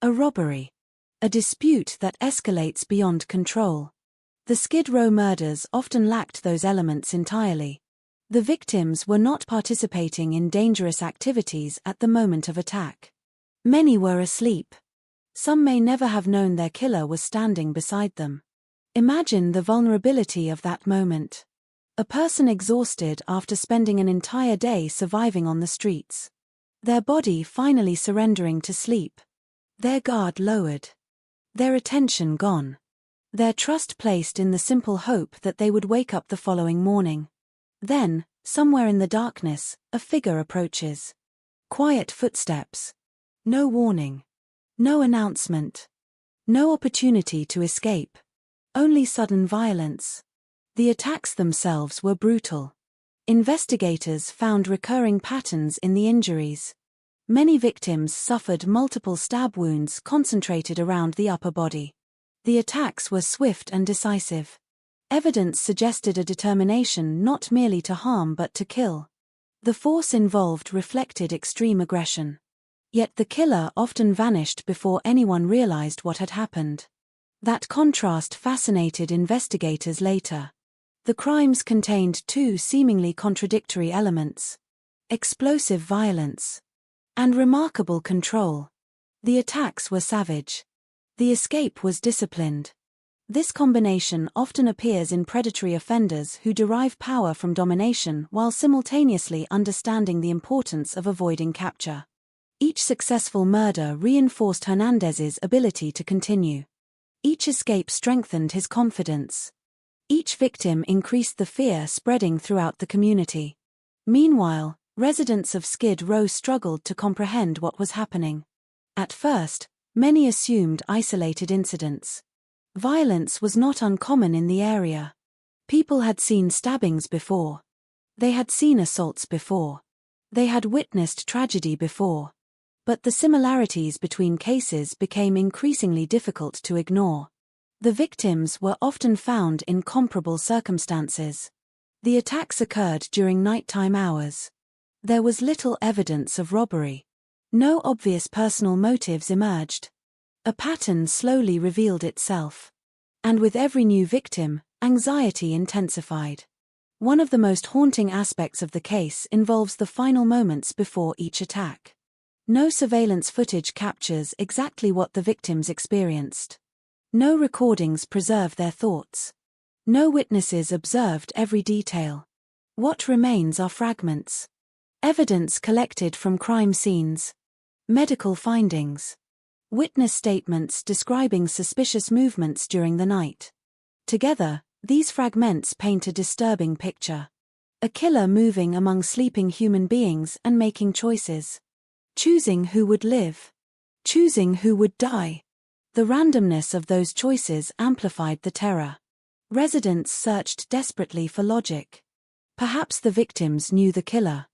A robbery. A dispute that escalates beyond control. The Skid Row murders often lacked those elements entirely. The victims were not participating in dangerous activities at the moment of attack. Many were asleep. Some may never have known their killer was standing beside them. Imagine the vulnerability of that moment. A person exhausted after spending an entire day surviving on the streets. Their body finally surrendering to sleep. Their guard lowered. Their attention gone. Their trust placed in the simple hope that they would wake up the following morning. Then, somewhere in the darkness, a figure approaches. Quiet footsteps. No warning. No announcement. No opportunity to escape. Only sudden violence. The attacks themselves were brutal. Investigators found recurring patterns in the injuries. Many victims suffered multiple stab wounds concentrated around the upper body. The attacks were swift and decisive. Evidence suggested a determination not merely to harm but to kill. The force involved reflected extreme aggression. Yet the killer often vanished before anyone realized what had happened. That contrast fascinated investigators later. The crimes contained two seemingly contradictory elements: explosive violence and remarkable control. The attacks were savage. The escape was disciplined. This combination often appears in predatory offenders who derive power from domination while simultaneously understanding the importance of avoiding capture. Each successful murder reinforced Hernandez's ability to continue. Each escape strengthened his confidence. Each victim increased the fear spreading throughout the community. Meanwhile, residents of Skid Row struggled to comprehend what was happening. At first, many assumed isolated incidents. Violence was not uncommon in the area. People had seen stabbings before. They had seen assaults before. They had witnessed tragedy before. But the similarities between cases became increasingly difficult to ignore. The victims were often found in comparable circumstances. The attacks occurred during nighttime hours. There was little evidence of robbery. No obvious personal motives emerged. A pattern slowly revealed itself. And with every new victim, anxiety intensified. One of the most haunting aspects of the case involves the final moments before each attack. No surveillance footage captures exactly what the victims experienced. No recordings preserve their thoughts. No witnesses observed every detail. What remains are fragments. Evidence collected from crime scenes. Medical findings. Witness statements describing suspicious movements during the night. Together, these fragments paint a disturbing picture. A killer moving among sleeping human beings and making choices. Choosing who would live. Choosing who would die. The randomness of those choices amplified the terror. Residents searched desperately for logic. Perhaps the victims knew the killer.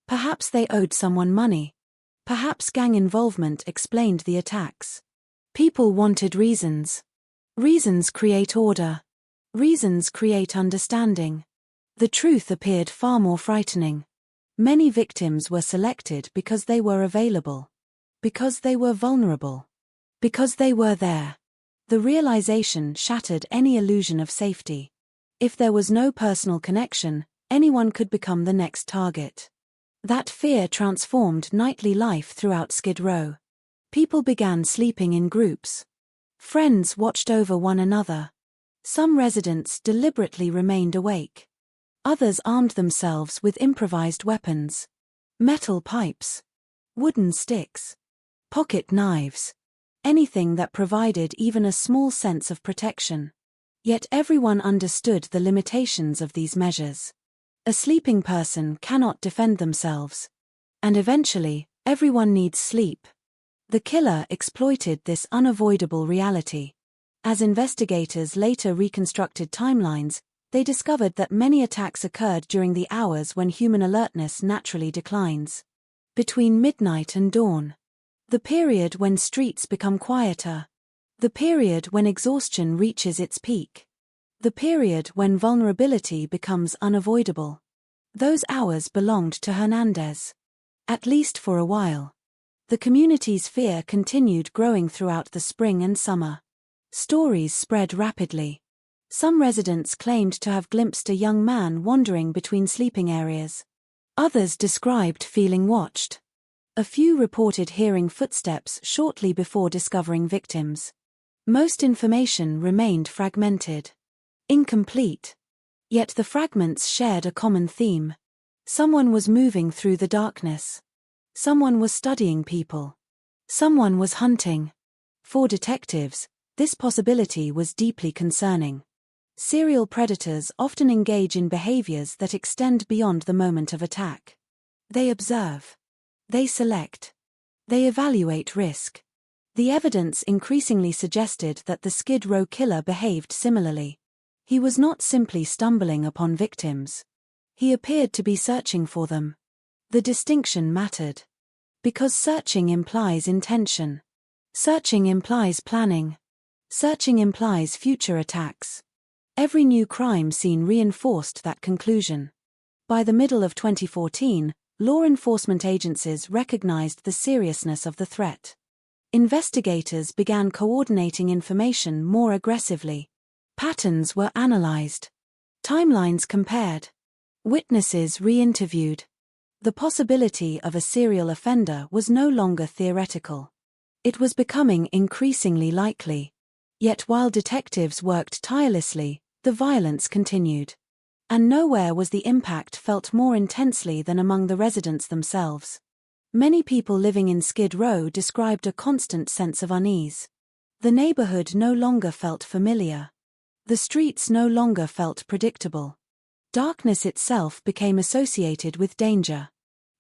Perhaps they owed someone money. Perhaps gang involvement explained the attacks. People wanted reasons. Reasons create order. Reasons create understanding. The truth appeared far more frightening. Many victims were selected because they were available. Because they were vulnerable. Because they were there. The realization shattered any illusion of safety. If there was no personal connection, anyone could become the next target. That fear transformed nightly life throughout Skid Row. People began sleeping in groups. Friends watched over one another. Some residents deliberately remained awake. Others armed themselves with improvised weapons. Metal pipes. Wooden sticks. Pocket knives. anything that provided even a small sense of protection. Yet everyone understood the limitations of these measures. A sleeping person cannot defend themselves. And eventually, everyone needs sleep. The killer exploited this unavoidable reality. As investigators later reconstructed timelines, they discovered that many attacks occurred during the hours when human alertness naturally declines. Between midnight and dawn. The period when streets become quieter. The period when exhaustion reaches its peak. The period when vulnerability becomes unavoidable. Those hours belonged to Hernandez. At least for a while. The community's fear continued growing throughout the spring and summer. Stories spread rapidly. Some residents claimed to have glimpsed a young man wandering between sleeping areas. Others described feeling watched. A few reported hearing footsteps shortly before discovering victims. Most information remained fragmented. Incomplete. Yet the fragments shared a common theme. Someone was moving through the darkness. Someone was studying people. Someone was hunting. For detectives, this possibility was deeply concerning. Serial predators often engage in behaviors that extend beyond the moment of attack. They observe. They select. They evaluate risk. The evidence increasingly suggested that the Skid Row killer behaved similarly. He was not simply stumbling upon victims. He appeared to be searching for them. The distinction mattered. Because searching implies intention. Searching implies planning. Searching implies future attacks. Every new crime scene reinforced that conclusion. By the middle of 2014, law enforcement agencies recognized the seriousness of the threat. Investigators began coordinating information more aggressively. Patterns were analyzed. Timelines compared. Witnesses re-interviewed. The possibility of a serial offender was no longer theoretical. It was becoming increasingly likely. Yet while detectives worked tirelessly, the violence continued. And nowhere was the impact felt more intensely than among the residents themselves. Many people living in Skid Row described a constant sense of unease. The neighborhood no longer felt familiar. The streets no longer felt predictable. Darkness itself became associated with danger.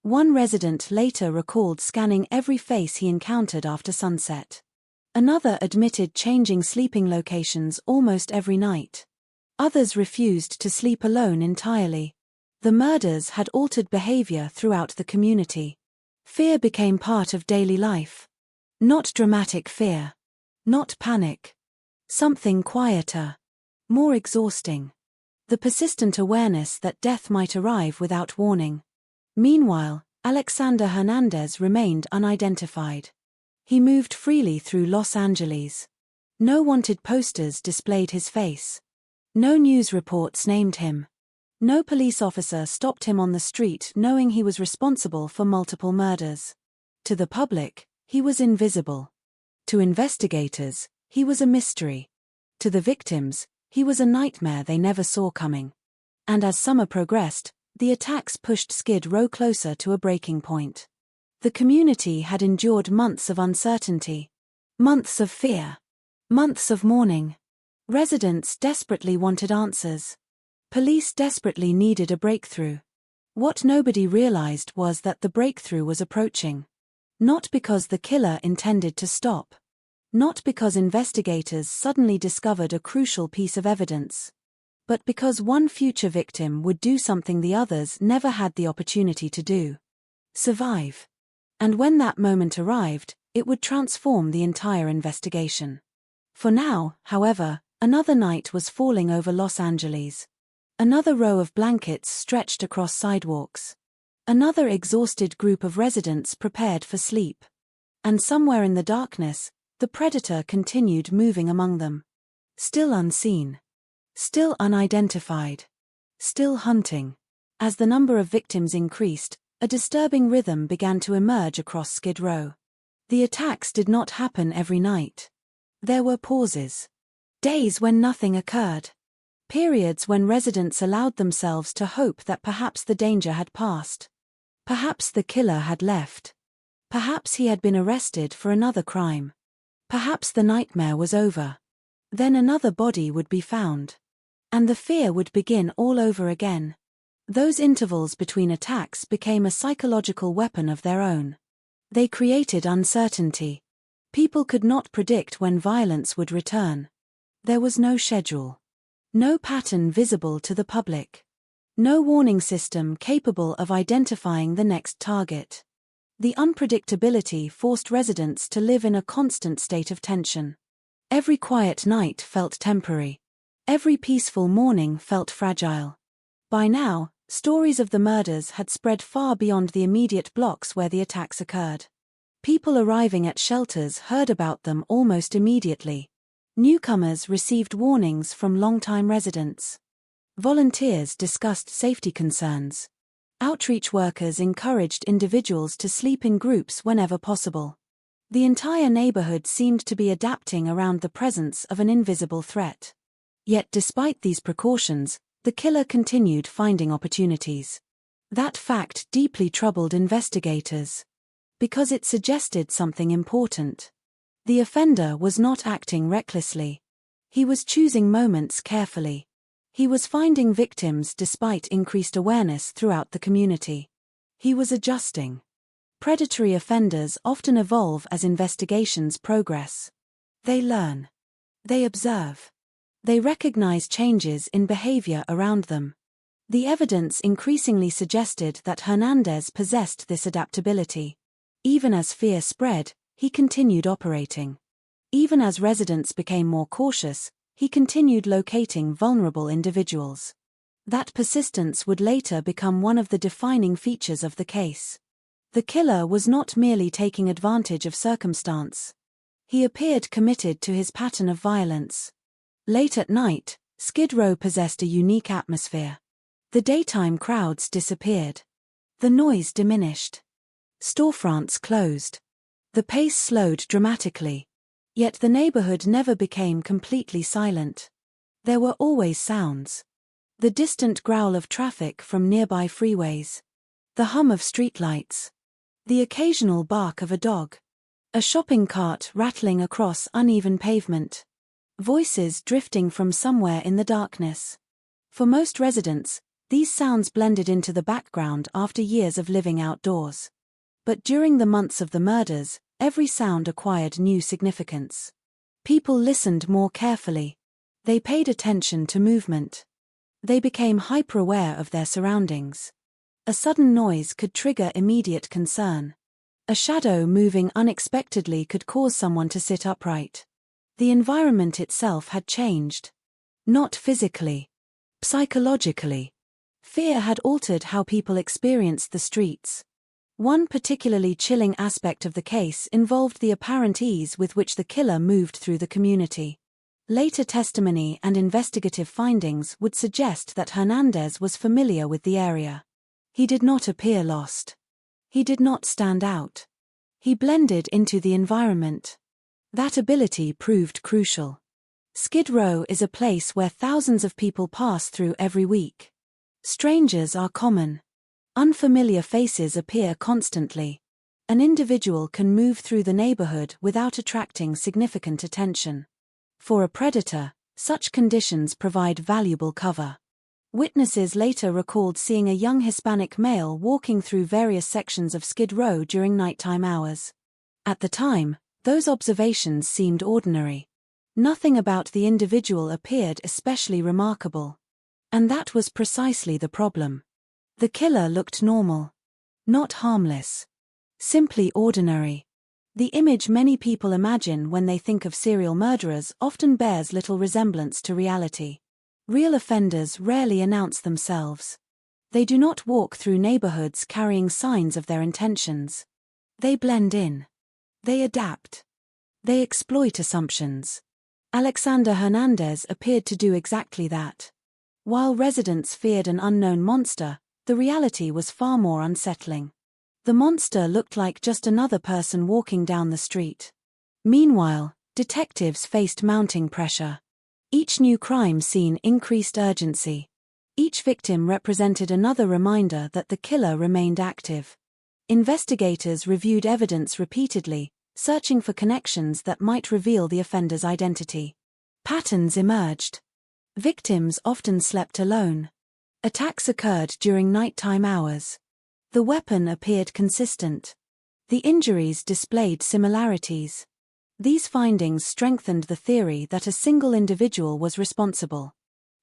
One resident later recalled scanning every face he encountered after sunset. Another admitted changing sleeping locations almost every night. Others refused to sleep alone entirely. The murders had altered behavior throughout the community. Fear became part of daily life. Not dramatic fear. Not panic. Something quieter. More exhausting. The persistent awareness that death might arrive without warning. Meanwhile, Alexander Hernandez remained unidentified. He moved freely through Los Angeles. No wanted posters displayed his face. No news reports named him. No police officer stopped him on the street knowing he was responsible for multiple murders. To the public, he was invisible. To investigators, he was a mystery. To the victims, he was a nightmare they never saw coming. And as summer progressed, the attacks pushed Skid Row closer to a breaking point. The community had endured months of uncertainty. Months of fear. Months of mourning. Residents desperately wanted answers. Police desperately needed a breakthrough. What nobody realized was that the breakthrough was approaching. Not because the killer intended to stop. Not because investigators suddenly discovered a crucial piece of evidence. But because one future victim would do something the others never had the opportunity to do. Survive. And when that moment arrived, it would transform the entire investigation. For now, however, another night was falling over Los Angeles. Another row of blankets stretched across sidewalks. Another exhausted group of residents prepared for sleep. And somewhere in the darkness, the predator continued moving among them. Still unseen. Still unidentified. Still hunting. As the number of victims increased, a disturbing rhythm began to emerge across Skid Row. The attacks did not happen every night. There were pauses. Days when nothing occurred. Periods when residents allowed themselves to hope that perhaps the danger had passed. Perhaps the killer had left. Perhaps he had been arrested for another crime. Perhaps the nightmare was over. Then another body would be found. And the fear would begin all over again. Those intervals between attacks became a psychological weapon of their own. They created uncertainty. People could not predict when violence would return. There was no schedule. No pattern visible to the public. No warning system capable of identifying the next target. The unpredictability forced residents to live in a constant state of tension. Every quiet night felt temporary. Every peaceful morning felt fragile. By now, stories of the murders had spread far beyond the immediate blocks where the attacks occurred. People arriving at shelters heard about them almost immediately. Newcomers received warnings from longtime residents. Volunteers discussed safety concerns. Outreach workers encouraged individuals to sleep in groups whenever possible. The entire neighborhood seemed to be adapting around the presence of an invisible threat. Yet despite these precautions, the killer continued finding opportunities. That fact deeply troubled investigators. Because it suggested something important. The offender was not acting recklessly. He was choosing moments carefully. He was finding victims despite increased awareness throughout the community. He was adjusting. Predatory offenders often evolve as investigations progress. They learn. They observe. They recognize changes in behavior around them. The evidence increasingly suggested that Hernandez possessed this adaptability. Even as fear spread, he continued operating. Even as residents became more cautious, he continued locating vulnerable individuals. That persistence would later become one of the defining features of the case. The killer was not merely taking advantage of circumstance. He appeared committed to his pattern of violence. Late at night, Skid Row possessed a unique atmosphere. The daytime crowds disappeared. The noise diminished. Storefronts closed. The pace slowed dramatically. Yet the neighborhood never became completely silent. There were always sounds. The distant growl of traffic from nearby freeways. The hum of streetlights. The occasional bark of a dog. A shopping cart rattling across uneven pavement. Voices drifting from somewhere in the darkness. For most residents, these sounds blended into the background after years of living outdoors. But during the months of the murders, every sound acquired new significance. People listened more carefully. They paid attention to movement. They became hyper-aware of their surroundings. A sudden noise could trigger immediate concern. A shadow moving unexpectedly could cause someone to sit upright. The environment itself had changed. Not physically. Psychologically. Fear had altered how people experienced the streets. One particularly chilling aspect of the case involved the apparent ease with which the killer moved through the community. Later testimony and investigative findings would suggest that Hernandez was familiar with the area. He did not appear lost. He did not stand out. He blended into the environment. That ability proved crucial. Skid Row is a place where thousands of people pass through every week. Strangers are common. Unfamiliar faces appear constantly. An individual can move through the neighborhood without attracting significant attention. For a predator, such conditions provide valuable cover. Witnesses later recalled seeing a young Hispanic male walking through various sections of Skid Row during nighttime hours. At the time, those observations seemed ordinary. Nothing about the individual appeared especially remarkable. And that was precisely the problem. The killer looked normal. Not harmless. Simply ordinary. The image many people imagine when they think of serial murderers often bears little resemblance to reality. Real offenders rarely announce themselves. They do not walk through neighborhoods carrying signs of their intentions. They blend in. They adapt. They exploit assumptions. Alexander Hernandez appeared to do exactly that. While residents feared an unknown monster, the reality was far more unsettling. The monster looked like just another person walking down the street. Meanwhile, detectives faced mounting pressure. Each new crime scene increased urgency. Each victim represented another reminder that the killer remained active. Investigators reviewed evidence repeatedly, searching for connections that might reveal the offender's identity. Patterns emerged. Victims often slept alone. Attacks occurred during nighttime hours. The weapon appeared consistent. The injuries displayed similarities. These findings strengthened the theory that a single individual was responsible.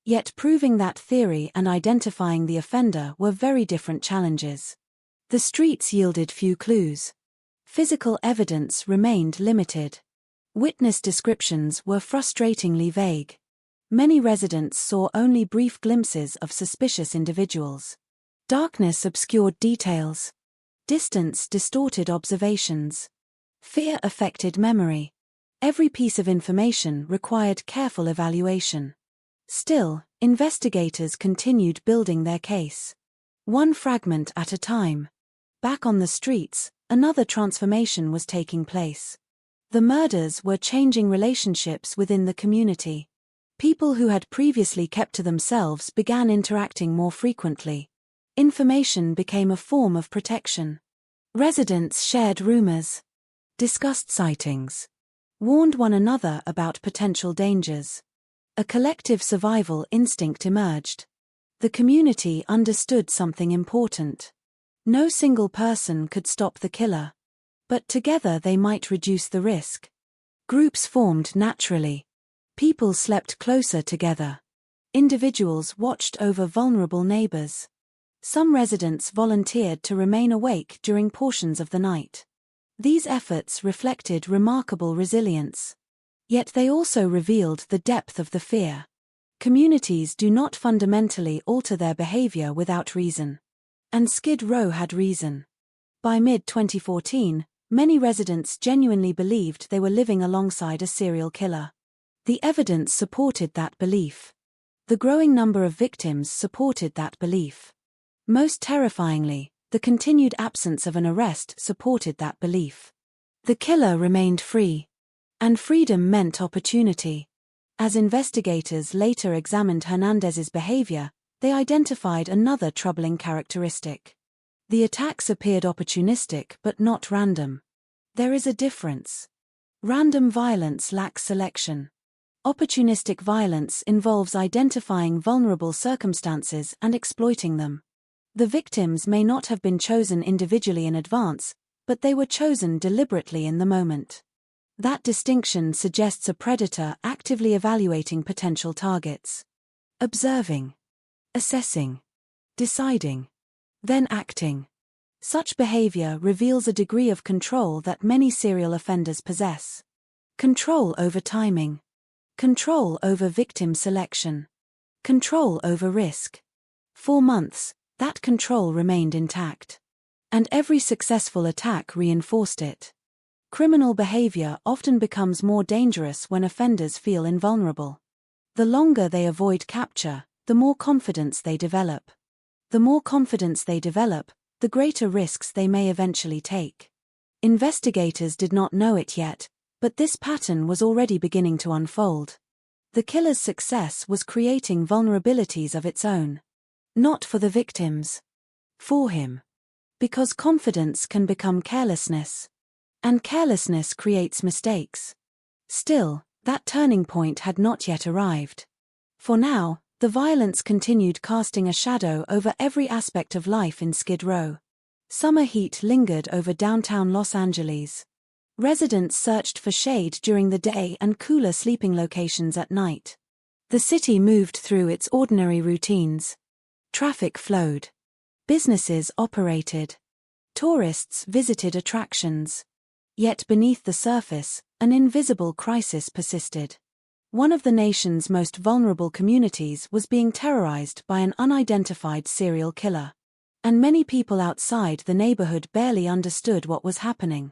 Yet proving that theory and identifying the offender were very different challenges. The streets yielded few clues. Physical evidence remained limited. Witness descriptions were frustratingly vague. Many residents saw only brief glimpses of suspicious individuals. Darkness obscured details. Distance distorted observations. Fear affected memory. Every piece of information required careful evaluation. Still, investigators continued building their case. One fragment at a time. Back on the streets, another transformation was taking place. The murders were changing relationships within the community. People who had previously kept to themselves began interacting more frequently. Information became a form of protection. Residents shared rumors, discussed sightings, warned one another about potential dangers. A collective survival instinct emerged. The community understood something important. No single person could stop the killer. But together they might reduce the risk. Groups formed naturally. People slept closer together. Individuals watched over vulnerable neighbors. Some residents volunteered to remain awake during portions of the night. These efforts reflected remarkable resilience. Yet they also revealed the depth of the fear. Communities do not fundamentally alter their behavior without reason. And Skid Row had reason. By mid-2014, many residents genuinely believed they were living alongside a serial killer. The evidence supported that belief. The growing number of victims supported that belief. Most terrifyingly, the continued absence of an arrest supported that belief. The killer remained free. And freedom meant opportunity. As investigators later examined Hernandez's behavior, they identified another troubling characteristic. The attacks appeared opportunistic but not random. There is a difference. Random violence lacks selection. Opportunistic violence involves identifying vulnerable circumstances and exploiting them. The victims may not have been chosen individually in advance, but they were chosen deliberately in the moment. That distinction suggests a predator actively evaluating potential targets. Observing. Assessing. Deciding. Then acting. Such behavior reveals a degree of control that many serial offenders possess. Control over timing. Control over victim selection. Control over risk. For months, that control remained intact. And every successful attack reinforced it. Criminal behavior often becomes more dangerous when offenders feel invulnerable. The longer they avoid capture, the more confidence they develop. The more confidence they develop, the greater risks they may eventually take. Investigators did not know it yet, but this pattern was already beginning to unfold. The killer's success was creating vulnerabilities of its own. Not for the victims. For him. Because confidence can become carelessness. And carelessness creates mistakes. Still, that turning point had not yet arrived. For now, the violence continued casting a shadow over every aspect of life in Skid Row. Summer heat lingered over downtown Los Angeles. Residents searched for shade during the day and cooler sleeping locations at night. The city moved through its ordinary routines. Traffic flowed. Businesses operated. Tourists visited attractions. Yet beneath the surface, an invisible crisis persisted. One of the nation's most vulnerable communities was being terrorized by an unidentified serial killer. And many people outside the neighborhood barely understood what was happening.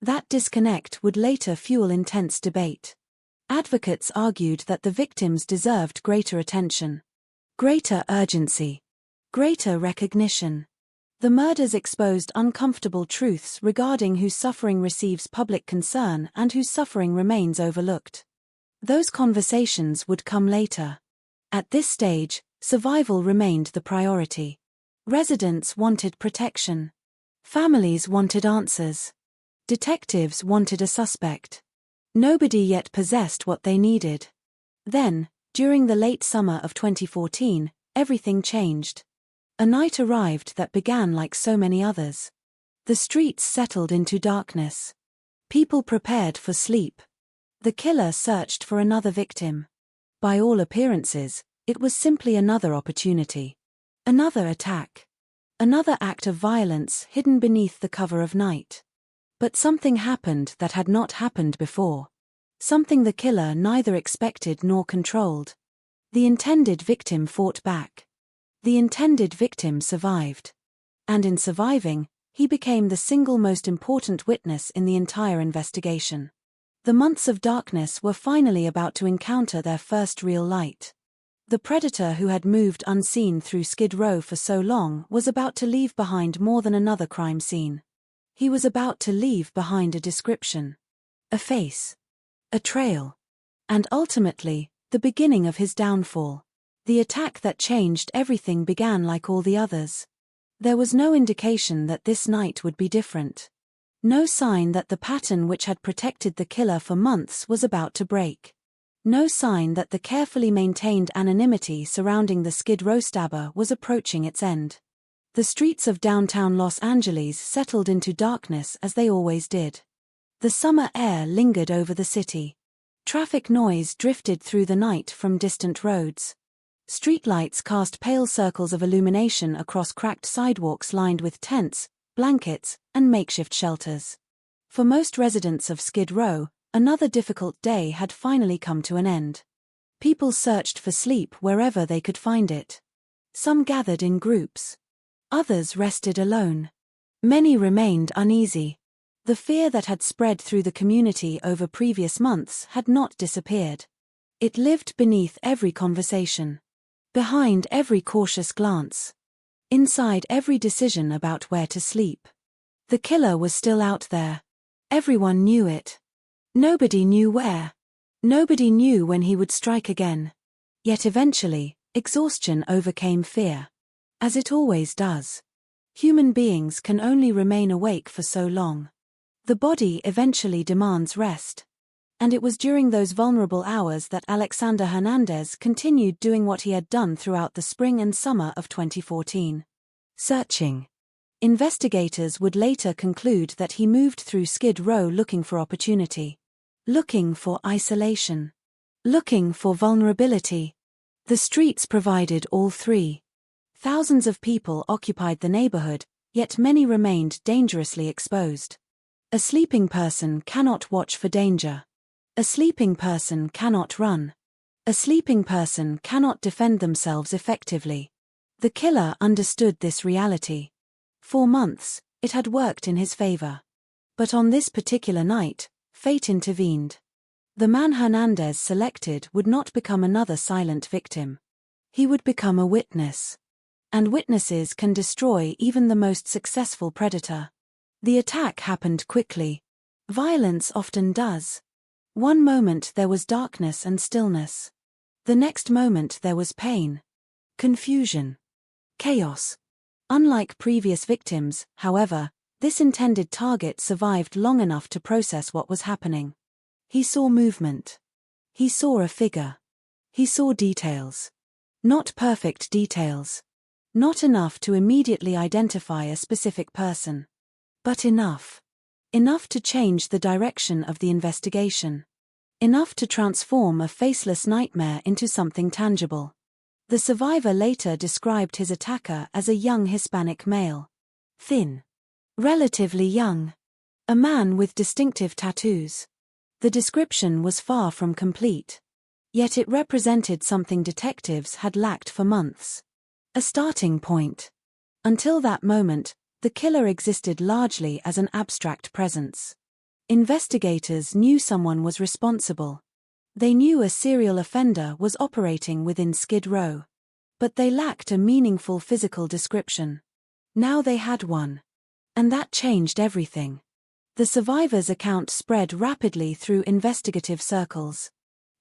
That disconnect would later fuel intense debate. Advocates argued that the victims deserved greater attention, greater urgency, greater recognition. The murders exposed uncomfortable truths regarding whose suffering receives public concern and whose suffering remains overlooked. Those conversations would come later. At this stage, survival remained the priority. Residents wanted protection. Families wanted answers. Detectives wanted a suspect. Nobody yet possessed what they needed. Then, during the late summer of 2014, everything changed. A night arrived that began like so many others. The streets settled into darkness. People prepared for sleep. The killer searched for another victim. By all appearances, it was simply another opportunity. Another attack. Another act of violence hidden beneath the cover of night. But something happened that had not happened before. Something the killer neither expected nor controlled. The intended victim fought back. The intended victim survived. And in surviving, he became the single most important witness in the entire investigation. The months of darkness were finally about to encounter their first real light. The predator who had moved unseen through Skid Row for so long was about to leave behind more than another crime scene. He was about to leave behind a description, a face, a trail, and ultimately, the beginning of his downfall. The attack that changed everything began like all the others. There was no indication that this night would be different. No sign that the pattern which had protected the killer for months was about to break. No sign that the carefully maintained anonymity surrounding the Skid Row stabber was approaching its end. The streets of downtown Los Angeles settled into darkness as they always did. The summer air lingered over the city. Traffic noise drifted through the night from distant roads. Streetlights cast pale circles of illumination across cracked sidewalks lined with tents, blankets, and makeshift shelters. For most residents of Skid Row, another difficult day had finally come to an end. People searched for sleep wherever they could find it. Some gathered in groups. Others rested alone. Many remained uneasy. The fear that had spread through the community over previous months had not disappeared. It lived beneath every conversation. Behind every cautious glance. Inside every decision about where to sleep. The killer was still out there. Everyone knew it. Nobody knew where. Nobody knew when he would strike again. Yet eventually, exhaustion overcame fear. As it always does. Human beings can only remain awake for so long. The body eventually demands rest. And it was during those vulnerable hours that Alexander Hernandez continued doing what he had done throughout the spring and summer of 2014. Searching. Investigators would later conclude that he moved through Skid Row looking for opportunity. Looking for isolation. Looking for vulnerability. The streets provided all three. Thousands of people occupied the neighborhood, yet many remained dangerously exposed. A sleeping person cannot watch for danger. A sleeping person cannot run. A sleeping person cannot defend themselves effectively. The killer understood this reality. For months, it had worked in his favor. But on this particular night, fate intervened. The man Hernandez selected would not become another silent victim. He would become a witness. And witnesses can destroy even the most successful predator. The attack happened quickly. Violence often does. One moment there was darkness and stillness. The next moment there was pain. Confusion. Chaos. Unlike previous victims, however, this intended target survived long enough to process what was happening. He saw movement. He saw a figure. He saw details. Not perfect details. Not enough to immediately identify a specific person. But enough. Enough to change the direction of the investigation. Enough to transform a faceless nightmare into something tangible. The survivor later described his attacker as a young Hispanic male. Thin. Relatively young. A man with distinctive tattoos. The description was far from complete. Yet it represented something detectives had lacked for months. A starting point. Until that moment, the killer existed largely as an abstract presence. Investigators knew someone was responsible. They knew a serial offender was operating within Skid Row. But they lacked a meaningful physical description. Now they had one. And that changed everything. The survivor's account spread rapidly through investigative circles.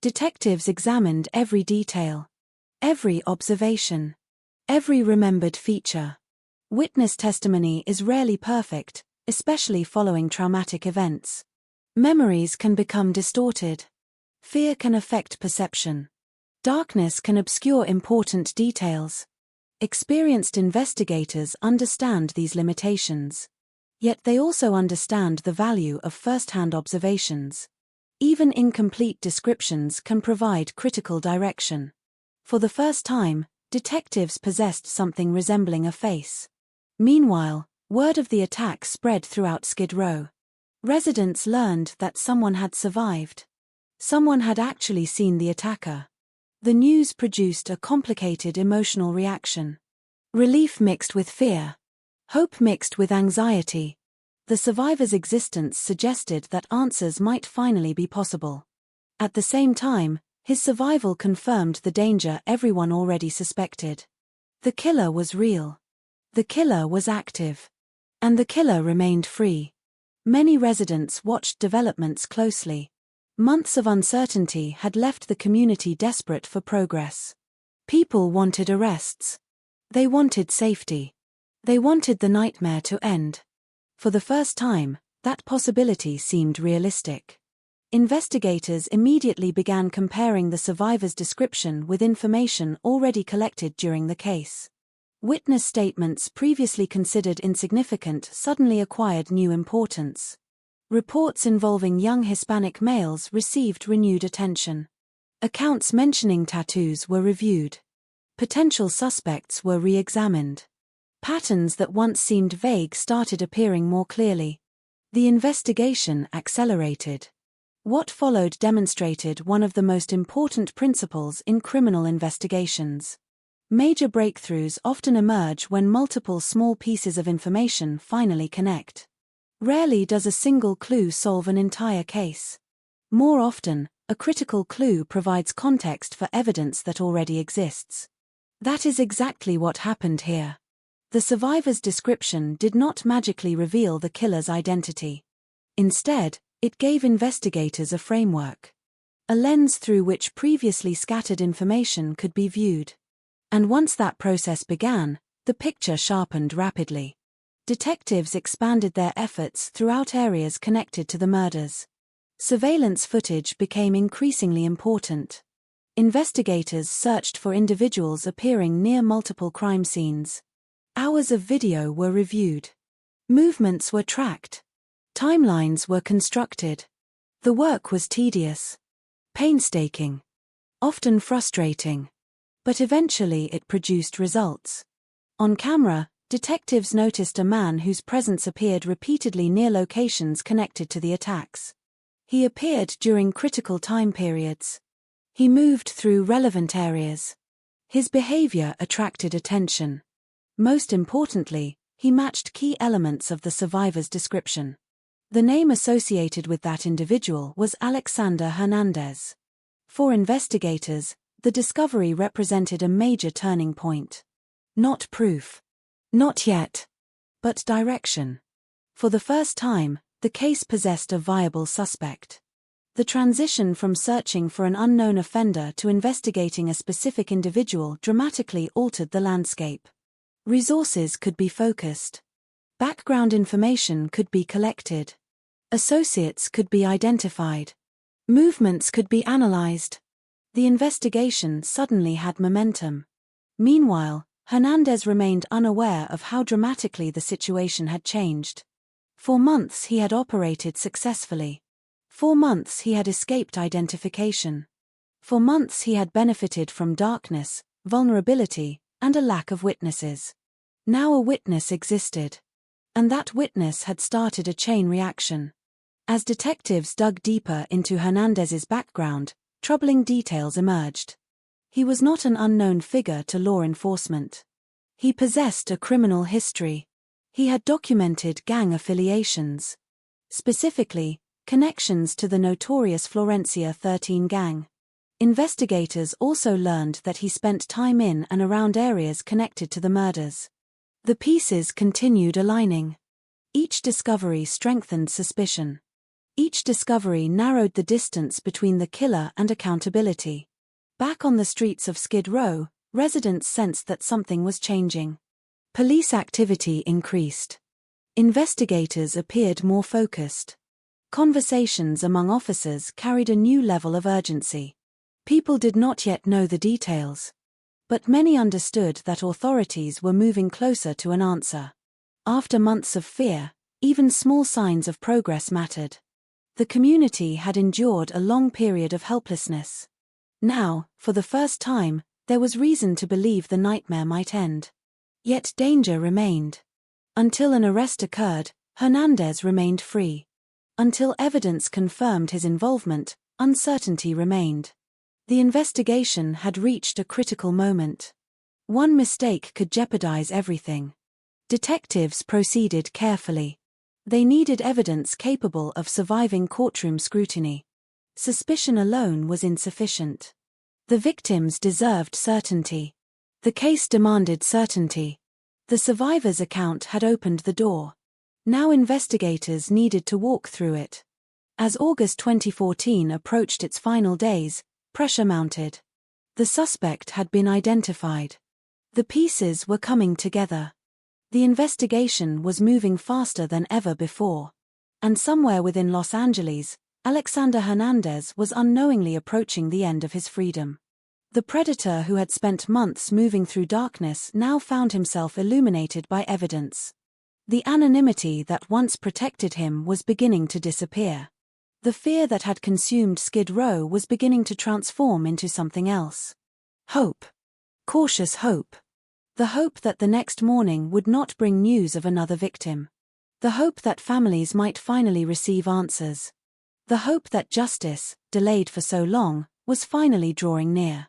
Detectives examined every detail. Every observation. Every remembered feature. Witness testimony is rarely perfect, especially following traumatic events. Memories can become distorted. Fear can affect perception. Darkness can obscure important details. Experienced investigators understand these limitations. Yet they also understand the value of first-hand observations. Even incomplete descriptions can provide critical direction. For the first time, detectives possessed something resembling a face. Meanwhile, word of the attack spread throughout Skid Row. Residents learned that someone had survived. Someone had actually seen the attacker. The news produced a complicated emotional reaction. Relief mixed with fear. Hope mixed with anxiety. The survivor's existence suggested that answers might finally be possible. At the same time, his survival confirmed the danger everyone already suspected. The killer was real. The killer was active. And the killer remained free. Many residents watched developments closely. Months of uncertainty had left the community desperate for progress. People wanted arrests. They wanted safety. They wanted the nightmare to end. For the first time, that possibility seemed realistic. Investigators immediately began comparing the survivor's description with information already collected during the case. Witness statements previously considered insignificant suddenly acquired new importance. Reports involving young Hispanic males received renewed attention. Accounts mentioning tattoos were reviewed. Potential suspects were re-examined. Patterns that once seemed vague started appearing more clearly. The investigation accelerated. What followed demonstrated one of the most important principles in criminal investigations. Major breakthroughs often emerge when multiple small pieces of information finally connect. Rarely does a single clue solve an entire case. More often, a critical clue provides context for evidence that already exists. That is exactly what happened here. The survivor's description did not magically reveal the killer's identity. Instead, it gave investigators a framework. A lens through which previously scattered information could be viewed. And once that process began, the picture sharpened rapidly. Detectives expanded their efforts throughout areas connected to the murders. Surveillance footage became increasingly important. Investigators searched for individuals appearing near multiple crime scenes. Hours of video were reviewed. Movements were tracked. Timelines were constructed. The work was tedious, painstaking, often frustrating. But eventually it produced results. On camera, detectives noticed a man whose presence appeared repeatedly near locations connected to the attacks. He appeared during critical time periods. He moved through relevant areas. His behavior attracted attention. Most importantly, he matched key elements of the survivor's description. The name associated with that individual was Alexander Hernandez. For investigators, the discovery represented a major turning point. Not proof. Not yet. But direction. For the first time, the case possessed a viable suspect. The transition from searching for an unknown offender to investigating a specific individual dramatically altered the landscape. Resources could be focused. Background information could be collected. Associates could be identified. Movements could be analyzed. The investigation suddenly had momentum. Meanwhile, Hernandez remained unaware of how dramatically the situation had changed. For months he had operated successfully. For months he had escaped identification. For months he had benefited from darkness, vulnerability, and a lack of witnesses. Now a witness existed. And that witness had started a chain reaction. As detectives dug deeper into Hernandez's background, troubling details emerged. He was not an unknown figure to law enforcement. He possessed a criminal history. He had documented gang affiliations. Specifically, connections to the notorious Florencia 13 gang. Investigators also learned that he spent time in and around areas connected to the murders. The pieces continued aligning. Each discovery strengthened suspicion. Each discovery narrowed the distance between the killer and accountability. Back on the streets of Skid Row, residents sensed that something was changing. Police activity increased. Investigators appeared more focused. Conversations among officers carried a new level of urgency. People did not yet know the details, but many understood that authorities were moving closer to an answer. After months of fear, even small signs of progress mattered. The community had endured a long period of helplessness. Now, for the first time, there was reason to believe the nightmare might end. Yet danger remained. Until an arrest occurred, Hernandez remained free. Until evidence confirmed his involvement, uncertainty remained. The investigation had reached a critical moment. One mistake could jeopardize everything. Detectives proceeded carefully. They needed evidence capable of surviving courtroom scrutiny. Suspicion alone was insufficient. The victims deserved certainty. The case demanded certainty. The survivor's account had opened the door. Now investigators needed to walk through it. As August 2014 approached its final days, pressure mounted. The suspect had been identified. The pieces were coming together. The investigation was moving faster than ever before. And somewhere within Los Angeles, Alexander Hernandez was unknowingly approaching the end of his freedom. The predator who had spent months moving through darkness now found himself illuminated by evidence. The anonymity that once protected him was beginning to disappear. The fear that had consumed Skid Row was beginning to transform into something else. Hope. Cautious hope. The hope that the next morning would not bring news of another victim. The hope that families might finally receive answers. The hope that justice, delayed for so long, was finally drawing near.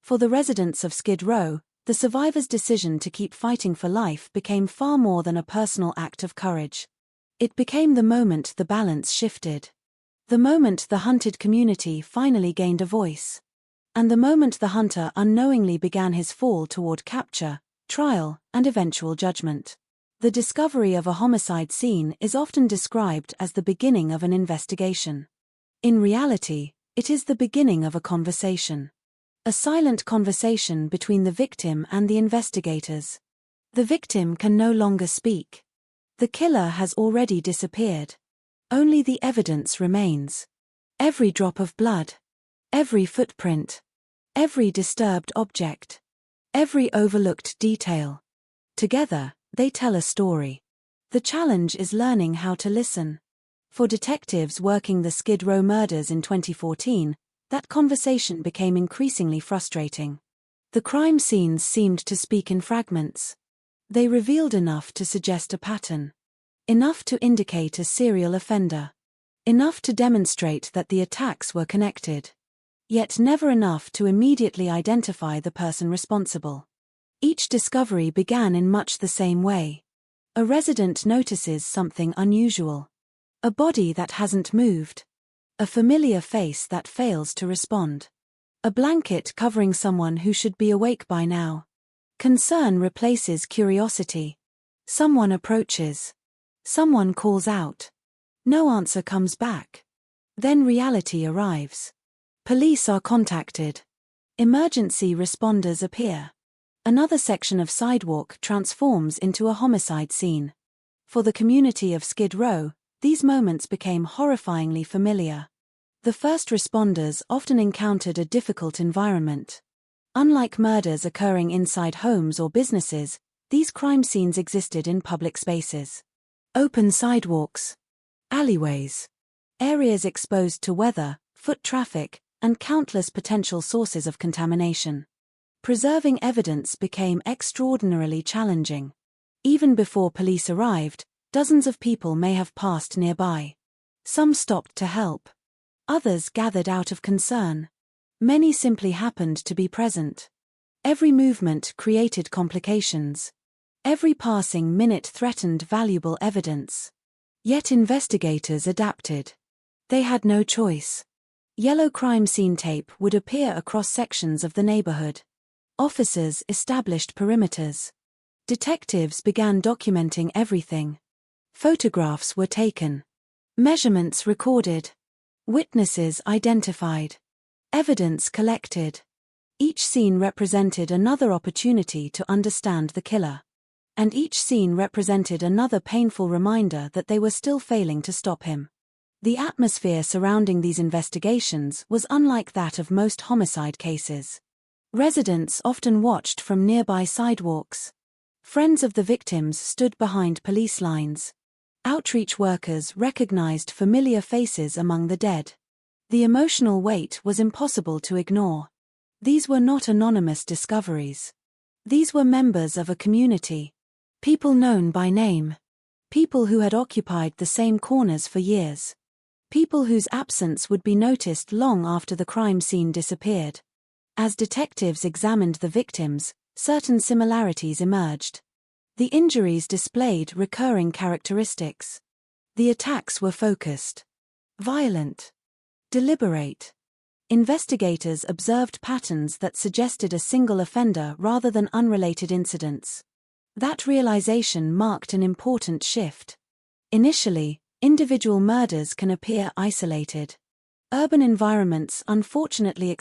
For the residents of Skid Row, the survivors' decision to keep fighting for life became far more than a personal act of courage. It became the moment the balance shifted. The moment the hunted community finally gained a voice. And the moment the hunter unknowingly began his fall toward capture, trial, and eventual judgment. The discovery of a homicide scene is often described as the beginning of an investigation. In reality, it is the beginning of a conversation. A silent conversation between the victim and the investigators. The victim can no longer speak. The killer has already disappeared. Only the evidence remains. Every drop of blood. Every footprint. Every disturbed object. Every overlooked detail. Together, they tell a story. The challenge is learning how to listen. For detectives working the Skid Row murders in 2014, that conversation became increasingly frustrating. The crime scenes seemed to speak in fragments. They revealed enough to suggest a pattern. Enough to indicate a serial offender. Enough to demonstrate that the attacks were connected. Yet never enough to immediately identify the person responsible. Each discovery began in much the same way. A resident notices something unusual. A body that hasn't moved. A familiar face that fails to respond. A blanket covering someone who should be awake by now. Concern replaces curiosity. Someone approaches. Someone calls out. No answer comes back. Then reality arrives. Police are contacted. Emergency responders appear. Another section of sidewalk transforms into a homicide scene. For the community of Skid Row, these moments became horrifyingly familiar. The first responders often encountered a difficult environment. Unlike murders occurring inside homes or businesses, these crime scenes existed in public spaces. Open sidewalks. Alleyways. Areas exposed to weather, foot traffic, and countless potential sources of contamination. Preserving evidence became extraordinarily challenging. Even before police arrived, dozens of people may have passed nearby. Some stopped to help. Others gathered out of concern. Many simply happened to be present. Every movement created complications. Every passing minute threatened valuable evidence. Yet investigators adapted. They had no choice. Yellow crime scene tape would appear across sections of the neighborhood. Officers established perimeters. Detectives began documenting everything. Photographs were taken. Measurements recorded. Witnesses identified. Evidence collected. Each scene represented another opportunity to understand the killer. And each scene represented another painful reminder that they were still failing to stop him. The atmosphere surrounding these investigations was unlike that of most homicide cases. Residents often watched from nearby sidewalks. Friends of the victims stood behind police lines. Outreach workers recognized familiar faces among the dead. The emotional weight was impossible to ignore. These were not anonymous discoveries. These were members of a community. People known by name. People who had occupied the same corners for years. People whose absence would be noticed long after the crime scene disappeared. As detectives examined the victims, certain similarities emerged. The injuries displayed recurring characteristics. The attacks were focused, violent, deliberate. Investigators observed patterns that suggested a single offender rather than unrelated incidents. That realization marked an important shift. Initially, individual murders can appear isolated. Urban environments unfortunately